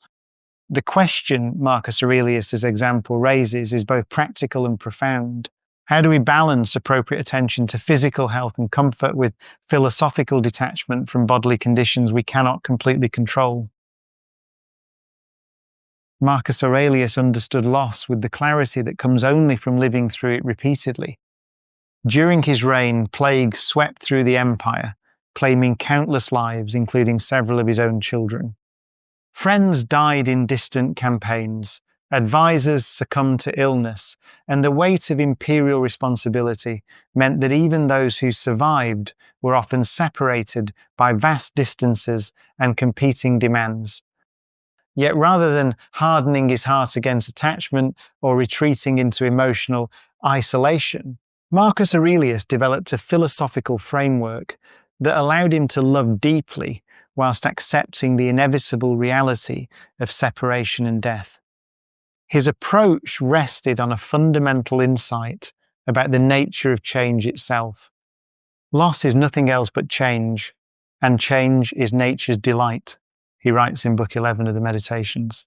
The question Marcus Aurelius' example raises is both practical and profound. How do we balance appropriate attention to physical health and comfort with philosophical detachment from bodily conditions we cannot completely control? Marcus Aurelius understood loss with the clarity that comes only from living through it repeatedly. During his reign, plague swept through the empire, claiming countless lives, including several of his own children. Friends died in distant campaigns, advisors succumbed to illness, and the weight of imperial responsibility meant that even those who survived were often separated by vast distances and competing demands. Yet rather than hardening his heart against attachment or retreating into emotional isolation, Marcus Aurelius developed a philosophical framework that allowed him to love deeply whilst accepting the inevitable reality of separation and death. His approach rested on a fundamental insight about the nature of change itself. Loss is nothing else but change, and change is nature's delight, he writes in Book 11 of the Meditations.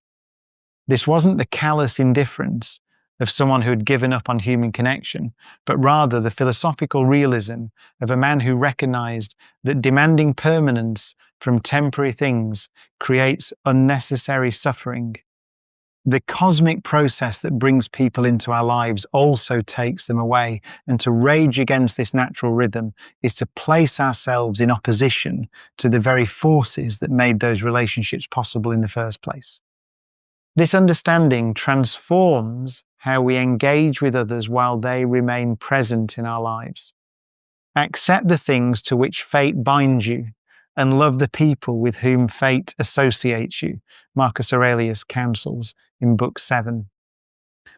This wasn't the callous indifference of someone who had given up on human connection, but rather the philosophical realism of a man who recognized that demanding permanence from temporary things creates unnecessary suffering. The cosmic process that brings people into our lives also takes them away, and to rage against this natural rhythm is to place ourselves in opposition to the very forces that made those relationships possible in the first place. This understanding transforms how we engage with others while they remain present in our lives. Accept the things to which fate binds you and love the people with whom fate associates you, Marcus Aurelius counsels in Book 7.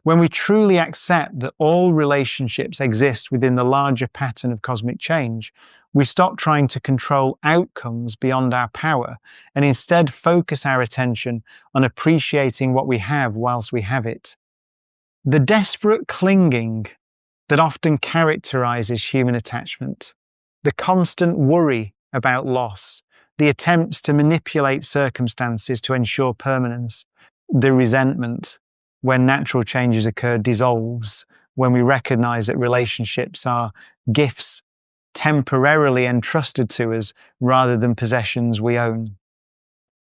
When we truly accept that all relationships exist within the larger pattern of cosmic change, we stop trying to control outcomes beyond our power and instead focus our attention on appreciating what we have whilst we have it. The desperate clinging that often characterizes human attachment, the constant worry about loss, the attempts to manipulate circumstances to ensure permanence, the resentment when natural changes occur dissolves when we recognize that relationships are gifts temporarily entrusted to us rather than possessions we own.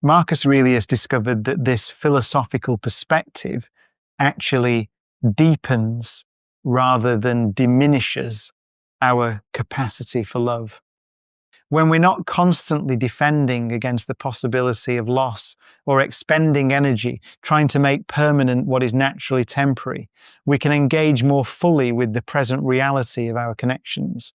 Marcus Aurelius discovered that this philosophical perspective actually deepens rather than diminishes our capacity for love. When we're not constantly defending against the possibility of loss or expending energy trying to make permanent what is naturally temporary, we can engage more fully with the present reality of our connections.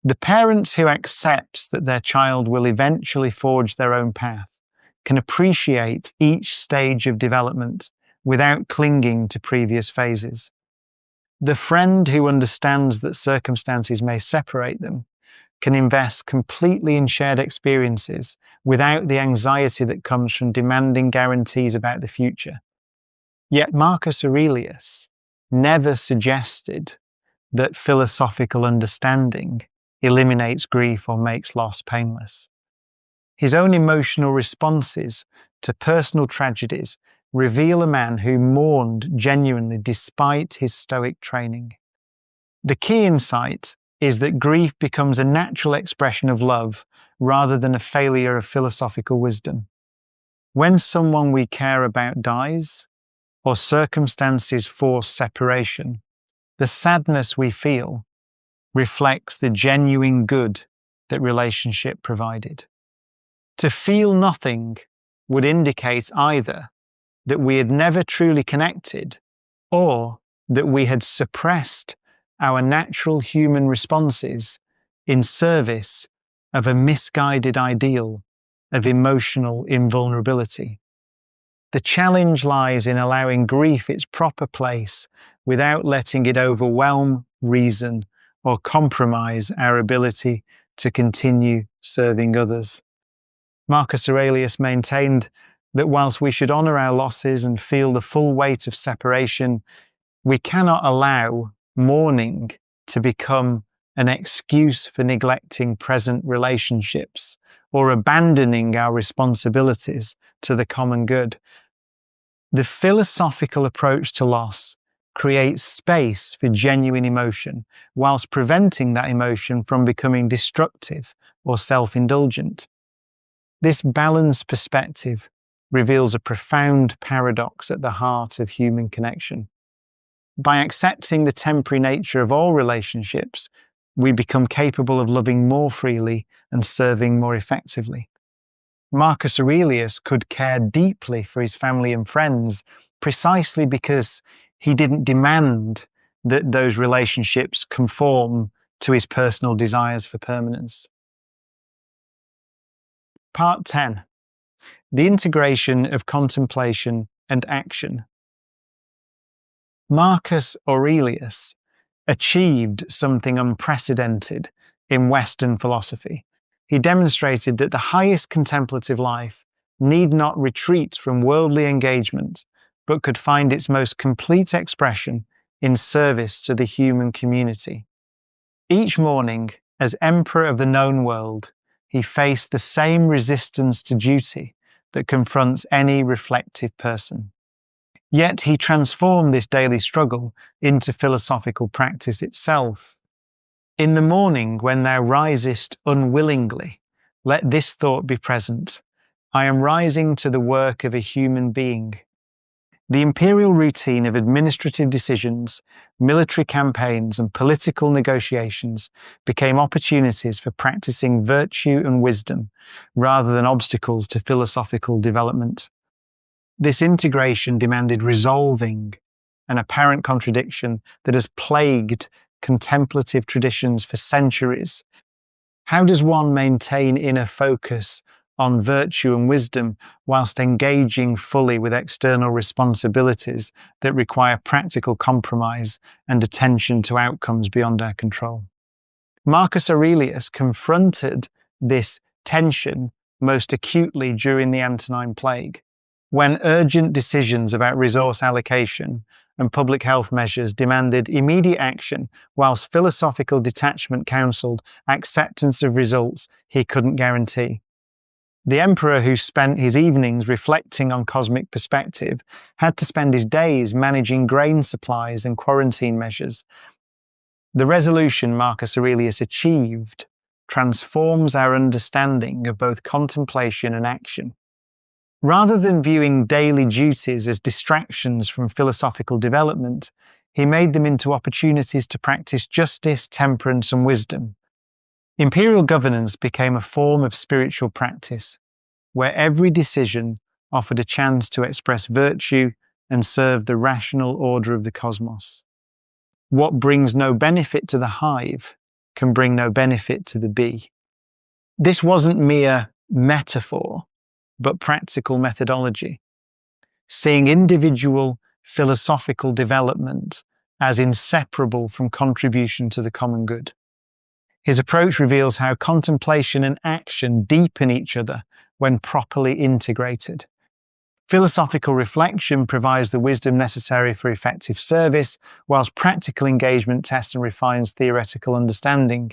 The parent who accepts that their child will eventually forge their own path can appreciate each stage of development without clinging to previous phases. The friend who understands that circumstances may separate them can invest completely in shared experiences without the anxiety that comes from demanding guarantees about the future. Yet Marcus Aurelius never suggested that philosophical understanding eliminates grief or makes loss painless. His own emotional responses to personal tragedies reveal a man who mourned genuinely despite his Stoic training. The key insight is that grief becomes a natural expression of love rather than a failure of philosophical wisdom. When someone we care about dies, or circumstances force separation, the sadness we feel reflects the genuine good that relationship provided. To feel nothing would indicate either that we had never truly connected or that we had suppressed our natural human responses in service of a misguided ideal of emotional invulnerability. The challenge lies in allowing grief its proper place without letting it overwhelm reason or compromise our ability to continue serving others. Marcus Aurelius maintained that whilst we should honour our losses and feel the full weight of separation, we cannot allow mourning to become an excuse for neglecting present relationships or abandoning our responsibilities to the common good. The philosophical approach to loss creates space for genuine emotion, whilst preventing that emotion from becoming destructive or self-indulgent. This balanced perspective reveals a profound paradox at the heart of human connection. By accepting the temporary nature of all relationships, we become capable of loving more freely and serving more effectively. Marcus Aurelius could care deeply for his family and friends precisely because he didn't demand that those relationships conform to his personal desires for permanence. Part 10. The integration of contemplation and action. Marcus Aurelius achieved something unprecedented in Western philosophy. He demonstrated that the highest contemplative life need not retreat from worldly engagement, but could find its most complete expression in service to the human community. Each morning, as emperor of the known world, he faced the same resistance to duty that confronts any reflective person. Yet he transformed this daily struggle into philosophical practice itself. In the morning, when thou risest unwillingly, let this thought be present: I am rising to the work of a human being. The imperial routine of administrative decisions, military campaigns, and political negotiations became opportunities for practicing virtue and wisdom rather than obstacles to philosophical development. This integration demanded resolving an apparent contradiction that has plagued contemplative traditions for centuries. How does one maintain inner focus on virtue and wisdom whilst engaging fully with external responsibilities that require practical compromise and attention to outcomes beyond our control? Marcus Aurelius confronted this tension most acutely during the Antonine Plague, when urgent decisions about resource allocation and public health measures demanded immediate action, whilst philosophical detachment counselled acceptance of results he couldn't guarantee. The emperor, who spent his evenings reflecting on cosmic perspective, had to spend his days managing grain supplies and quarantine measures. The resolution Marcus Aurelius achieved transforms our understanding of both contemplation and action. Rather than viewing daily duties as distractions from philosophical development, he made them into opportunities to practice justice, temperance, and wisdom. Imperial governance became a form of spiritual practice, where every decision offered a chance to express virtue and serve the rational order of the cosmos. What brings no benefit to the hive can bring no benefit to the bee. This wasn't mere metaphor, but practical methodology, seeing individual philosophical development as inseparable from contribution to the common good. His approach reveals how contemplation and action deepen each other when properly integrated. Philosophical reflection provides the wisdom necessary for effective service, whilst practical engagement tests and refines theoretical understanding.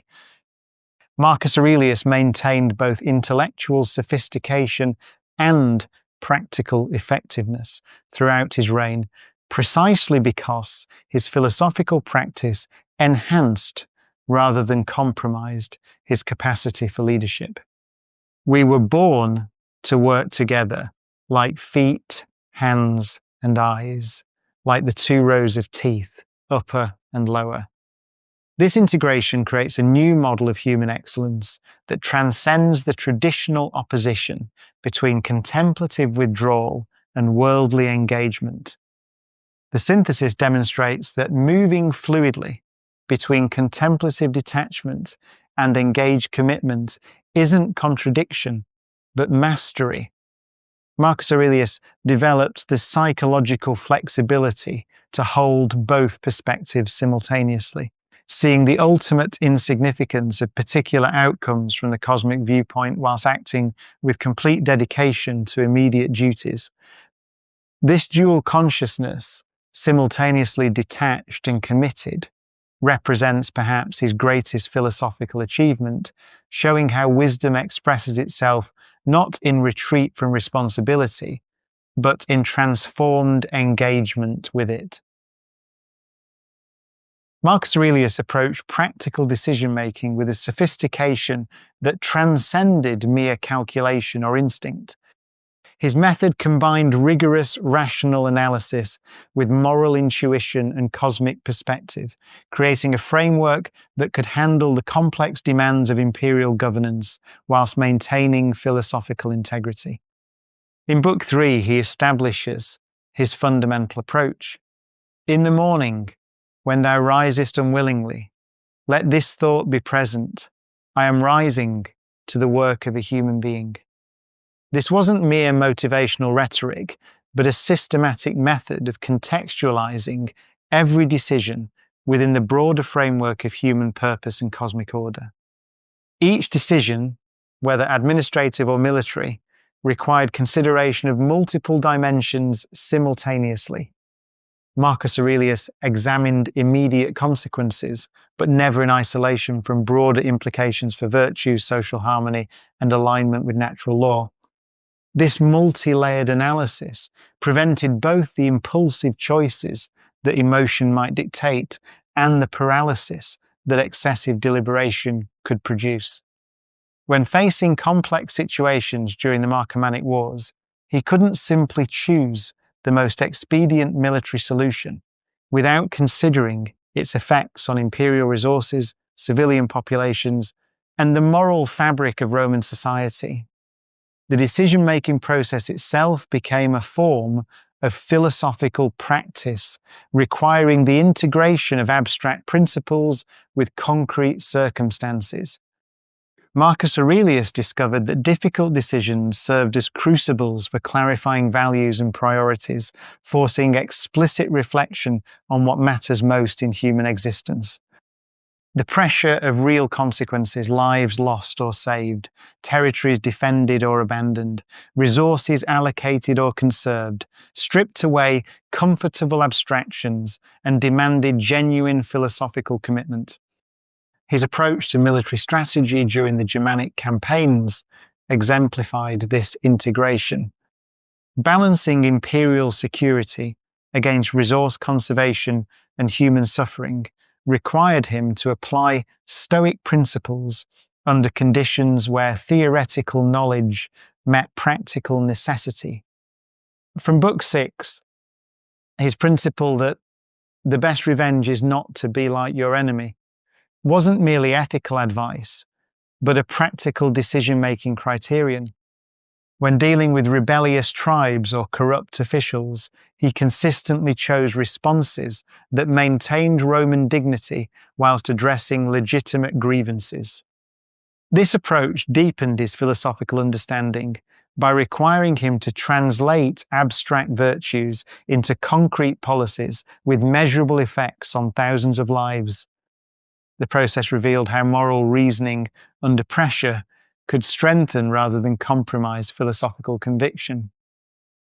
Marcus Aurelius maintained both intellectual sophistication and practical effectiveness throughout his reign, precisely because his philosophical practice enhanced rather than compromised his capacity for leadership. We were born to work together like feet, hands, and eyes, like the two rows of teeth, upper and lower. This integration creates a new model of human excellence that transcends the traditional opposition between contemplative withdrawal and worldly engagement. The synthesis demonstrates that moving fluidly between contemplative detachment and engaged commitment isn't contradiction, but mastery. Marcus Aurelius developed the psychological flexibility to hold both perspectives simultaneously, seeing the ultimate insignificance of particular outcomes from the cosmic viewpoint whilst acting with complete dedication to immediate duties. This dual consciousness, simultaneously detached and committed, represents perhaps his greatest philosophical achievement, showing how wisdom expresses itself not in retreat from responsibility, but in transformed engagement with it. Marcus Aurelius approached practical decision-making with a sophistication that transcended mere calculation or instinct. His method combined rigorous rational analysis with moral intuition and cosmic perspective, creating a framework that could handle the complex demands of imperial governance whilst maintaining philosophical integrity. In Book 3, he establishes his fundamental approach. In the morning, when thou risest unwillingly, let this thought be present: I am rising to the work of a human being. This wasn't mere motivational rhetoric, but a systematic method of contextualizing every decision within the broader framework of human purpose and cosmic order. Each decision, whether administrative or military, required consideration of multiple dimensions simultaneously. Marcus Aurelius examined immediate consequences, but never in isolation from broader implications for virtue, social harmony, and alignment with natural law. This multi-layered analysis prevented both the impulsive choices that emotion might dictate and the paralysis that excessive deliberation could produce. When facing complex situations during the Marcomannic Wars, he couldn't simply choose the most expedient military solution without considering its effects on imperial resources, civilian populations, and the moral fabric of Roman society. The decision-making process itself became a form of philosophical practice, requiring the integration of abstract principles with concrete circumstances. Marcus Aurelius discovered that difficult decisions served as crucibles for clarifying values and priorities, forcing explicit reflection on what matters most in human existence. The pressure of real consequences, lives lost or saved, territories defended or abandoned, resources allocated or conserved, stripped away comfortable abstractions and demanded genuine philosophical commitment. His approach to military strategy during the Germanic campaigns exemplified this integration, balancing imperial security against resource conservation and human suffering required him to apply Stoic principles under conditions where theoretical knowledge met practical necessity. From Book 6, his principle that the best revenge is not to be like your enemy wasn't merely ethical advice, but a practical decision-making criterion. When dealing with rebellious tribes or corrupt officials, he consistently chose responses that maintained Roman dignity whilst addressing legitimate grievances. This approach deepened his philosophical understanding by requiring him to translate abstract virtues into concrete policies with measurable effects on thousands of lives. The process revealed how moral reasoning under pressure could strengthen rather than compromise philosophical conviction.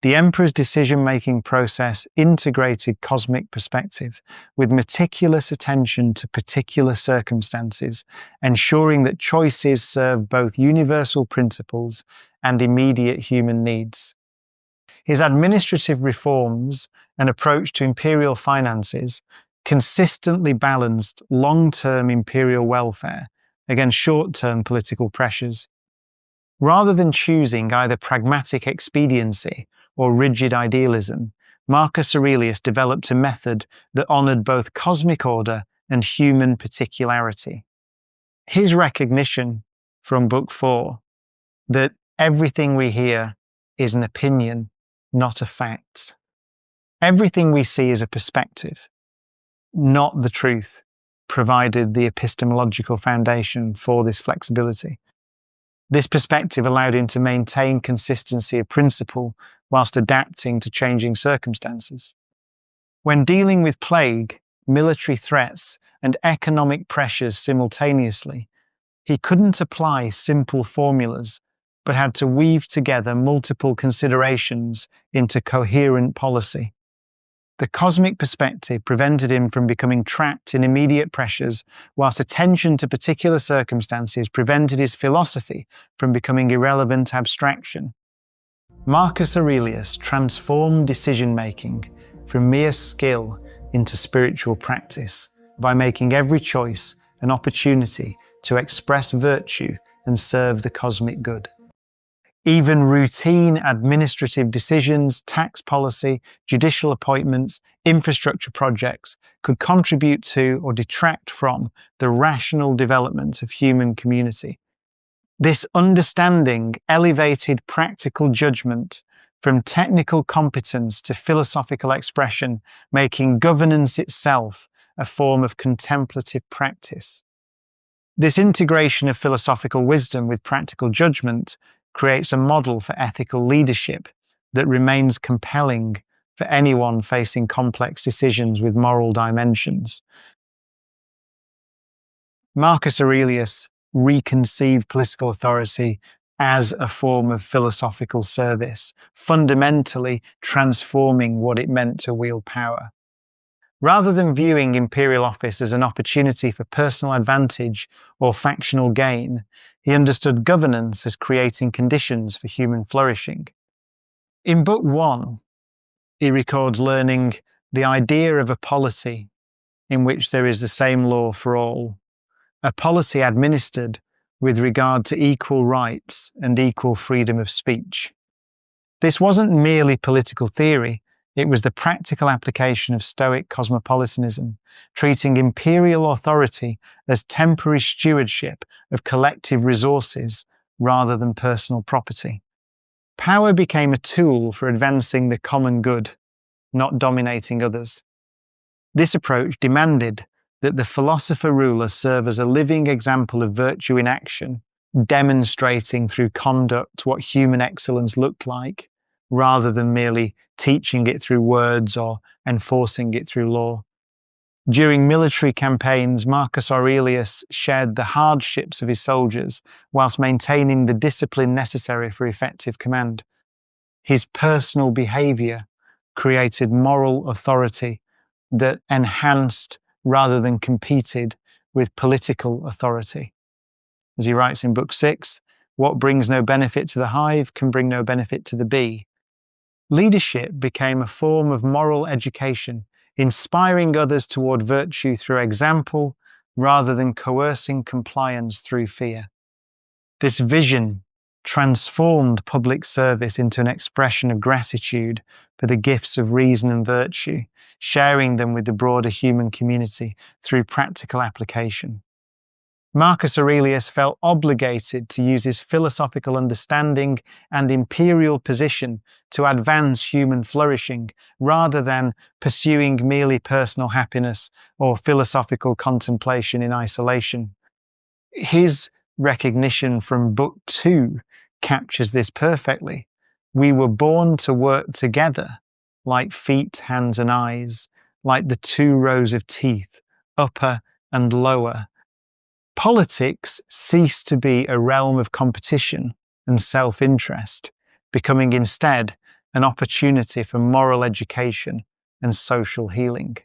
The emperor's decision-making process integrated cosmic perspective with meticulous attention to particular circumstances, ensuring that choices serve both universal principles and immediate human needs. His administrative reforms and approach to imperial finances consistently balanced long-term imperial welfare against short-term political pressures. Rather than choosing either pragmatic expediency or rigid idealism, Marcus Aurelius developed a method that honored both cosmic order and human particularity. His recognition from Book 4 that everything we hear is an opinion, not a fact. Everything we see is a perspective, not the truth, provided the epistemological foundation for this flexibility. This perspective allowed him to maintain consistency of principle whilst adapting to changing circumstances. When dealing with plague, military threats, and economic pressures simultaneously, he couldn't apply simple formulas, but had to weave together multiple considerations into coherent policy. The cosmic perspective prevented him from becoming trapped in immediate pressures, whilst attention to particular circumstances prevented his philosophy from becoming irrelevant abstraction. Marcus Aurelius transformed decision-making from mere skill into spiritual practice by making every choice an opportunity to express virtue and serve the cosmic good. Even routine administrative decisions, tax policy, judicial appointments, infrastructure projects could contribute to or detract from the rational development of human community. This understanding elevated practical judgment from technical competence to philosophical expression, making governance itself a form of contemplative practice. This integration of philosophical wisdom with practical judgment creates a model for ethical leadership that remains compelling for anyone facing complex decisions with moral dimensions. Marcus Aurelius reconceived political authority as a form of philosophical service, fundamentally transforming what it meant to wield power. Rather than viewing imperial office as an opportunity for personal advantage or factional gain, he understood governance as creating conditions for human flourishing. In Book 1, he records learning the idea of a polity in which there is the same law for all, a polity administered with regard to equal rights and equal freedom of speech. This wasn't merely political theory, it was the practical application of Stoic cosmopolitanism, treating imperial authority as temporary stewardship of collective resources rather than personal property. Power became a tool for advancing the common good, not dominating others. This approach demanded that the philosopher-ruler serve as a living example of virtue in action, demonstrating through conduct what human excellence looked like, rather than merely teaching it through words or enforcing it through law. During military campaigns, Marcus Aurelius shared the hardships of his soldiers whilst maintaining the discipline necessary for effective command. His personal behaviour created moral authority that enhanced rather than competed with political authority. As he writes in Book 6, what brings no benefit to the hive can bring no benefit to the bee. Leadership became a form of moral education, inspiring others toward virtue through example rather than coercing compliance through fear. This vision transformed public service into an expression of gratitude for the gifts of reason and virtue, sharing them with the broader human community through practical application. Marcus Aurelius felt obligated to use his philosophical understanding and imperial position to advance human flourishing, rather than pursuing merely personal happiness or philosophical contemplation in isolation. His recognition from Book 2 captures this perfectly. We were born to work together, like feet, hands, and eyes, like the two rows of teeth, upper and lower. Politics ceased to be a realm of competition and self-interest, becoming instead an opportunity for moral education and social healing.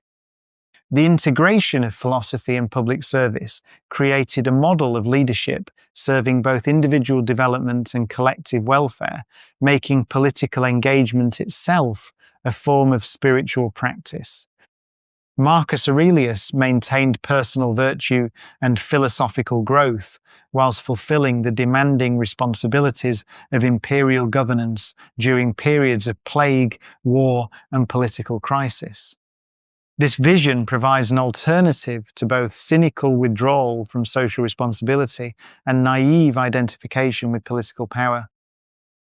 The integration of philosophy and public service created a model of leadership serving both individual development and collective welfare, making political engagement itself a form of spiritual practice. Marcus Aurelius maintained personal virtue and philosophical growth whilst fulfilling the demanding responsibilities of imperial governance during periods of plague, war, and political crisis. This vision provides an alternative to both cynical withdrawal from social responsibility and naive identification with political power.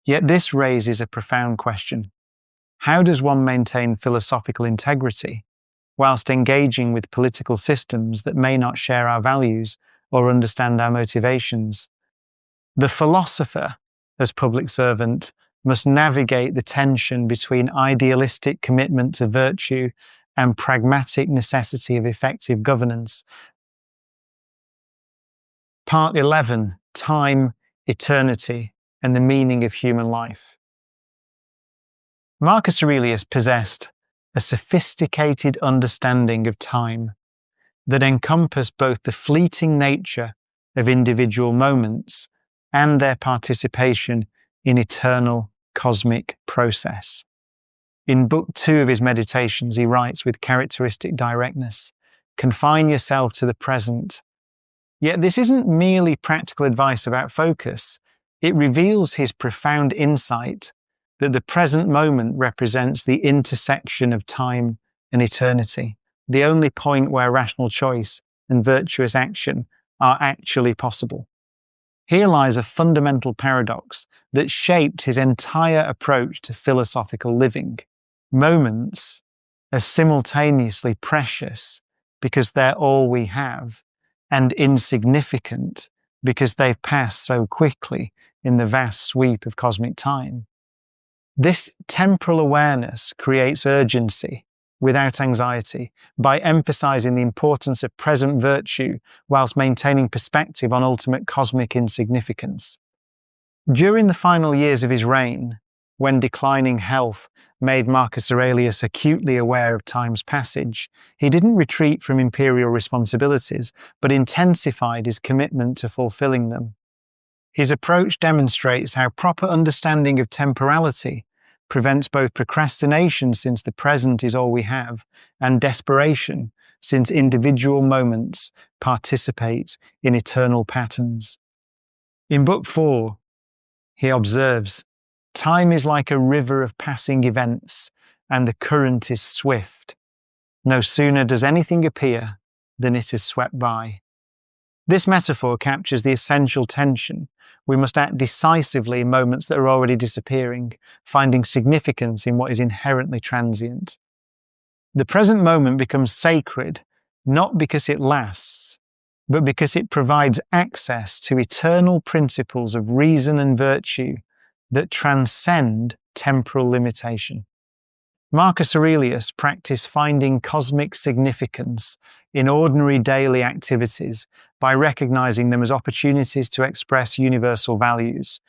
Yet this raises a profound question. How does one maintain philosophical integrity whilst engaging with political systems that may not share our values or understand our motivations. The philosopher, as public servant, must navigate the tension between idealistic commitment to virtue and pragmatic necessity of effective governance. Part 11, Time, Eternity, and the Meaning of Human Life. Marcus Aurelius possessed a sophisticated understanding of time that encompassed both the fleeting nature of individual moments and their participation in eternal cosmic process. In Book 2 of his Meditations, he writes with characteristic directness, "Confine yourself to the present." Yet this isn't merely practical advice about focus. It reveals his profound insight that the present moment represents the intersection of time and eternity, the only point where rational choice and virtuous action are actually possible. Here lies a fundamental paradox that shaped his entire approach to philosophical living. Moments are simultaneously precious because they're all we have, and insignificant because they've passed so quickly in the vast sweep of cosmic time. This temporal awareness creates urgency without anxiety by emphasizing the importance of present virtue whilst maintaining perspective on ultimate cosmic insignificance. During the final years of his reign, when declining health made Marcus Aurelius acutely aware of time's passage, he didn't retreat from imperial responsibilities, but intensified his commitment to fulfilling them. His approach demonstrates how proper understanding of temporality prevents both procrastination, since the present is all we have, and desperation, since individual moments participate in eternal patterns. In Book 4, he observes, "Time is like a river of passing events, and the current is swift. No sooner does anything appear than it is swept by." This metaphor captures the essential tension. We must act decisively in moments that are already disappearing, finding significance in what is inherently transient. The present moment becomes sacred, not because it lasts, but because it provides access to eternal principles of reason and virtue that transcend temporal limitation. Marcus Aurelius practiced finding cosmic significance in ordinary daily activities by recognizing them as opportunities to express universal values.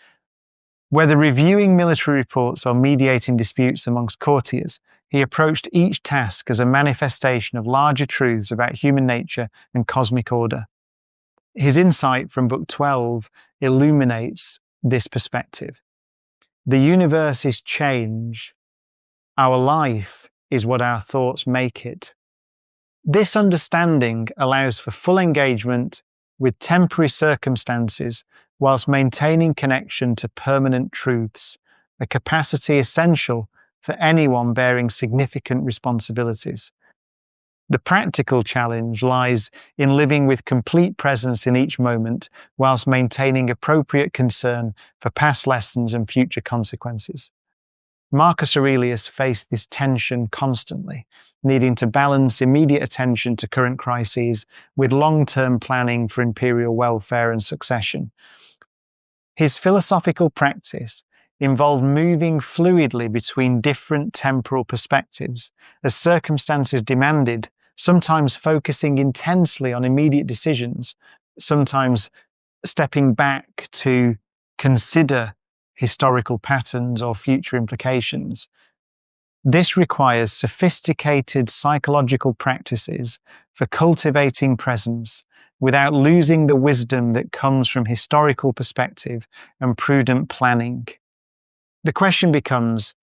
Whether reviewing military reports or mediating disputes amongst courtiers, he approached each task as a manifestation of larger truths about human nature and cosmic order. His insight from Book 12 illuminates this perspective. The universe is change. Our life is what our thoughts make it. This understanding allows for full engagement with temporary circumstances whilst maintaining connection to permanent truths, a capacity essential for anyone bearing significant responsibilities. The practical challenge lies in living with complete presence in each moment whilst maintaining appropriate concern for past lessons and future consequences. Marcus Aurelius faced this tension constantly, needing to balance immediate attention to current crises with long-term planning for imperial welfare and succession. His philosophical practice involved moving fluidly between different temporal perspectives as circumstances demanded, sometimes focusing intensely on immediate decisions, sometimes stepping back to consider historical patterns or future implications. This requires sophisticated psychological practices for cultivating presence without losing the wisdom that comes from historical perspective and prudent planning. The question becomes,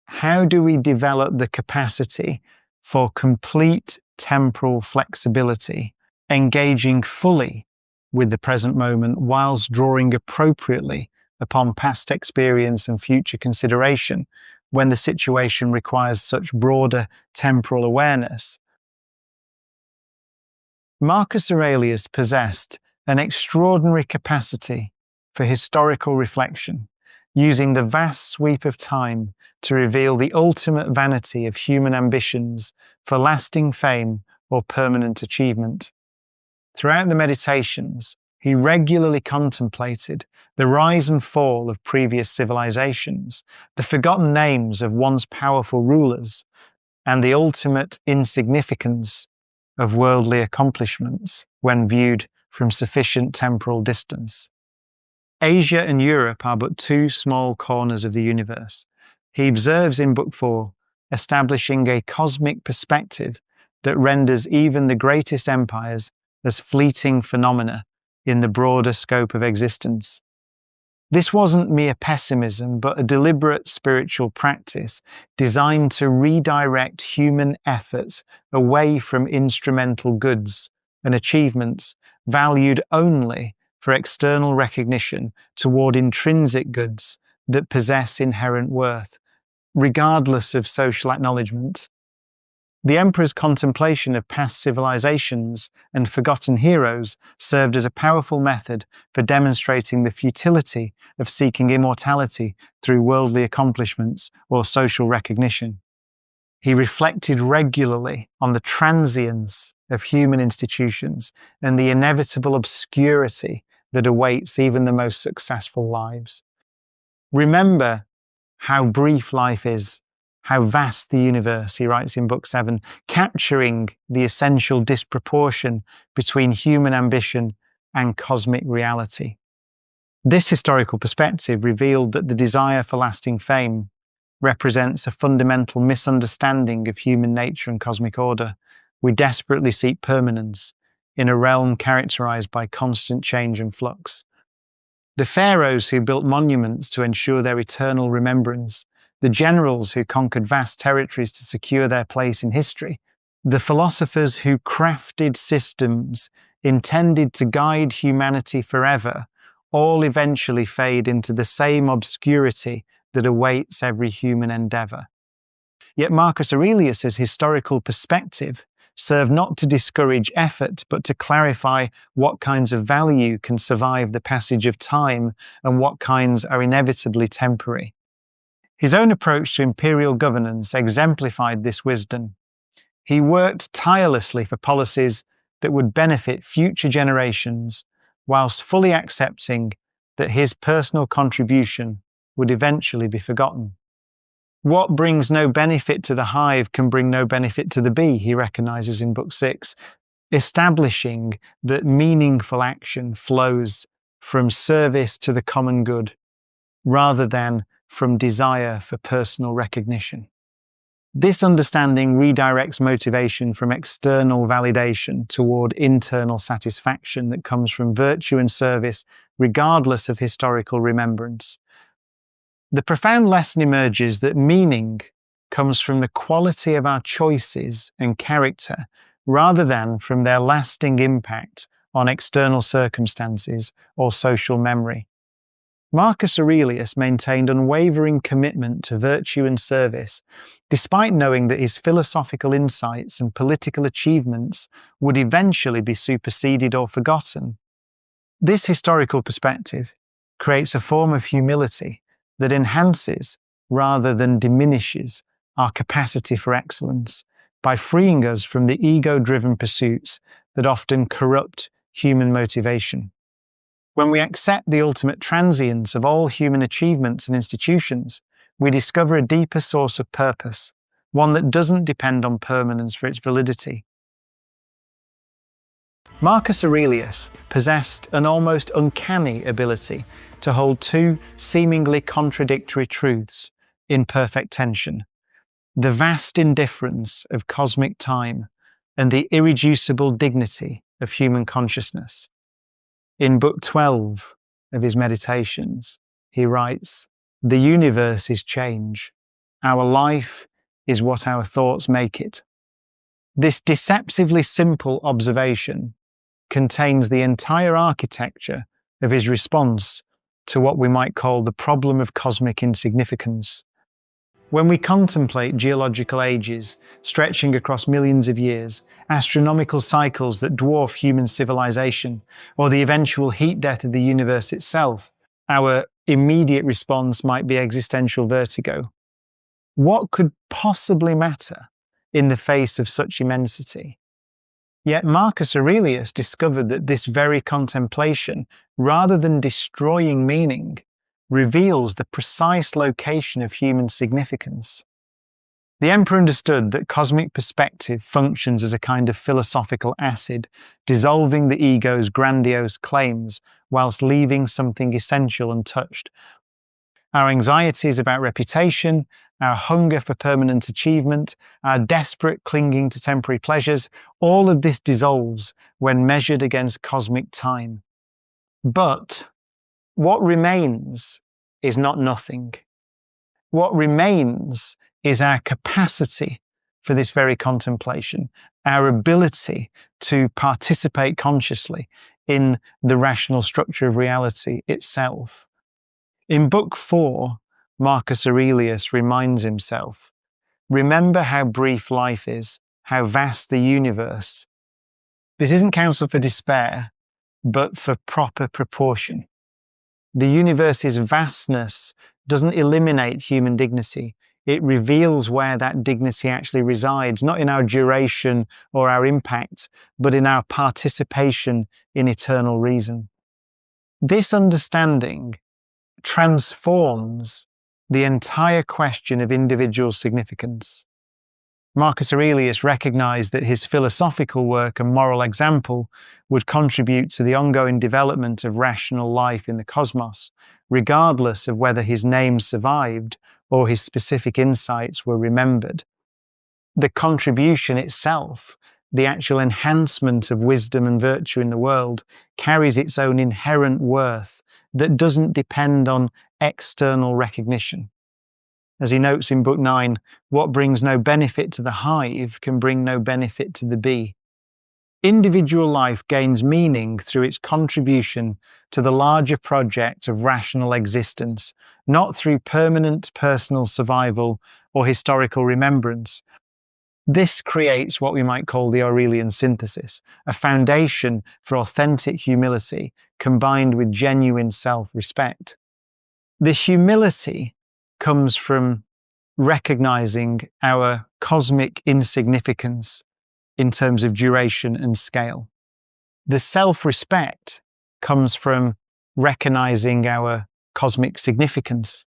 how do we develop the capacity for complete temporal flexibility, engaging fully with the present moment whilst drawing appropriately upon past experience and future consideration when the situation requires such broader temporal awareness? Marcus Aurelius possessed an extraordinary capacity for historical reflection, using the vast sweep of time to reveal the ultimate vanity of human ambitions for lasting fame or permanent achievement. Throughout the meditations, he regularly contemplated the rise and fall of previous civilizations, the forgotten names of once powerful rulers, and the ultimate insignificance of worldly accomplishments when viewed from sufficient temporal distance. Asia and Europe are but two small corners of the universe. He observes in Book 4, establishing a cosmic perspective that renders even the greatest empires as fleeting phenomena in the broader scope of existence. This wasn't mere pessimism, but a deliberate spiritual practice designed to redirect human efforts away from instrumental goods and achievements valued only for external recognition toward intrinsic goods that possess inherent worth, regardless of social acknowledgement. The emperor's contemplation of past civilizations and forgotten heroes served as a powerful method for demonstrating the futility of seeking immortality through worldly accomplishments or social recognition. He reflected regularly on the transience of human institutions and the inevitable obscurity that awaits even the most successful lives. Remember how brief life is, how vast the universe, he writes in Book 7, capturing the essential disproportion between human ambition and cosmic reality. This historical perspective revealed that the desire for lasting fame represents a fundamental misunderstanding of human nature and cosmic order. We desperately seek permanence in a realm characterized by constant change and flux. The pharaohs who built monuments to ensure their eternal remembrance, the generals who conquered vast territories to secure their place in history, the philosophers who crafted systems intended to guide humanity forever, all eventually fade into the same obscurity that awaits every human endeavor. Yet Marcus Aurelius's historical perspective served not to discourage effort, but to clarify what kinds of value can survive the passage of time and what kinds are inevitably temporary. His own approach to imperial governance exemplified this wisdom. He worked tirelessly for policies that would benefit future generations, whilst fully accepting that his personal contribution would eventually be forgotten. What brings no benefit to the hive can bring no benefit to the bee, he recognizes in Book 6, establishing that meaningful action flows from service to the common good, rather than from desire for personal recognition. This understanding redirects motivation from external validation toward internal satisfaction that comes from virtue and service, regardless of historical remembrance. The profound lesson emerges that meaning comes from the quality of our choices and character, rather than from their lasting impact on external circumstances or social memory. Marcus Aurelius maintained unwavering commitment to virtue and service, despite knowing that his philosophical insights and political achievements would eventually be superseded or forgotten. This historical perspective creates a form of humility that enhances rather than diminishes our capacity for excellence by freeing us from the ego-driven pursuits that often corrupt human motivation. When we accept the ultimate transience of all human achievements and institutions, we discover a deeper source of purpose, one that doesn't depend on permanence for its validity. Marcus Aurelius possessed an almost uncanny ability to hold two seemingly contradictory truths in perfect tension: the vast indifference of cosmic time and the irreducible dignity of human consciousness. In Book 12 of his Meditations, he writes, "The universe is change. Our life is what our thoughts make it." This deceptively simple observation contains the entire architecture of his response to what we might call the problem of cosmic insignificance. When we contemplate geological ages stretching across millions of years, astronomical cycles that dwarf human civilization, or the eventual heat death of the universe itself, our immediate response might be existential vertigo. What could possibly matter in the face of such immensity? Yet Marcus Aurelius discovered that this very contemplation, rather than destroying meaning, reveals the precise location of human significance. The emperor understood that cosmic perspective functions as a kind of philosophical acid, dissolving the ego's grandiose claims whilst leaving something essential untouched. Our anxieties about reputation, our hunger for permanent achievement, our desperate clinging to temporary pleasures, all of this dissolves when measured against cosmic time. But what remains is not nothing. What remains is our capacity for this very contemplation, our ability to participate consciously in the rational structure of reality itself. In Book 4, Marcus Aurelius reminds himself, remember how brief life is, how vast the universe. This isn't counsel for despair, but for proper proportion. The universe's vastness doesn't eliminate human dignity. It reveals where that dignity actually resides, not in our duration or our impact, but in our participation in eternal reason. This understanding transforms the entire question of individual significance. Marcus Aurelius recognized that his philosophical work and moral example would contribute to the ongoing development of rational life in the cosmos, regardless of whether his name survived or his specific insights were remembered. The contribution itself, the actual enhancement of wisdom and virtue in the world, carries its own inherent worth that doesn't depend on external recognition. As he notes in Book 9, what brings no benefit to the hive can bring no benefit to the bee. Individual life gains meaning through its contribution to the larger project of rational existence, not through permanent personal survival or historical remembrance. This creates what we might call the Aurelian synthesis, a foundation for authentic humility combined with genuine self-respect. The humility comes from recognizing our cosmic insignificance in terms of duration and scale. The self-respect comes from recognizing our cosmic significance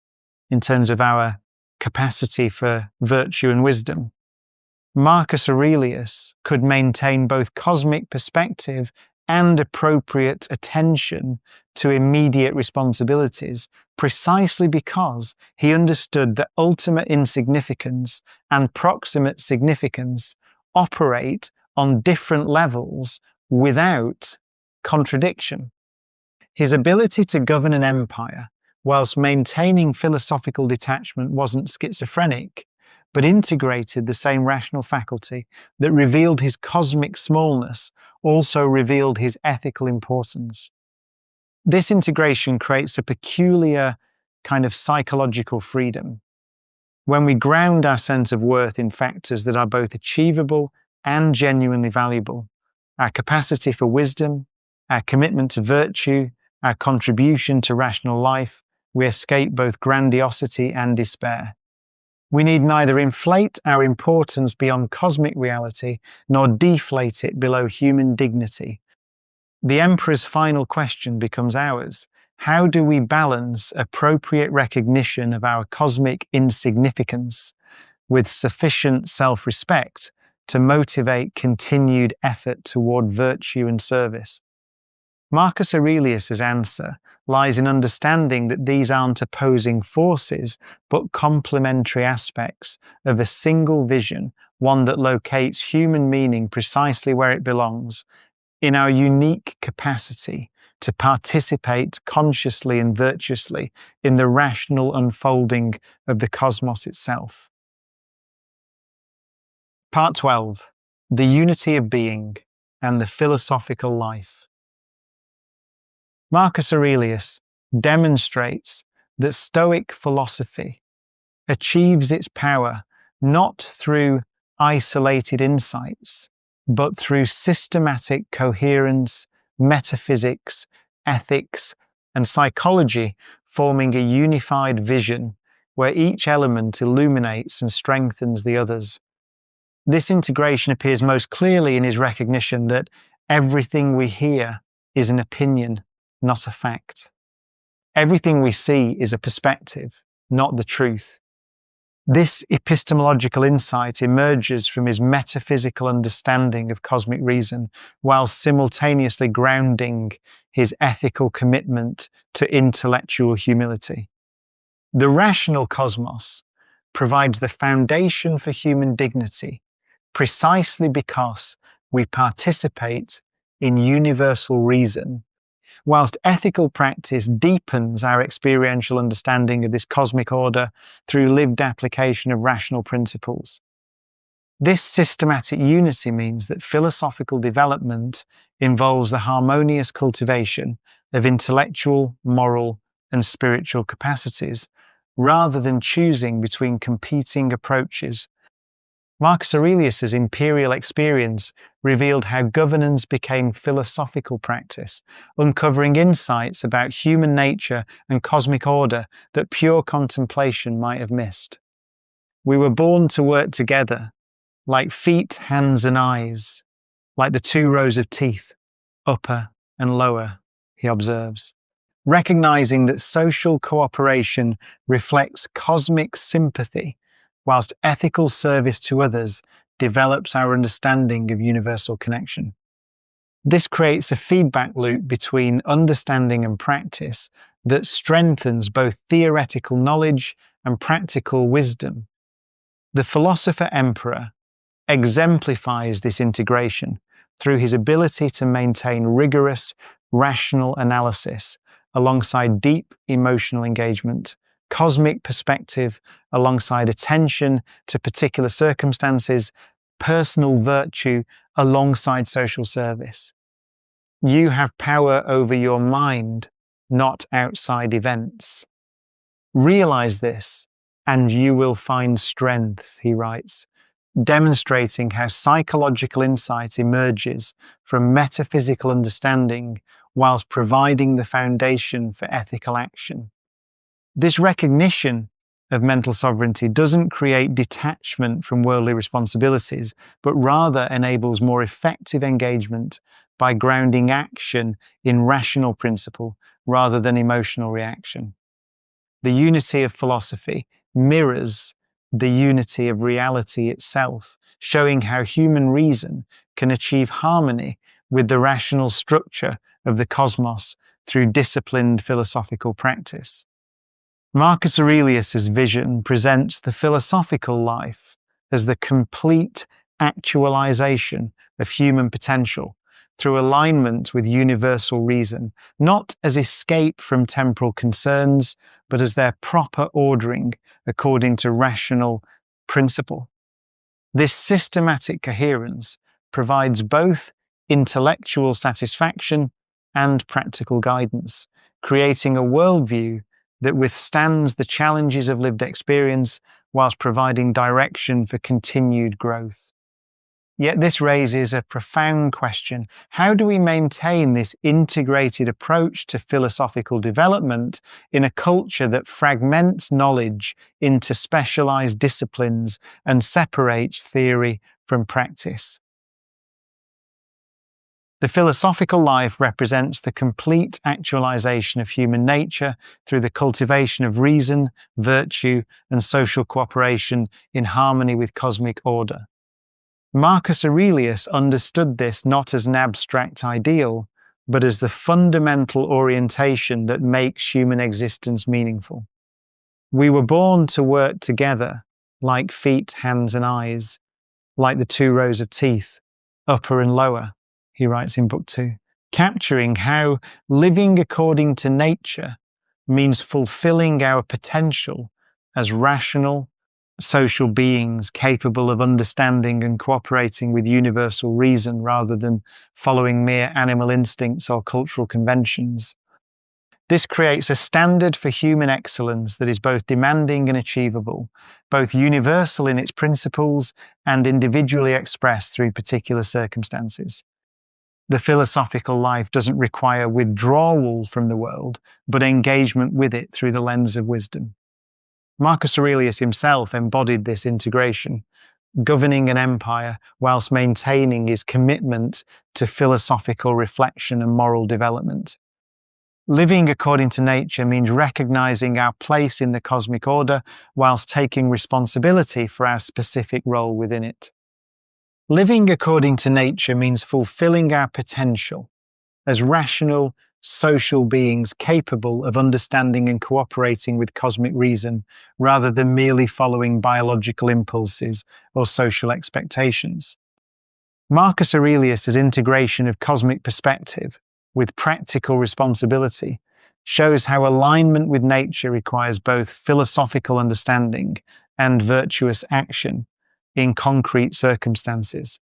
in terms of our capacity for virtue and wisdom. Marcus Aurelius could maintain both cosmic perspective and appropriate attention to immediate responsibilities precisely because he understood that ultimate insignificance and proximate significance operate on different levels without contradiction. His ability to govern an empire whilst maintaining philosophical detachment wasn't schizophrenic, but integrated the same rational faculty that revealed his cosmic smallness, also revealed his ethical importance. This integration creates a peculiar kind of psychological freedom. When we ground our sense of worth in factors that are both achievable and genuinely valuable, our capacity for wisdom, our commitment to virtue, our contribution to rational life, we escape both grandiosity and despair. We need neither inflate our importance beyond cosmic reality, nor deflate it below human dignity. The emperor's final question becomes ours. How do we balance appropriate recognition of our cosmic insignificance with sufficient self-respect to motivate continued effort toward virtue and service? Marcus Aurelius's answer lies in understanding that these aren't opposing forces, but complementary aspects of a single vision, one that locates human meaning precisely where it belongs, in our unique capacity to participate consciously and virtuously in the rational unfolding of the cosmos itself. Part 12. The Unity of Being and the Philosophical Life. Marcus Aurelius demonstrates that Stoic philosophy achieves its power not through isolated insights, but through systematic coherence, metaphysics, ethics, and psychology forming a unified vision where each element illuminates and strengthens the others. This integration appears most clearly in his recognition that everything we hear is an opinion, not a fact. Everything we see is a perspective, not the truth. This epistemological insight emerges from his metaphysical understanding of cosmic reason, while simultaneously grounding his ethical commitment to intellectual humility. The rational cosmos provides the foundation for human dignity precisely because we participate in universal reason, whilst ethical practice deepens our experiential understanding of this cosmic order through lived application of rational principles. This systematic unity means that philosophical development involves the harmonious cultivation of intellectual, moral, and spiritual capacities, rather than choosing between competing approaches. Marcus Aurelius's imperial experience revealed how governance became philosophical practice, uncovering insights about human nature and cosmic order that pure contemplation might have missed. We were born to work together, like feet, hands, and eyes, like the two rows of teeth, upper and lower, he observes. Recognizing that social cooperation reflects cosmic sympathy, whilst ethical service to others develops our understanding of universal connection. This creates a feedback loop between understanding and practice that strengthens both theoretical knowledge and practical wisdom. The philosopher-emperor exemplifies this integration through his ability to maintain rigorous, rational analysis alongside deep emotional engagement, cosmic perspective alongside attention to particular circumstances, personal virtue alongside social service. You have power over your mind, not outside events. Realize this, and you will find strength, he writes, demonstrating how psychological insight emerges from metaphysical understanding whilst providing the foundation for ethical action. This recognition of mental sovereignty doesn't create detachment from worldly responsibilities, but rather enables more effective engagement by grounding action in rational principle rather than emotional reaction. The unity of philosophy mirrors the unity of reality itself, showing how human reason can achieve harmony with the rational structure of the cosmos through disciplined philosophical practice. Marcus Aurelius's vision presents the philosophical life as the complete actualization of human potential through alignment with universal reason, not as escape from temporal concerns, but as their proper ordering according to rational principle. This systematic coherence provides both intellectual satisfaction and practical guidance, creating a worldview that withstands the challenges of lived experience whilst providing direction for continued growth. Yet this raises a profound question. How do we maintain this integrated approach to philosophical development in a culture that fragments knowledge into specialized disciplines and separates theory from practice? The philosophical life represents the complete actualization of human nature through the cultivation of reason, virtue, and social cooperation in harmony with cosmic order. Marcus Aurelius understood this not as an abstract ideal, but as the fundamental orientation that makes human existence meaningful. We were born to work together, like feet, hands, and eyes, like the two rows of teeth, upper and lower, he writes in Book 2, capturing how living according to nature means fulfilling our potential as rational, social beings capable of understanding and cooperating with universal reason rather than following mere animal instincts or cultural conventions. This creates a standard for human excellence that is both demanding and achievable, both universal in its principles and individually expressed through particular circumstances. The philosophical life doesn't require withdrawal from the world, but engagement with it through the lens of wisdom. Marcus Aurelius himself embodied this integration, governing an empire whilst maintaining his commitment to philosophical reflection and moral development. Living according to nature means recognizing our place in the cosmic order whilst taking responsibility for our specific role within it. Living according to nature means fulfilling our potential as rational, social beings capable of understanding and cooperating with cosmic reason rather than merely following biological impulses or social expectations. Marcus Aurelius' integration of cosmic perspective with practical responsibility shows how alignment with nature requires both philosophical understanding and virtuous action in concrete circumstances.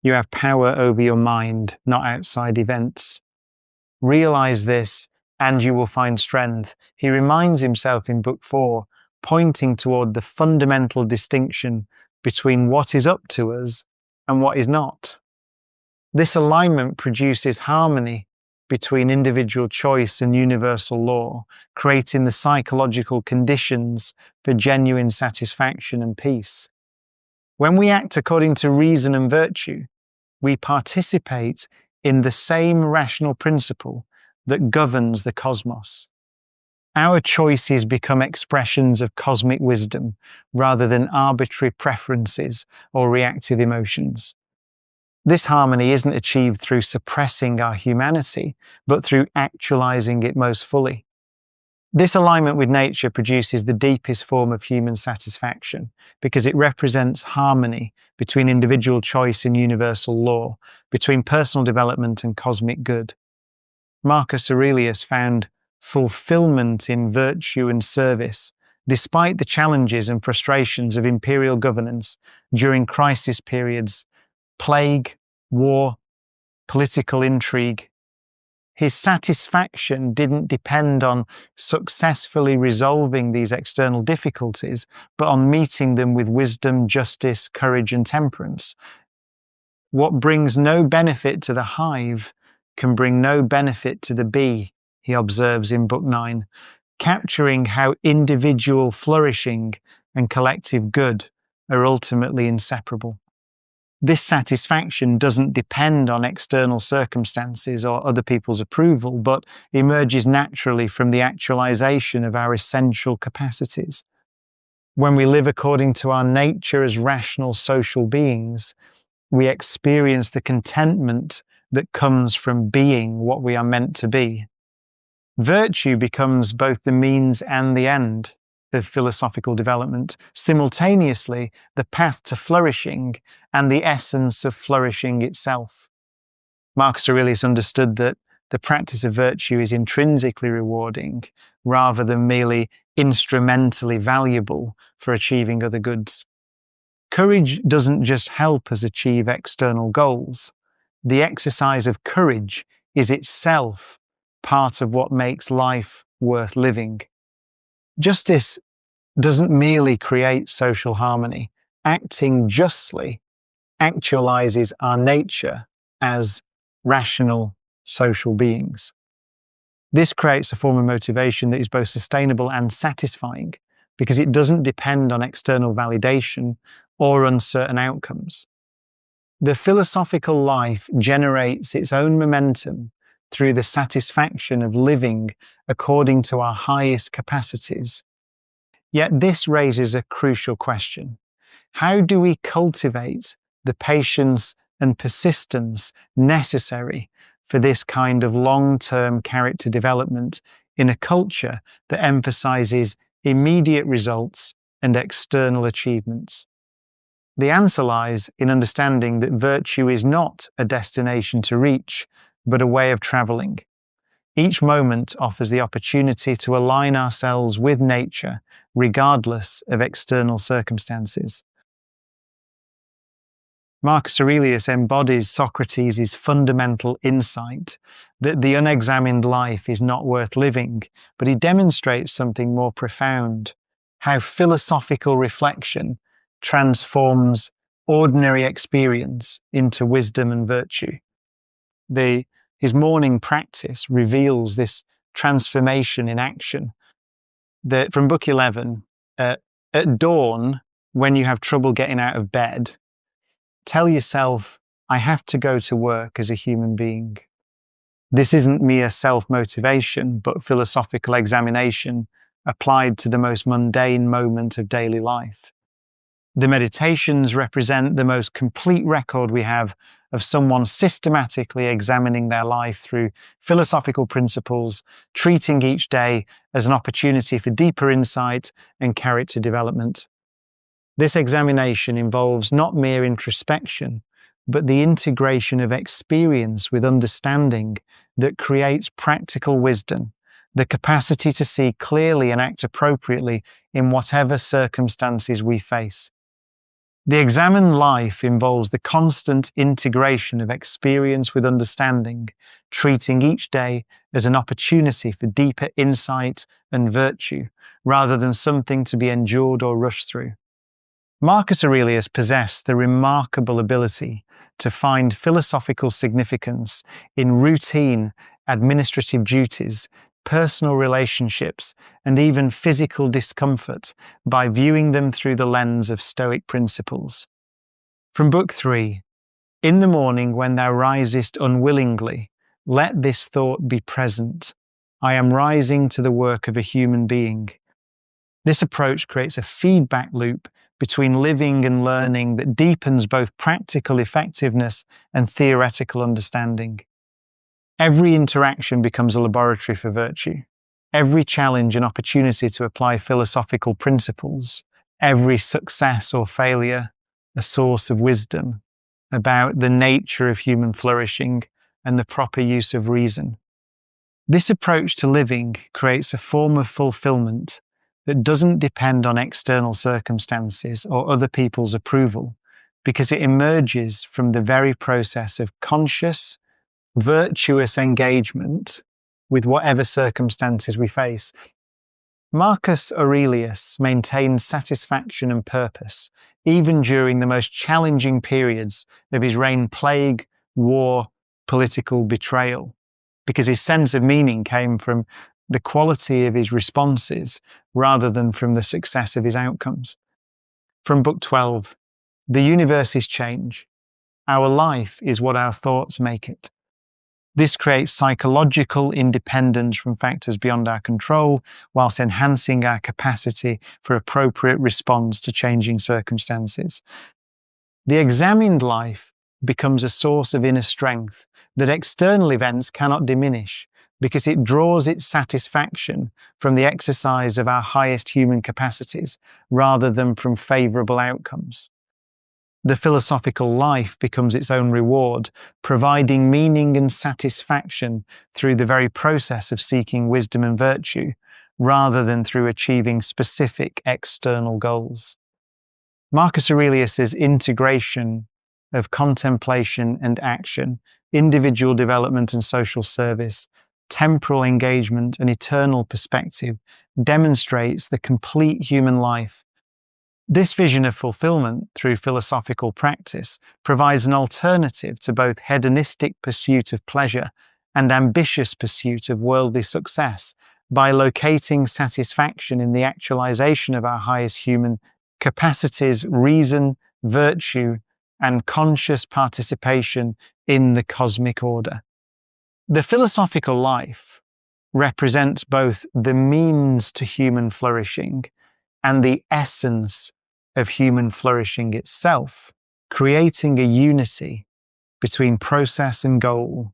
You have power over your mind, not outside events. Realize this, and you will find strength. He reminds himself in Book 4, pointing toward the fundamental distinction between what is up to us and what is not. This alignment produces harmony between individual choice and universal law, creating the psychological conditions for genuine satisfaction and peace. When we act according to reason and virtue, we participate in the same rational principle that governs the cosmos. Our choices become expressions of cosmic wisdom rather than arbitrary preferences or reactive emotions. This harmony isn't achieved through suppressing our humanity, but through actualizing it most fully. This alignment with nature produces the deepest form of human satisfaction because it represents harmony between individual choice and universal law, between personal development and cosmic good. Marcus Aurelius found fulfillment in virtue and service, despite the challenges and frustrations of imperial governance during crisis periods, plague, war, political intrigue. His satisfaction didn't depend on successfully resolving these external difficulties, but on meeting them with wisdom, justice, courage, and temperance. What brings no benefit to the hive can bring no benefit to the bee, he observes in Book 9, capturing how individual flourishing and collective good are ultimately inseparable. This satisfaction doesn't depend on external circumstances or other people's approval, but emerges naturally from the actualization of our essential capacities. When we live according to our nature as rational social beings, we experience the contentment that comes from being what we are meant to be. Virtue becomes both the means and the end of philosophical development, simultaneously the path to flourishing and the essence of flourishing itself. Marcus Aurelius understood that the practice of virtue is intrinsically rewarding rather than merely instrumentally valuable for achieving other goods. Courage doesn't just help us achieve external goals. The exercise of courage is itself part of what makes life worth living. Justice doesn't merely create social harmony. Acting justly actualizes our nature as rational social beings. This creates a form of motivation that is both sustainable and satisfying because it doesn't depend on external validation or uncertain outcomes. The philosophical life generates its own momentum through the satisfaction of living according to our highest capacities. Yet this raises a crucial question. How do we cultivate the patience and persistence necessary for this kind of long-term character development in a culture that emphasizes immediate results and external achievements? The answer lies in understanding that virtue is not a destination to reach, but a way of traveling. Each moment offers the opportunity to align ourselves with nature, regardless of external circumstances. Marcus Aurelius embodies Socrates' fundamental insight that the unexamined life is not worth living, but he demonstrates something more profound, how philosophical reflection transforms ordinary experience into wisdom and virtue. His morning practice reveals this transformation in action. From Book 11, At dawn, when you have trouble getting out of bed, tell yourself, I have to go to work as a human being. This isn't mere self-motivation, but philosophical examination applied to the most mundane moment of daily life. The meditations represent the most complete record we have of someone systematically examining their life through philosophical principles, treating each day as an opportunity for deeper insight and character development. This examination involves not mere introspection, but the integration of experience with understanding that creates practical wisdom, the capacity to see clearly and act appropriately in whatever circumstances we face. The examined life involves the constant integration of experience with understanding, treating each day as an opportunity for deeper insight and virtue, rather than something to be endured or rushed through. Marcus Aurelius possessed the remarkable ability to find philosophical significance in routine administrative duties, personal relationships, and even physical discomfort by viewing them through the lens of Stoic principles. From Book 3, In the morning when thou risest unwillingly, let this thought be present. I am rising to the work of a human being. This approach creates a feedback loop between living and learning that deepens both practical effectiveness and theoretical understanding. Every interaction becomes a laboratory for virtue. Every challenge an opportunity to apply philosophical principles. Every success or failure a source of wisdom about the nature of human flourishing and the proper use of reason. This approach to living creates a form of fulfillment that doesn't depend on external circumstances or other people's approval, because it emerges from the very process of conscious, virtuous engagement with whatever circumstances we face. Marcus Aurelius maintained satisfaction and purpose, even during the most challenging periods of his reign: plague, war, political betrayal, because his sense of meaning came from the quality of his responses rather than from the success of his outcomes. From Book 12, the universe is change. Our life is what our thoughts make it. This creates psychological independence from factors beyond our control, whilst enhancing our capacity for appropriate response to changing circumstances. The examined life becomes a source of inner strength that external events cannot diminish, because it draws its satisfaction from the exercise of our highest human capacities rather than from favourable outcomes. The philosophical life becomes its own reward, providing meaning and satisfaction through the very process of seeking wisdom and virtue, rather than through achieving specific external goals. Marcus Aurelius's integration of contemplation and action, individual development and social service, temporal engagement and eternal perspective demonstrates the complete human life. This vision of fulfillment through philosophical practice provides an alternative to both hedonistic pursuit of pleasure and ambitious pursuit of worldly success by locating satisfaction in the actualization of our highest human capacities, reason, virtue, and conscious participation in the cosmic order. The philosophical life represents both the means to human flourishing and the essence of human flourishing itself, creating a unity between process and goal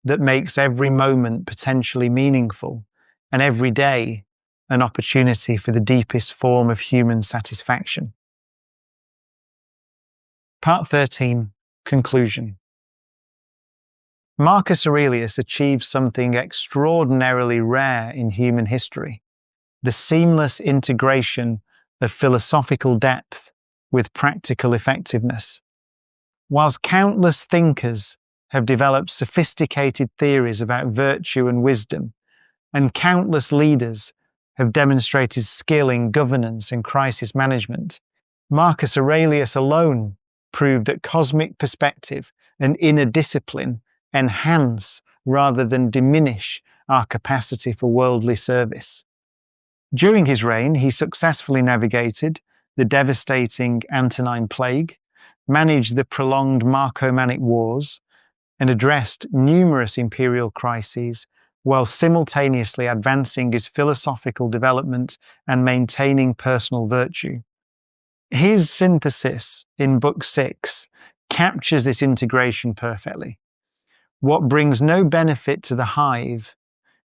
that makes every moment potentially meaningful and every day an opportunity for the deepest form of human satisfaction. Part 13, Conclusion. Marcus Aurelius achieved something extraordinarily rare in human history: the seamless integration of philosophical depth with practical effectiveness. Whilst countless thinkers have developed sophisticated theories about virtue and wisdom, and countless leaders have demonstrated skill in governance and crisis management, Marcus Aurelius alone proved that cosmic perspective and inner discipline enhance rather than diminish our capacity for worldly service. During his reign, he successfully navigated the devastating Antonine Plague, managed the prolonged Marcomannic Wars, and addressed numerous imperial crises while simultaneously advancing his philosophical development and maintaining personal virtue. His synthesis in Book 6 captures this integration perfectly. What brings no benefit to the hive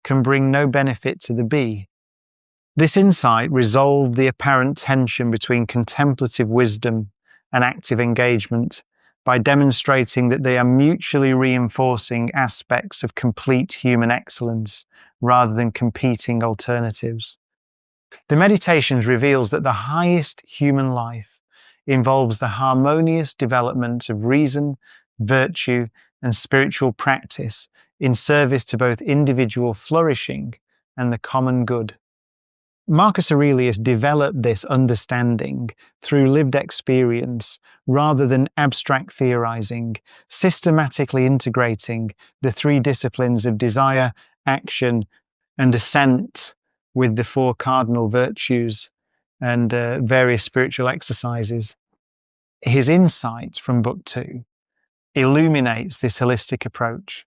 can bring no benefit to the bee. This insight resolved the apparent tension between contemplative wisdom and active engagement by demonstrating that they are mutually reinforcing aspects of complete human excellence rather than competing alternatives. The Meditations reveals that the highest human life involves the harmonious development of reason, virtue, and spiritual practice in service to both individual flourishing and the common good. Marcus Aurelius developed this understanding through lived experience rather than abstract theorizing, systematically integrating the three disciplines of desire, action, and assent with the four cardinal virtues and various spiritual exercises. His insight from Book 2 illuminates this holistic approach.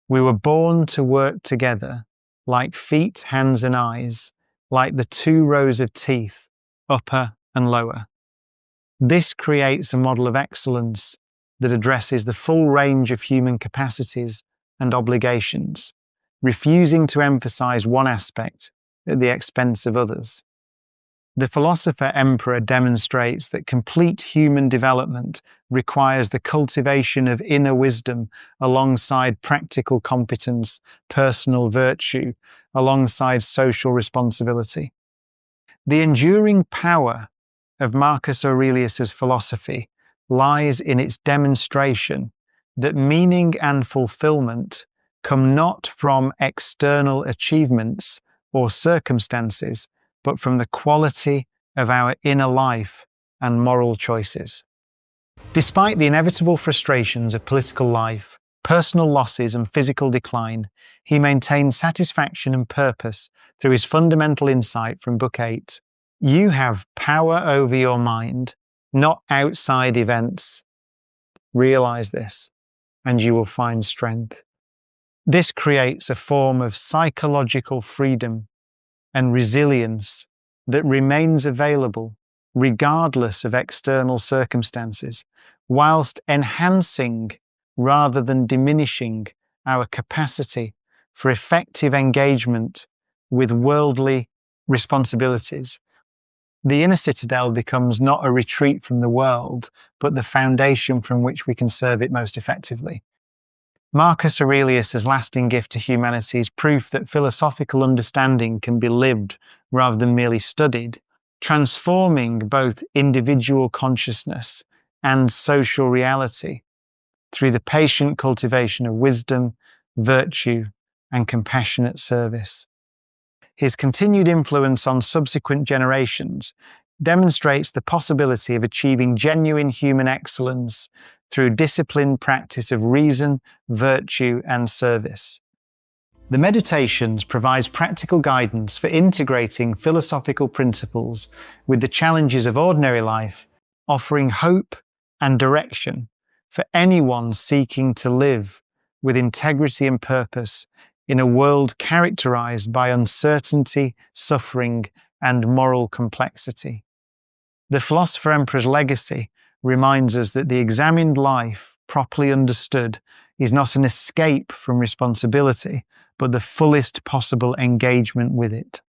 We were born to work together like feet, hands, and eyes, like the two rows of teeth, upper and lower. This creates a model of excellence that addresses the full range of human capacities and obligations, refusing to emphasize one aspect at the expense of others. The philosopher-emperor demonstrates that complete human development requires the cultivation of inner wisdom alongside practical competence, personal virtue, alongside social responsibility. The enduring power of Marcus Aurelius's philosophy lies in its demonstration that meaning and fulfillment come not from external achievements or circumstances, but from the quality of our inner life and moral choices. Despite the inevitable frustrations of political life, personal losses and physical decline, he maintained satisfaction and purpose through his fundamental insight from Book 8. You have power over your mind, not outside events. Realize this, and you will find strength. This creates a form of psychological freedom and resilience that remains available regardless of external circumstances, whilst enhancing rather than diminishing our capacity for effective engagement with worldly responsibilities. The inner citadel becomes not a retreat from the world, but the foundation from which we can serve it most effectively. Marcus Aurelius's lasting gift to humanity is proof that philosophical understanding can be lived rather than merely studied, transforming both individual consciousness and social reality through the patient cultivation of wisdom, virtue, and compassionate service. His continued influence on subsequent generations demonstrates the possibility of achieving genuine human excellence through disciplined practice of reason, virtue, and service. The Meditations provides practical guidance for integrating philosophical principles with the challenges of ordinary life, offering hope and direction for anyone seeking to live with integrity and purpose in a world characterized by uncertainty, suffering, and moral complexity. The philosopher-emperor's legacy reminds us that the examined life, properly understood, is not an escape from responsibility, but the fullest possible engagement with it.